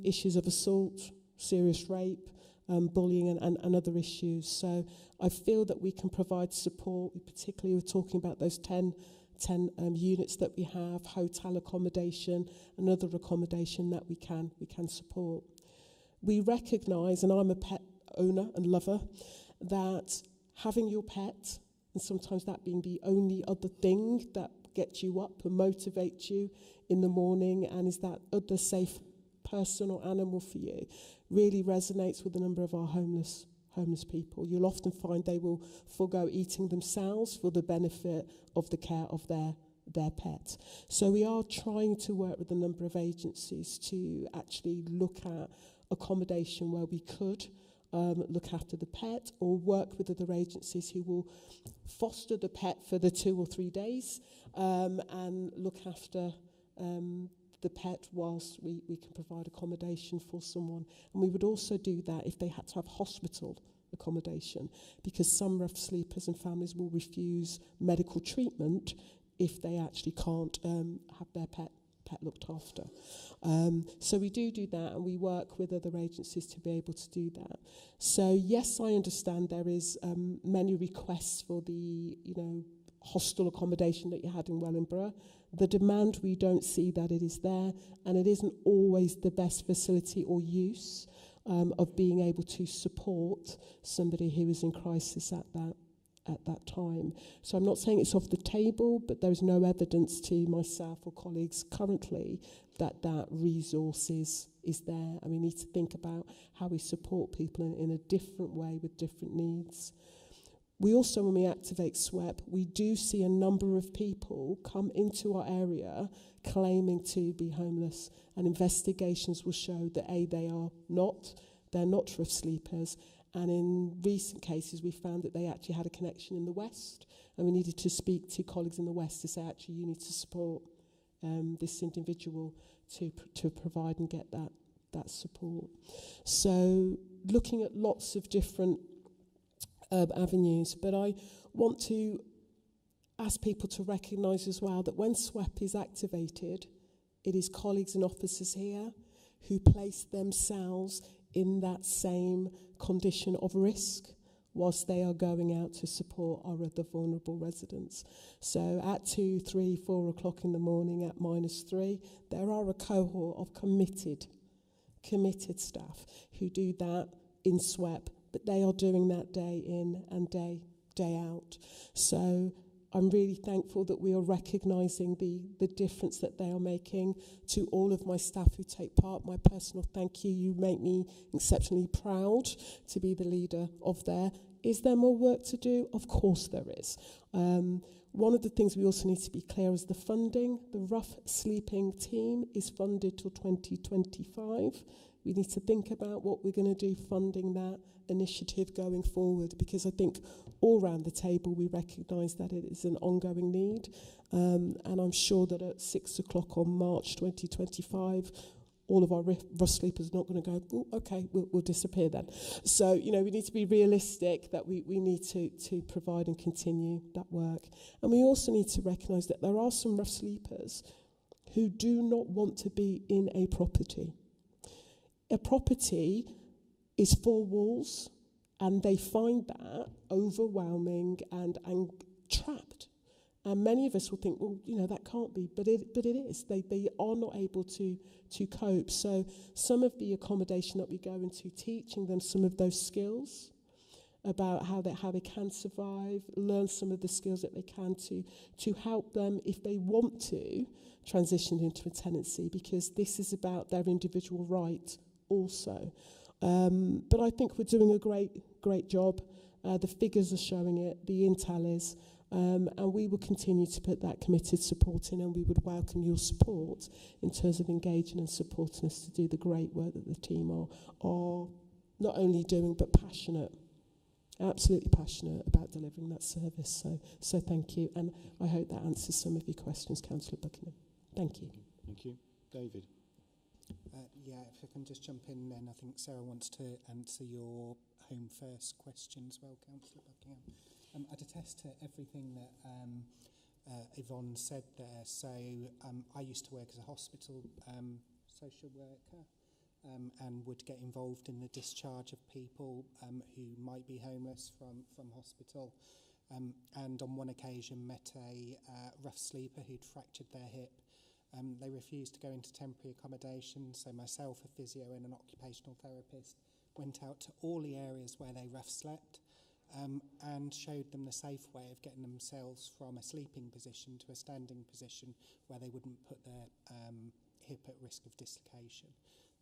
issues of assault, serious rape, bullying and other issues. So I feel that we can provide support. Particularly we're talking about those 10 units that we have, hotel accommodation and other accommodation that we can support. We recognise, and I'm a pet owner and lover, that having your pet, and sometimes that being the only other thing that gets you up and motivates you in the morning and is that other safe person or animal for you, really resonates with a number of our homeless people. You'll often find they will forego eating themselves for the benefit of the care of their pet. So we are trying to work with a number of agencies to actually look at accommodation where we could look after the pet, or work with other agencies who will foster the pet for the 2 or 3 days and look after the pet whilst we can provide accommodation for someone. And we would also do that if they had to have hospital accommodation, because some rough sleepers and families will refuse medical treatment if they actually can't have their pet looked after. So we do that, and we work with other agencies to be able to do that. So yes, I understand there is many requests for the hostel accommodation that you had in Wellingborough. The demand, we don't see that it is there, and it isn't always the best facility or use of being able to support somebody who is in crisis at that time. So I'm not saying it's off the table, but there is no evidence to myself or colleagues currently that resource is there. And we need to think about how we support people in a different way with different needs. We also, when we activate SWEP, we do see a number of people come into our area claiming to be homeless, and investigations will show that they're not rough sleepers. And in recent cases, we found that they actually had a connection in the West, and we needed to speak to colleagues in the West to say, actually, you need to support this individual to provide and get that support. So looking at lots of different avenues, but I want to ask people to recognise as well that when SWEP is activated, it is colleagues and officers here who place themselves in that same condition of risk whilst they are going out to support our other vulnerable residents. So at 2, 3, 4 o'clock in the morning at -3, there are a cohort of committed staff who do that in SWEP, but they are doing that day in and day out. So I'm really thankful that we are recognising the difference that they are making. To all of my staff who take part, my personal thank you. You make me exceptionally proud to be the leader of there. Is there more work to do? Of course there is. One of the things we also need to be clear is the funding. The rough sleeping team is funded till 2025. We need to think about what we're going to do funding that initiative going forward, because I think all round the table we recognise that it is an ongoing need, and I'm sure that at 6 o'clock on March 2025 all of our rough sleepers are not going to go, oh, okay, we'll disappear then. So, we need to be realistic that we need to provide and continue that work. And we also need to recognise that there are some rough sleepers who do not want to be in a property. A property is 4 walls, and they find that overwhelming and trapped. And many of us will think, well, that can't be, but it is. They are not able to cope. So some of the accommodation that we go into, teaching them some of those skills about how they can survive, learn some of the skills that they can to help them if they want to transition into a tenancy, because this is about their individual right also. But I think we're doing a great job. The figures are showing it, the intel is, and we will continue to put that committed support in, and we would welcome your support in terms of engaging and supporting us to do the great work that the team are not only doing, but passionate, absolutely passionate about delivering that service. So thank you, and I hope that answers some of your questions, Councillor Buckingham. Thank you. Thank you. David. Yeah, if I can just jump in then, I think Sarah wants to answer your Home First question as well, Councillor Buckingham. I'd attest to everything that Yvonne said there. So I used to work as a hospital social worker and would get involved in the discharge of people who might be homeless from hospital. And on one occasion met a rough sleeper who'd fractured their hip. They refused to go into temporary accommodation, so myself, a physio and an occupational therapist, went out to all the areas where they rough slept and showed them the safe way of getting themselves from a sleeping position to a standing position where they wouldn't put their hip at risk of dislocation.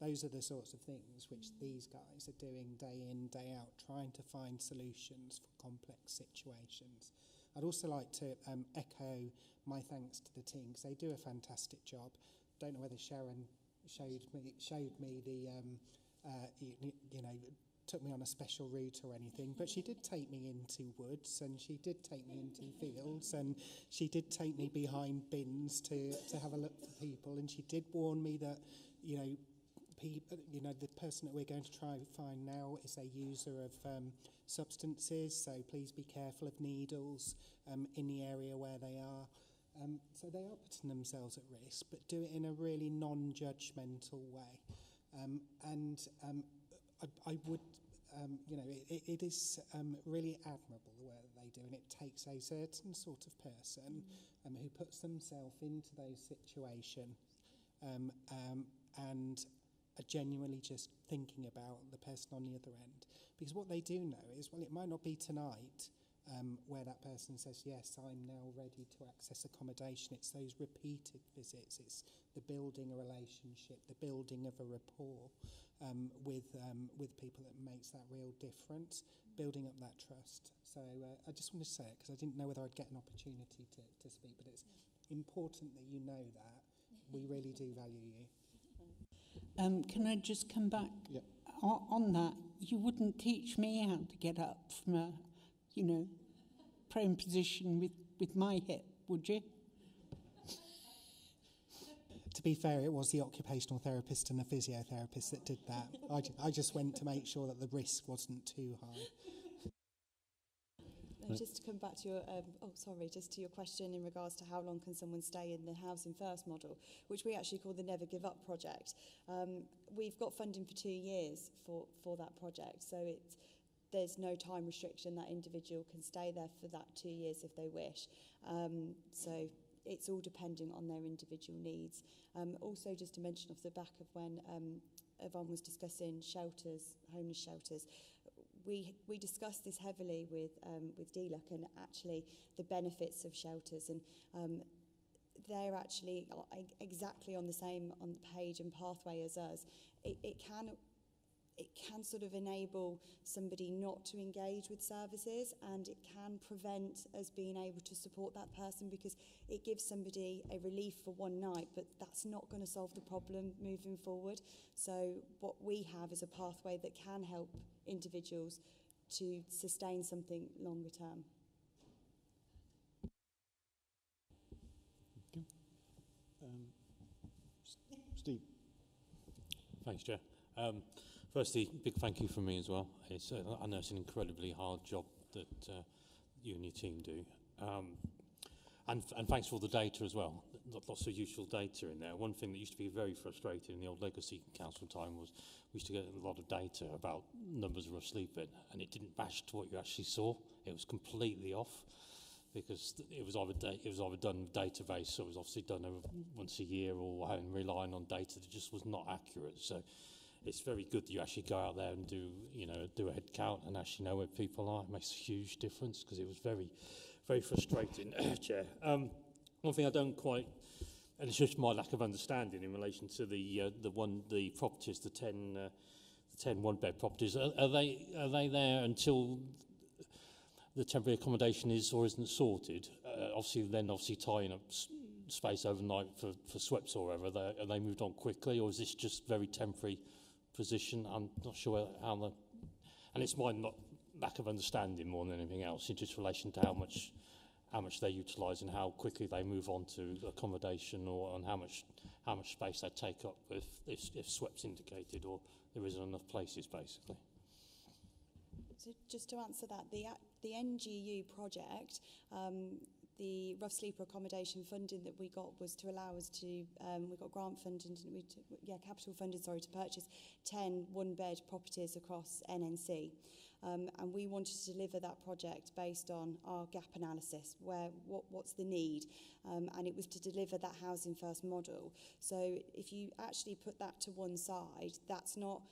Those are the sorts of things which these guys are doing day in, day out, trying to find solutions for complex situations. I'd also like to echo my thanks to the team because they do a fantastic job. Don't know whether Sharon showed me the took me on a special route or anything, but she did take me into woods and she did take me into fields and she did take me behind bins to have a look for people, and she did warn me that the person that we're going to try and find now is a user of substances, so please be careful of needles in the area where they are. So they are putting themselves at risk, but do it in a really non-judgmental way. I would, it is really admirable the work that they do, and it takes a certain sort of person who puts themselves into those situations and are genuinely just thinking about the person on the other end. Because what they do know is, well, it might not be tonight where that person says, yes, I'm now ready to access accommodation. It's those repeated visits. It's the building a relationship, the building of a rapport with people that makes that real difference, building up that trust. So I just want to say it because I didn't know whether I'd get an opportunity to speak, but it's important that you know that. We really do value you. Can I just come back on that? You wouldn't teach me how to get up from a, prone position with my hip, would you? To be fair, it was the occupational therapist and the physiotherapist that did that. I just went to make sure that the risk wasn't too high. Just to come back to your, just to your question in regards to how long can someone stay in the Housing First model, which we actually call the Never Give Up project. We've got funding for 2 years for that project, so there's no time restriction. That individual can stay there for that 2 years if they wish. So it's all depending on their individual needs. Also, just to mention off the back of when Yvonne was discussing shelters, homeless shelters, we discussed this heavily with DLUC and actually the benefits of shelters, and they're actually exactly on the same on the page and pathway as us. It can sort of enable somebody not to engage with services, and it can prevent us being able to support that person because it gives somebody a relief for one night, but that's not going to solve the problem moving forward. So what we have is a pathway that can help individuals to sustain something longer term. Okay. Steve. Thanks, Chair. Firstly, big thank you from me as well. I know it's an incredibly hard job that you and your team do. And thanks for all the data as well. Lots of useful data in there. One thing that used to be very frustrating in the old legacy council time was we used to get a lot of data about numbers of sleeping, and it didn't match to what you actually saw. It was completely off because it was either done with database, so it was obviously done once a year, or relying on data that just was not accurate. So it's very good that you actually go out there and do a head count and actually know where people are. It makes a huge difference because it was very, very frustrating, Chair. One thing I don't quite and it's just my lack of understanding in relation to the properties, the 10 one-bed properties. Are they there until the temporary accommodation is or isn't sorted? Obviously tying up space overnight for sweeps or whatever. Are they moved on quickly, or is this just very temporary position? I'm not sure how and it's my lack of understanding more than anything else in just relation to how much they utilise and how quickly they move on to accommodation, or on how much space they take up if sweep's indicated or there isn't enough places, basically. So just to answer that, the NGU project, the rough sleeper accommodation funding that we got was to allow us to, we got grant funding, didn't we? Capital funding, sorry, to purchase 10 one-bed properties across NNC. And we wanted to deliver that project based on our gap analysis, what's the need, and it was to deliver that housing first model. So if you actually put that to one side, that's not,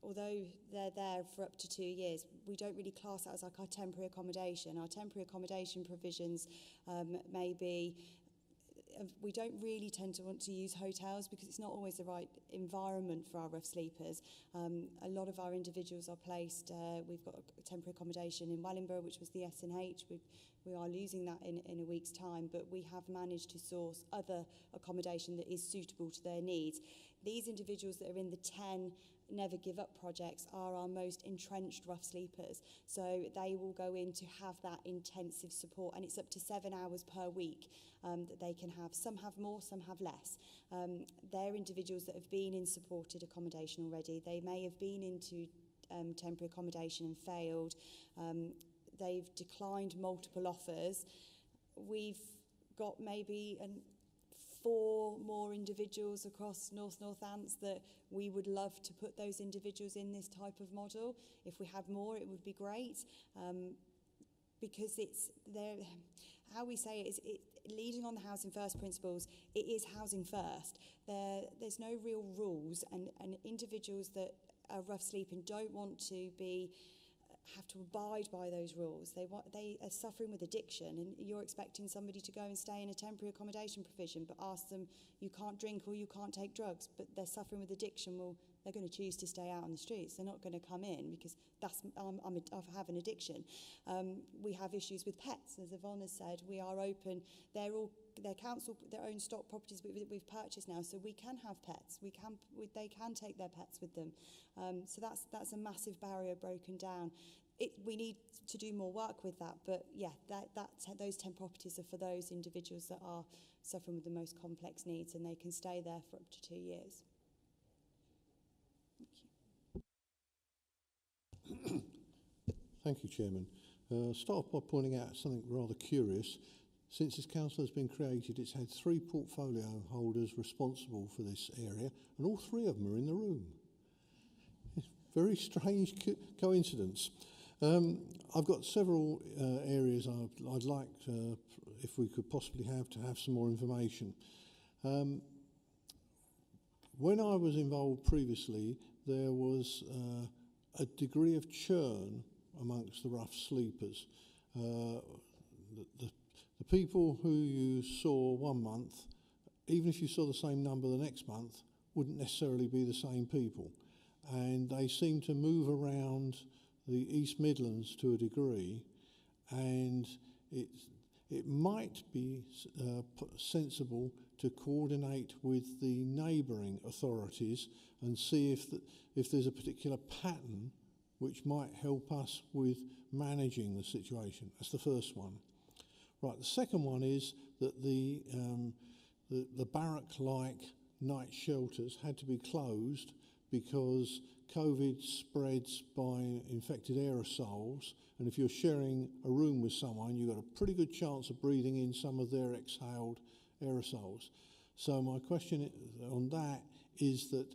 although they're there for up to 2 years, we don't really class that as like our temporary accommodation. Our temporary accommodation provisions may be, we don't really tend to want to use hotels because it's not always the right environment for our rough sleepers. A lot of our individuals are placed, we've got a temporary accommodation in Wellingborough, which was the S&H. We are losing that in a week's time, but we have managed to source other accommodation that is suitable to their needs. These individuals that are in the 10 Never Give Up projects are our most entrenched rough sleepers. So they will go in to have that intensive support, and it's up to 7 hours per week that they can have. Some have more, some have less. They're individuals that have been in supported accommodation already. They may have been into temporary accommodation and failed. They've declined multiple offers. We've got maybe 4 more individuals across North Northants that we would love to put those individuals in this type of model. If we had more, it would be great, because it's there. How we say it is leading on the housing first principles. It is housing first. There's no real rules, and individuals that are rough sleeping don't want to have to abide by those rules. They are suffering with addiction, and you're expecting somebody to go and stay in a temporary accommodation provision, but ask them, you can't drink or you can't take drugs, but they're suffering with addiction. Well, they're going to choose to stay out on the streets. They're not going to come in because I have an addiction. We have issues with pets, as Yvonne has said. We are open. They're council, their own stock properties we've purchased now, so we can have pets. They can take their pets with them. So that's a massive barrier broken down. We need to do more work with that, but yeah, those 10 properties are for those individuals that are suffering with the most complex needs, and they can stay there for up to 2 years. Thank you. Thank you, Chairman. Start off by pointing out something rather curious. Since this council has been created, it's had 3 portfolio holders responsible for this area, and all 3 of them are in the room. Very strange coincidence. I've got several areas I'd like, if we could possibly have some more information. When I was involved previously, there was a degree of churn amongst the rough sleepers. The people who you saw one month, even if you saw the same number the next month, wouldn't necessarily be the same people. And they seem to move around the East Midlands to a degree, and it might be sensible to coordinate with the neighbouring authorities and see if there's a particular pattern which might help us with managing the situation. That's the first one. Right, the second one is that the barrack-like night shelters had to be closed because COVID spreads by infected aerosols, and if you're sharing a room with someone, you've got a pretty good chance of breathing in some of their exhaled aerosols. So my question on that is that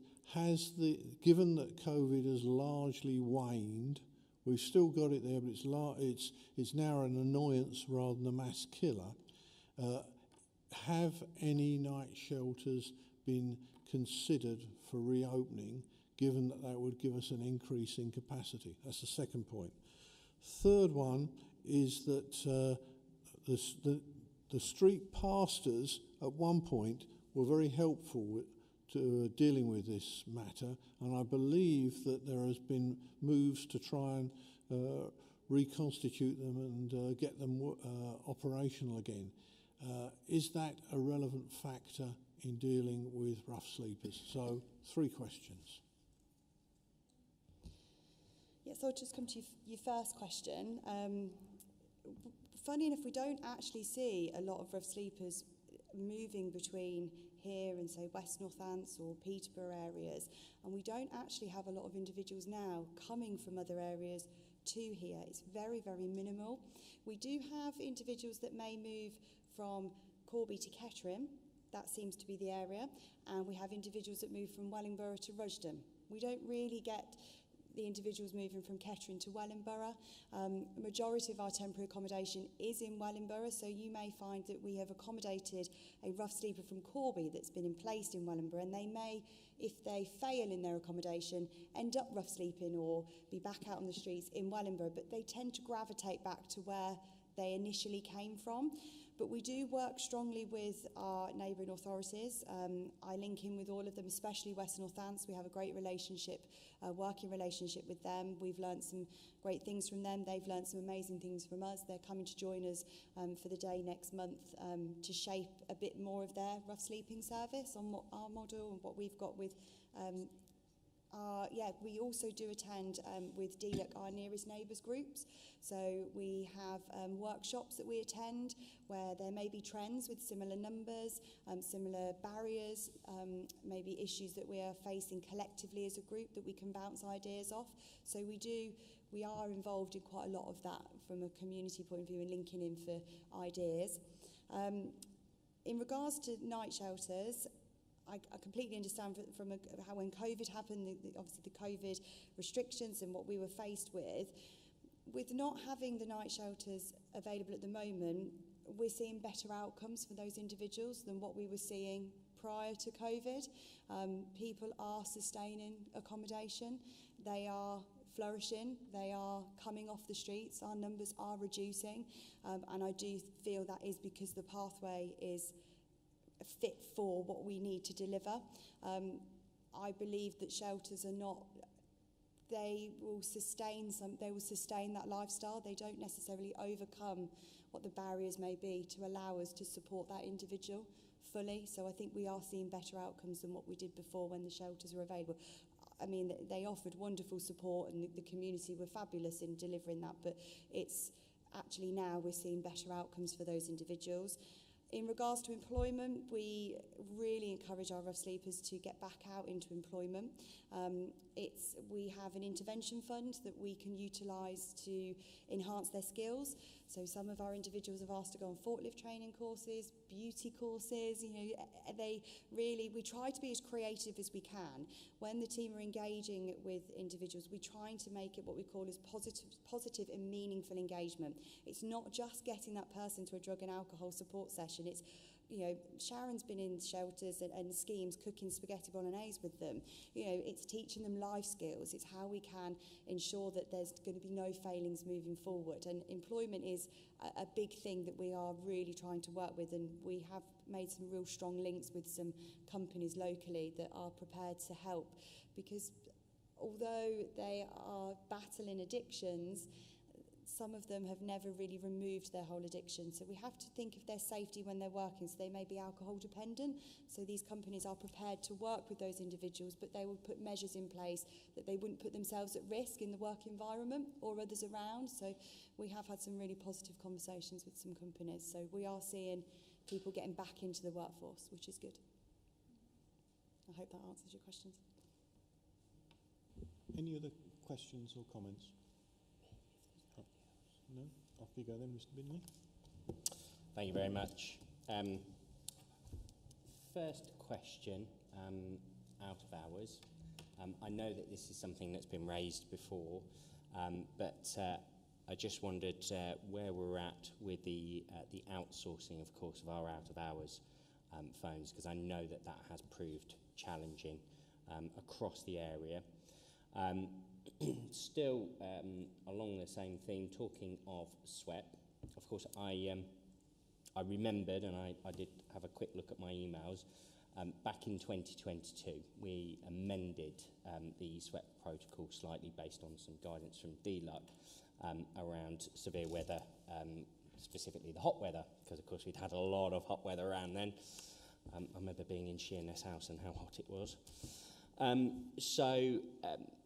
given that COVID has largely waned, we've still got it there, but it's now an annoyance rather than a mass killer. Have any night shelters been considered for reopening, given that would give us an increase in capacity? That's the second point. Third one is that the street pastors at one point were very helpful to dealing with this matter, and I believe that there has been moves to try and reconstitute them and get them operational again. Is that a relevant factor in dealing with rough sleepers? So 3 questions. Yeah, so I'll just come to your first question. Funny enough, we don't actually see a lot of rough sleepers moving between here and, say, West Northants or Peterborough areas, and we don't actually have a lot of individuals now coming from other areas to here. It's very, very minimal. We do have individuals that may move from Corby to Kettering. That seems to be the area. And we have individuals that move from Wellingborough to Rushden. We don't really get the individuals moving from Kettering to Wellingborough. A majority of our temporary accommodation is in Wellingborough, so you may find that we have accommodated a rough sleeper from Corby that's been in place in Wellingborough, and they may, if they fail in their accommodation, end up rough sleeping or be back out on the streets in Wellingborough, but they tend to gravitate back to where they initially came from. But we do work strongly with our neighbouring authorities. I link in with all of them, especially West Northants. We have a great relationship, working relationship with them. We've learnt some great things from them. They've learnt some amazing things from us. They're coming to join us for the day next month to shape a bit more of their rough sleeping service on what our model and what we've got with we also do attend with DLUC, our nearest neighbours groups. So we have workshops that we attend where there may be trends with similar numbers, similar barriers, maybe issues that we are facing collectively as a group that we can bounce ideas off. So we are involved in quite a lot of that from a community point of view and linking in for ideas. In regards to night shelters, I completely understand from how when COVID happened, obviously the COVID restrictions and what we were faced with not having the night shelters available at the moment, we're seeing better outcomes for those individuals than what we were seeing prior to COVID. People are sustaining accommodation, they are flourishing, they are coming off the streets, our numbers are reducing, and I do feel that is because the pathway is fit for what we need to deliver. I believe that shelters are not, they will sustain that lifestyle. They don't necessarily overcome what the barriers may be to allow us to support that individual fully. So I think we are seeing better outcomes than what we did before when the shelters were available. I mean, they offered wonderful support and the community were fabulous in delivering that, but it's actually now we're seeing better outcomes for those individuals. In regards to employment, we really encourage our rough sleepers to get back out into employment. We have an intervention fund that we can utilise to enhance their skills. So some of our individuals have asked to go on forklift training courses, beauty courses. We try to be as creative as we can. When the team are engaging with individuals, we're trying to make it what we call as positive and meaningful engagement. It's not just getting that person to a drug and alcohol support session. It's, Sharon's been in shelters and schemes cooking spaghetti bolognese with them. It's teaching them life skills. It's how we can ensure that there's going to be no failings moving forward. And employment is a big thing that we are really trying to work with, and we have made some real strong links with some companies locally that are prepared to help, because although they are battling addictions, some of them have never really removed their whole addiction. So we have to think of their safety when they're working. So they may be alcohol dependent. So these companies are prepared to work with those individuals, but they will put measures in place that they wouldn't put themselves at risk in the work environment or others around. So we have had some really positive conversations with some companies. So we are seeing people getting back into the workforce, which is good. I hope that answers your questions. Any other questions or comments? No? Off you go then, Mr. Binley. Thank you very much. First question, out of hours. I know that this is something that's been raised before, but I just wondered where we're at with the outsourcing, of course, of our out of hours phones, because I know that that has proved challenging across the area. Still, along the same theme, talking of SWEP, of course, I remembered, and I did have a quick look at my emails, Back in 2022, we amended the SWEP protocol slightly based on some guidance from DLUC around severe weather, specifically the hot weather, because of course we'd had a lot of hot weather around then. I remember being in Sheerness House and how hot it was.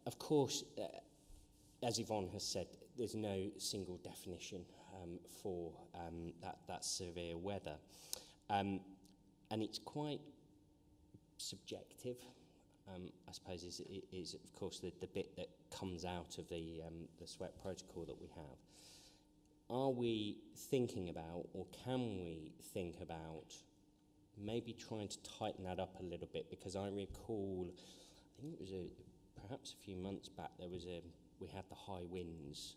Of course, as Yvonne has said, there's no single definition for that severe weather. And it's quite subjective, I suppose, is of course the bit that comes out of the SWEP protocol that we have. Are we thinking about, or can we think about, maybe trying to tighten that up a little bit? Because I recall, I think it was perhaps a few months back, we had the high winds,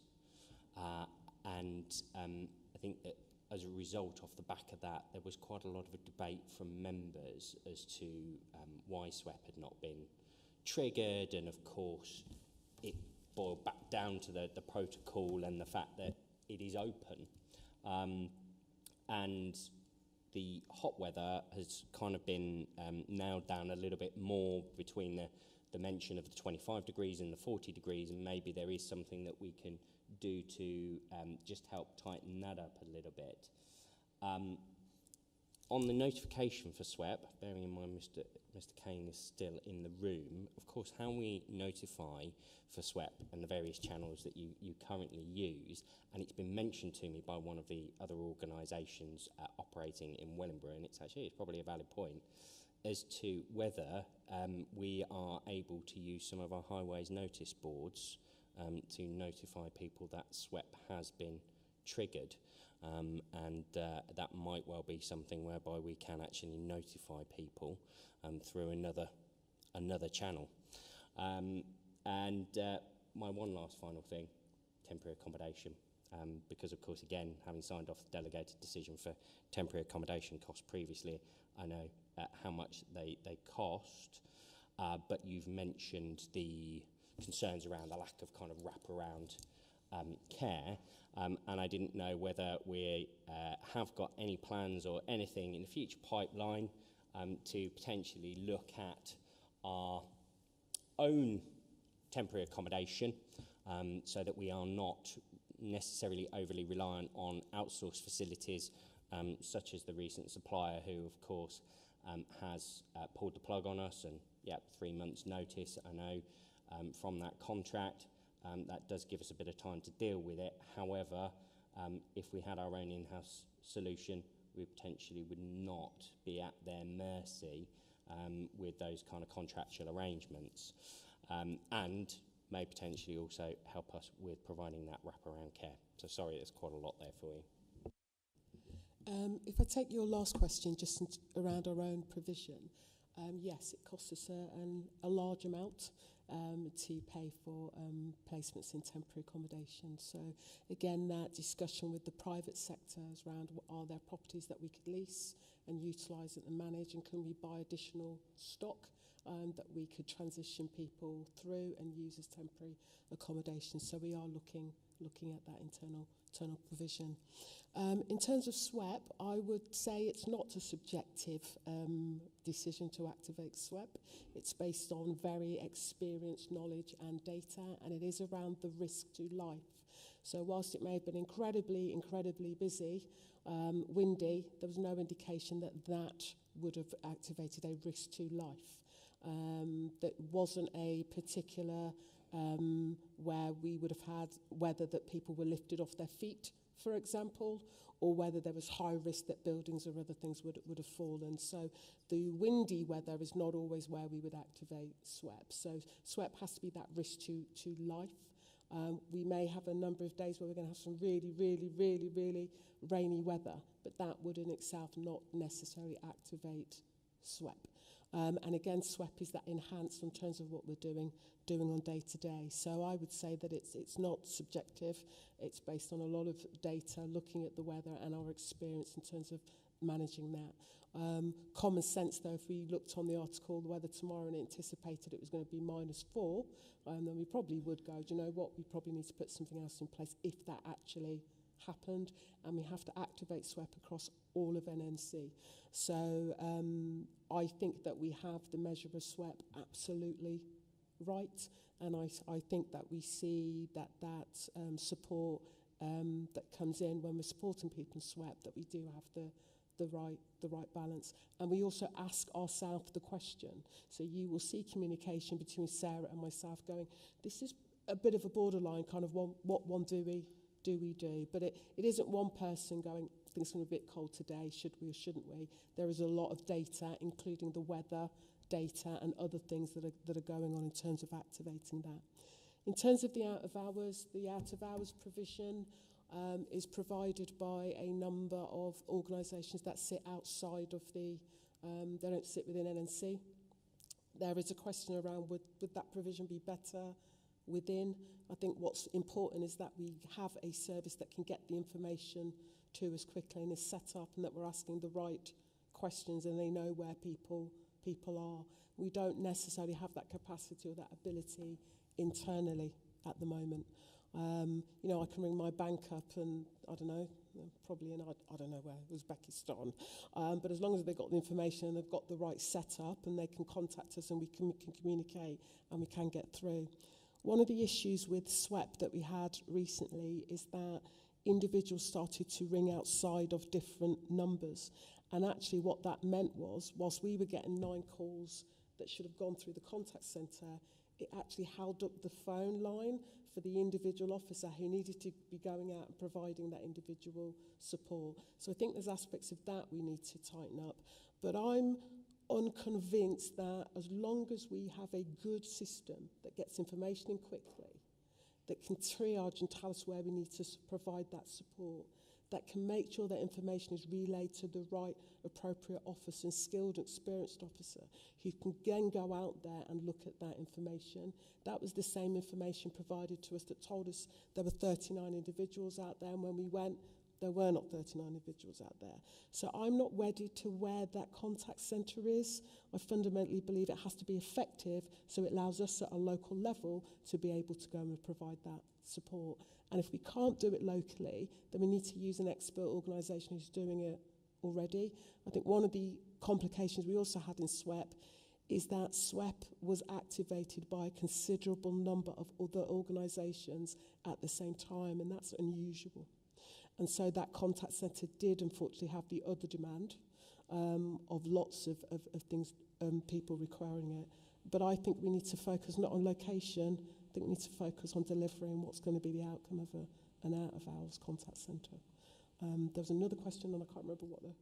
and I think that as a result off the back of that, there was quite a lot of a debate from members as to why SWEP had not been triggered, and of course it boiled back down to the protocol and the fact that it is open. And the hot weather has kind of been nailed down a little bit more between the mention of the 25 degrees and the 40 degrees, and maybe there is something that we can do to just help tighten that up a little bit. On the notification for SWEP, bearing in mind Mr. Kane is still in the room, of course, how we notify for SWEP and the various channels that you currently use, and it's been mentioned to me by one of the other organisations operating in Wellingborough, and it's probably a valid point, as to whether we are able to use some of our highways notice boards to notify people that SWEP has been triggered. And that might well be something whereby we can actually notify people through another channel. My one last final thing, temporary accommodation, because of course, again, having signed off the delegated decision for temporary accommodation costs previously, I know how much they cost, but you've mentioned the concerns around the lack of kind of wraparound care, and I didn't know whether we have got any plans or anything in the future pipeline to potentially look at our own temporary accommodation, so that we are not necessarily overly reliant on outsourced facilities, such as the recent supplier who, of course, has pulled the plug on us, and 3 months notice, I know, from that contract. That does give us a bit of time to deal with it. However, if we had our own in-house solution, we potentially would not be at their mercy with those kind of contractual arrangements, and may potentially also help us with providing that wraparound care. So sorry, there's quite a lot there for you. If I take your last question just around our own provision, yes, it costs us a large amount to pay for placements in temporary accommodation. So again, that discussion with the private sector is around what are there properties that we could lease and utilise and manage, and can we buy additional stock that we could transition people through and use as temporary accommodation. So we are looking at that internal provision. In terms of SWEP, I would say it's not a subjective decision to activate SWEP. It's based on very experienced knowledge and data, and it is around the risk to life. So whilst it may have been incredibly busy, windy, there was no indication that would have activated a risk to life. That wasn't a particular where we would have had whether that people were lifted off their feet, for example, or whether there was high risk that buildings or other things would have fallen. So the windy weather is not always where we would activate SWEP. So SWEP has to be that risk to life. We may have a number of days where we're going to have some really rainy weather, but that would in itself not necessarily activate SWEP. And again, SWEP is that enhanced in terms of what we're doing on day to day. So I would say that it's not subjective. It's based on a lot of data, looking at the weather and our experience in terms of managing that. Common sense, though, if we looked on the article, the weather tomorrow, and anticipated it was going to be -4, then we probably would go, do you know what, we probably need to put something else in place if that actually happened, and we have to activate SWEP across all of NNC. So I think that we have the measure of SWEP absolutely right, and I think that we see that support that comes in when we're supporting people in SWEP, that we do have the right balance. And we also ask ourselves the question. So you will see communication between Sarah and myself going, this is a bit of a borderline kind of what one do we do? But it isn't one person going, things are a bit cold today, should we or shouldn't we? There is a lot of data, including the weather data and other things that are going on in terms of activating that. In terms of the out of hours provision is provided by a number of organisations that sit outside of they don't sit within NNC. There is a question around would that provision be better within? I think what's important is that we have a service that can get the information to us quickly and is set up, and that we're asking the right questions and they know where people are. We don't necessarily have that capacity or that ability internally at the moment. You know, I can ring my bank up and, I don't know, probably in, I don't know where, Uzbekistan. But as long as they've got the information and they've got the right setup and they can contact us and we can communicate and we can get through. One of the issues with SWEP that we had recently is that individuals started to ring outside of different numbers. And actually what that meant was, whilst we were getting 9 calls that should have gone through the contact centre, it actually held up the phone line for the individual officer who needed to be going out and providing that individual support. So I think there's aspects of that we need to tighten up. But I'm unconvinced that as long as we have a good system that gets information in quickly, that can triage and tell us where we need to provide that support, that can make sure that information is relayed to the right appropriate officer and skilled, experienced officer who can then go out there and look at that information. That was the same information provided to us that told us there were 39 individuals out there, and when we went, there were not 39 individuals out there. So I'm not wedded to where that contact centre is. I fundamentally believe it has to be effective, so it allows us at a local level to be able to go and provide that support. And if we can't do it locally, then we need to use an expert organisation who's doing it already. I think one of the complications we also had in SWEP is that SWEP was activated by a considerable number of other organisations at the same time, and that's unusual. And so that contact centre did unfortunately have the other demand of lots of things, people requiring it. But I think we need to focus not on location, I think we need to focus on delivering what's going to be the outcome of an out-of-hours contact centre. There was another question, and I can't remember what the...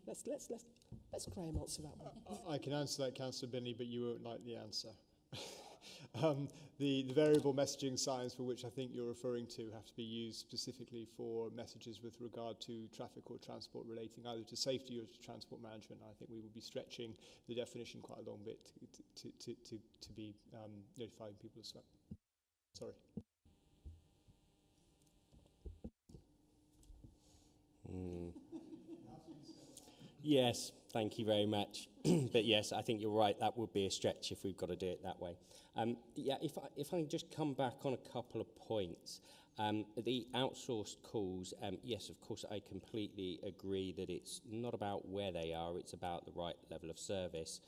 Let's Graham answer that one. I can answer that, Councillor Binley, but you won't like the answer. The variable messaging signs for which I think you're referring to have to be used specifically for messages with regard to traffic or transport relating either to safety or to transport management. I think we will be stretching the definition quite a long bit to be notifying people as well. Sorry. Yes, thank you very much. But yes, I think you're right. That would be a stretch if we've got to do it that way. Yeah, if I can just come back on a couple of points. The outsourced calls, yes, of course, I completely agree that it's not about where they are, it's about the right level of service.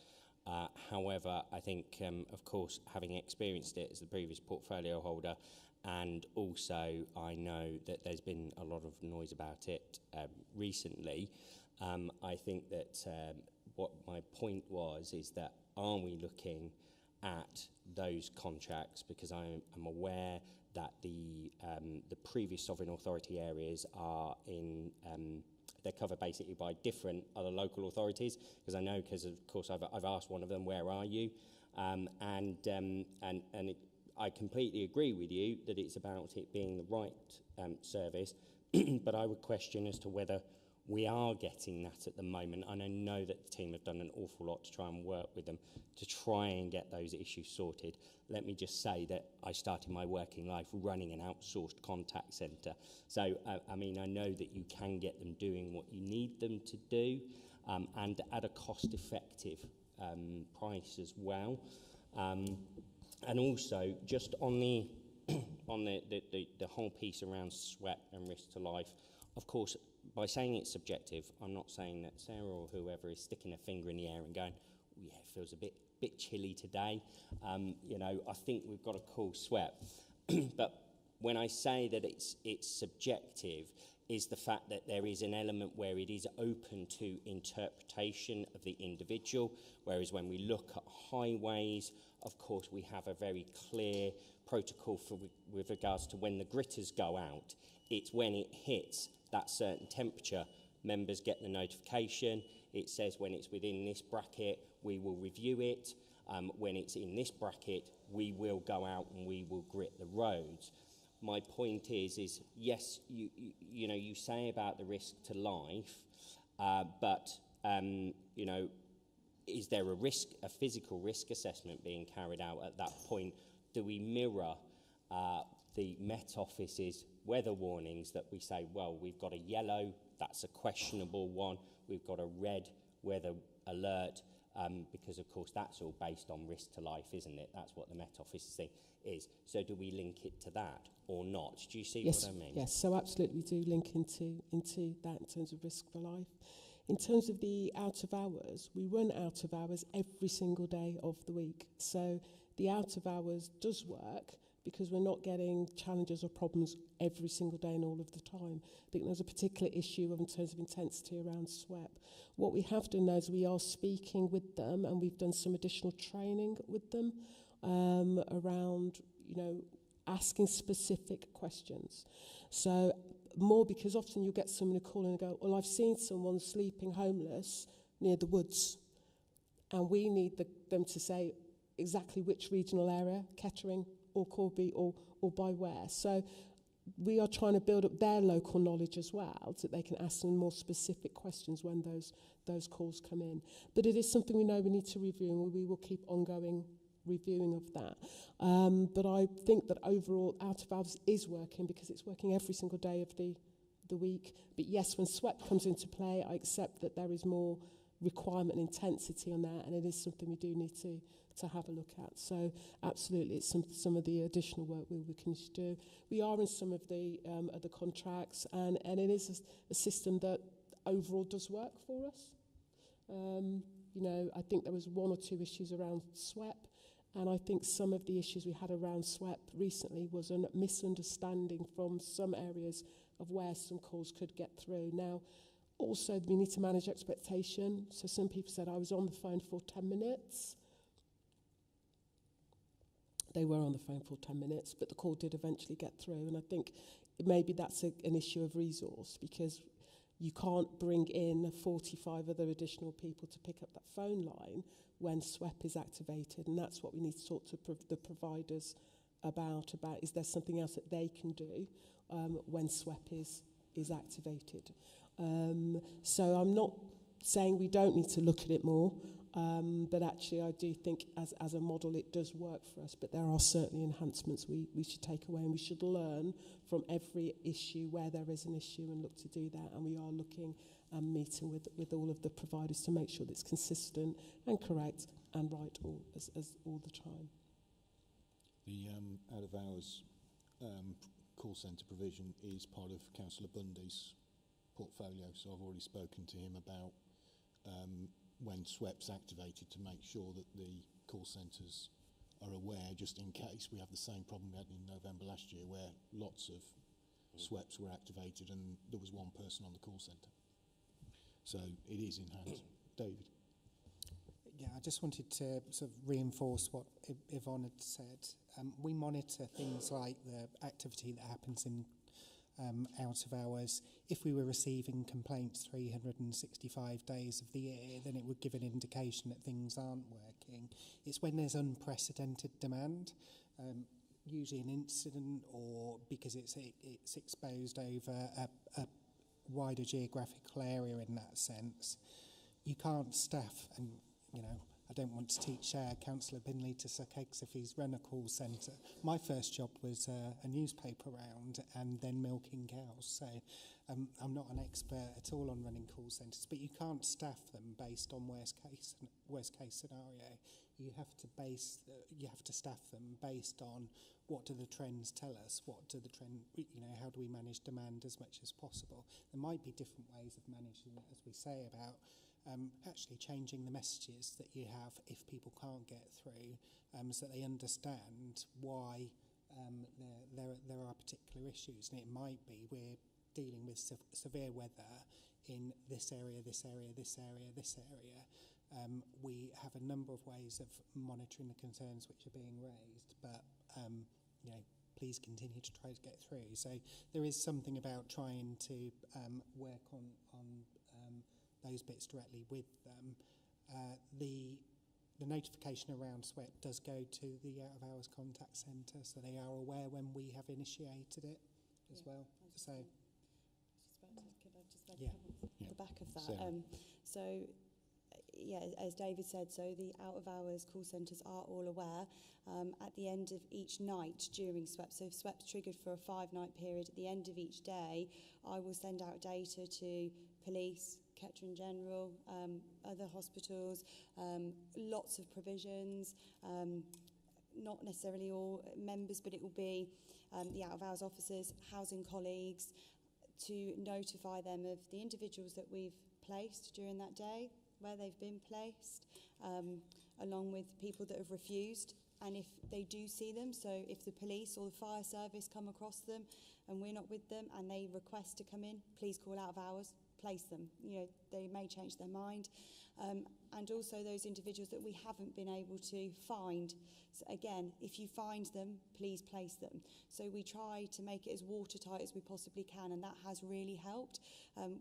However, I think, of course, having experienced it as the previous portfolio holder, and also I know that there's been a lot of noise about it recently, I think that what my point was is that are we looking at those contracts, because I am aware that the previous sovereign authority areas are in they're covered basically by different other local authorities, because I know, because of course I've asked one of them, where are you, I completely agree with you that it's about it being the right service, but I would question as to whether we are getting that at the moment, and I know that the team have done an awful lot to try and work with them to try and get those issues sorted. Let me just say that I started my working life running an outsourced contact centre. So, I mean, I know that you can get them doing what you need them to do, and at a cost-effective price as well. And also, just on the on the whole piece around SWEP and risk to life, of course, by saying it's subjective, I'm not saying that Sarah or whoever is sticking a finger in the air and going, oh, yeah, it feels a bit chilly today. You know, I think we've got a cool sweat. But when I say that it's subjective, is the fact that there is an element where it is open to interpretation of the individual, whereas when we look at highways, of course, we have a very clear protocol with regards to when the gritters go out. It's when it hits that certain temperature, members get the notification. It says when it's within this bracket, we will review it. When it's in this bracket, we will go out and we will grit the roads. My point is yes, you know, you say about the risk to life, but you know, is there a physical risk assessment being carried out at that point? Do we mirror the Met Office's weather warnings that we say, well, we've got a yellow, that's a questionable one, we've got a red weather alert, because of course that's all based on risk to life, isn't it? That's what the Met Office thing is. So do we link it to that or not? Do you see what I mean? Yes, so absolutely we do link into that in terms of risk for life. In terms of the out of hours, we run out of hours every single day of the week. So the out of hours does work because we're not getting challenges or problems every single day and all of the time. I think there's a particular issue in terms of intensity around SWEP. What we have done now is we are speaking with them, and we've done some additional training with them around, you know, asking specific questions. So more because often you'll get someone who call in and go, well, I've seen someone sleeping homeless near the woods, and we need them to say exactly which regional area, Kettering or Corby or by where. So we are trying to build up their local knowledge as well, so that they can ask some more specific questions when those calls come in. But it is something we know we need to review, and we will keep ongoing reviewing of that. But I think that overall out of hours is working because it's working every single day of the week. But yes, when SWEP comes into play, I accept that there is more requirement and intensity on that, and it is something we do need to have a look at. So absolutely, it's some of the additional work we can do. We are in some of the other contracts, and it is a system that overall does work for us. You know, I think there was one or two issues around SWEP, and I think some of the issues we had around SWEP recently was a misunderstanding from some areas of where some calls could get through. Now, also, we need to manage expectation. So some people said, I was on the phone for 10 minutes. They were on the phone for 10 minutes, but the call did eventually get through. And I think maybe that's an issue of resource, because you can't bring in 45 other additional people to pick up that phone line when SWEP is activated. And that's what we need to talk to the providers about is there something else that they can do when SWEP is activated. So I'm not saying we don't need to look at it more, but actually I do think as a model it does work for us, but there are certainly enhancements we should take away, and we should learn from every issue where there is an issue and look to do that. And we are looking and meeting with all of the providers to make sure that it's consistent and correct and right all the time. The out of hours call centre provision is part of Councillor Bundy's portfolio, so I've already spoken to him about when SWEP's activated to make sure that the call centres are aware, just in case we have the same problem we had in November last year where lots of SWEPs were activated and there was one person on the call centre. So it is enhanced. David? Yeah, I just wanted to sort of reinforce what Yvonne had said. We monitor things like the activity that happens in out of hours. If we were receiving complaints 365 days of the year, then it would give an indication that things aren't working. It's when there's unprecedented demand, usually an incident, or because it's exposed over a wider geographical area in that sense. You can't staff, and you know, I don't want to teach Councillor Binley to suck eggs if he's run a call centre. My first job was a newspaper round and then milking cows. So I'm not an expert at all on running call centres, but you can't staff them based on worst case scenario. you have to staff them based on what do the trends tell us, how do we manage demand as much as possible. There might be different ways of managing it, as we say, about actually changing the messages that you have if people can't get through, so that they understand why there are particular issues. And it might be we're dealing with severe weather in this area, this area, this area, this area. We have a number of ways of monitoring the concerns which are being raised, but please continue to try to get through. So there is something about trying to work on those bits directly with them. The notification around SWEP does go to the out-of-hours contact centre, so they are aware when we have initiated it as well. So, the back of that. As David said, so the out-of-hours call centres are all aware. At the end of each night during SWEP, so if SWEP's triggered for a 5-night period, at the end of each day, I will send out data to police, Kettering General, other hospitals, lots of provisions, not necessarily all members, but it will be the out-of-hours officers, housing colleagues, to notify them of the individuals that we've placed during that day, where they've been placed, along with people that have refused. And if they do see them, so if the police or the fire service come across them and we're not with them and they request to come in, please call out of hours, place them. They may change their mind. And also those individuals that we haven't been able to find. So again, if you find them, please place them. So we try to make it as watertight as we possibly can, and that has really helped.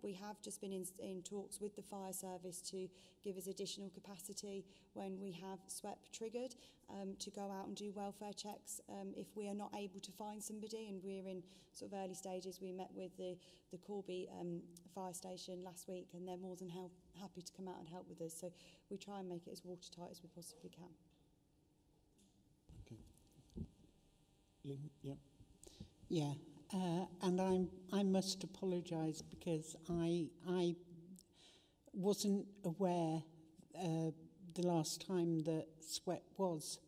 We have just been in talks with the fire service to give us additional capacity when we have SWEP triggered, to go out and do welfare checks if we are not able to find somebody, and we're in sort of early stages. We met with the Corby fire station last week, and they're more than happy to come out and help with us. So we try and make it as watertight as we possibly can. Okay. Lynn, yeah. Yeah, and I must apologise because I wasn't aware the last time that SWEP was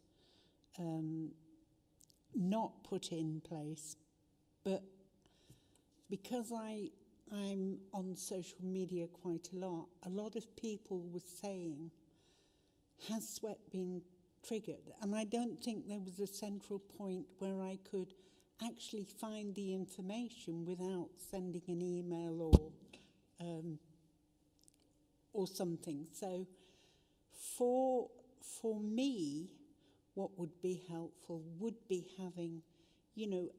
not put in place, but because I'm on social media quite a lot of people were saying, has SWEP been triggered? And I don't think there was a central point where I could actually find the information without sending an email or something. So for me, what would be helpful would be having,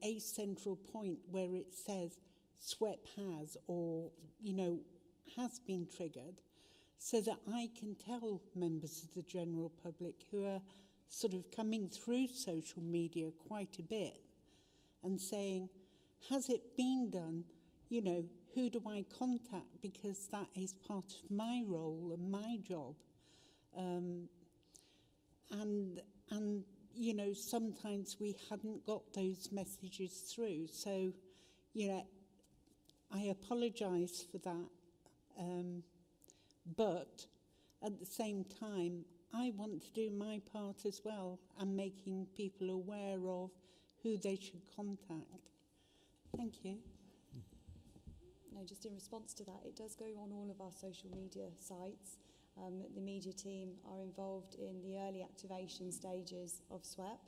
a central point where it says SWEP has or, has been triggered, so that I can tell members of the general public who are sort of coming through social media quite a bit and saying, has it been done? Who do I contact? Because that is part of my role and my job. And sometimes we hadn't got those messages through. So, I apologise for that. But at the same time, I want to do my part as well and making people aware of who they should contact. Thank you. No, just in response to that, it does go on all of our social media sites. The media team are involved in the early activation stages of SWEP,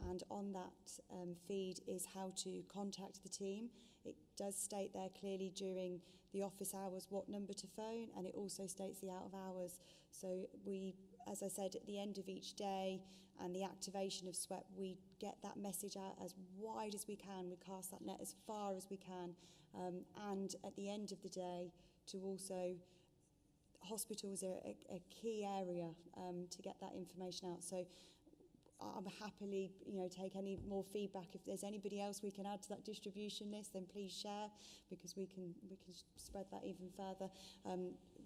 and on that feed is how to contact the team. It does state there clearly during the office hours what number to phone, and it also states the out of hours. So we, as I said, at the end of each day and the activation of SWEP, we get that message out as wide as we can. We cast that net as far as we can. And at the end of the day, to also, hospitals are a key area to get that information out. So I'll happily, take any more feedback. If there's anybody else we can add to that distribution list, then please share, because we can spread that even further.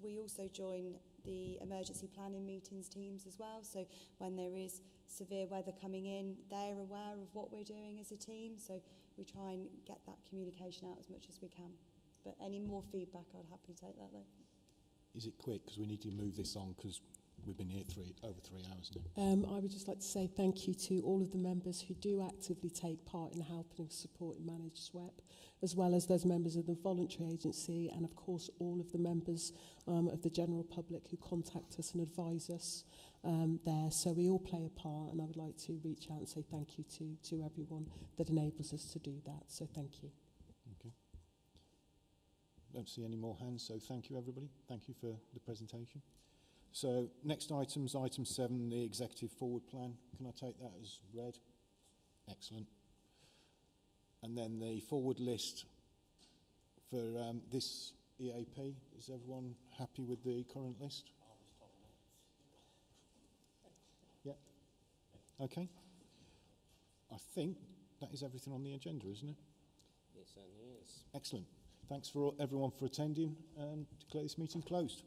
We also join the emergency planning meetings teams as well. So when there is severe weather coming in, they're aware of what we're doing as a team. So we try and get that communication out as much as we can. But any more feedback, I'd happily take that though. Is it quick? Because we need to move this on, because we've been here over 3 hours now. I would just like to say thank you to all of the members who do actively take part in helping and supporting manage SWEP, as well as those members of the voluntary agency, and of course all of the members of the general public who contact us and advise us there. So we all play a part, and I would like to reach out and say thank you to everyone that enables us to do that. So thank you. Okay. Don't see any more hands, so thank you everybody. Thank you for the presentation. So next item's item 7, the executive forward plan. Can I take that as read? Excellent. And then the forward list for this EAP. Is everyone happy with the current list? Yeah. Okay. I think that is everything on the agenda, isn't it? It certainly is. Excellent. Thanks for everyone for attending, and declare this meeting closed.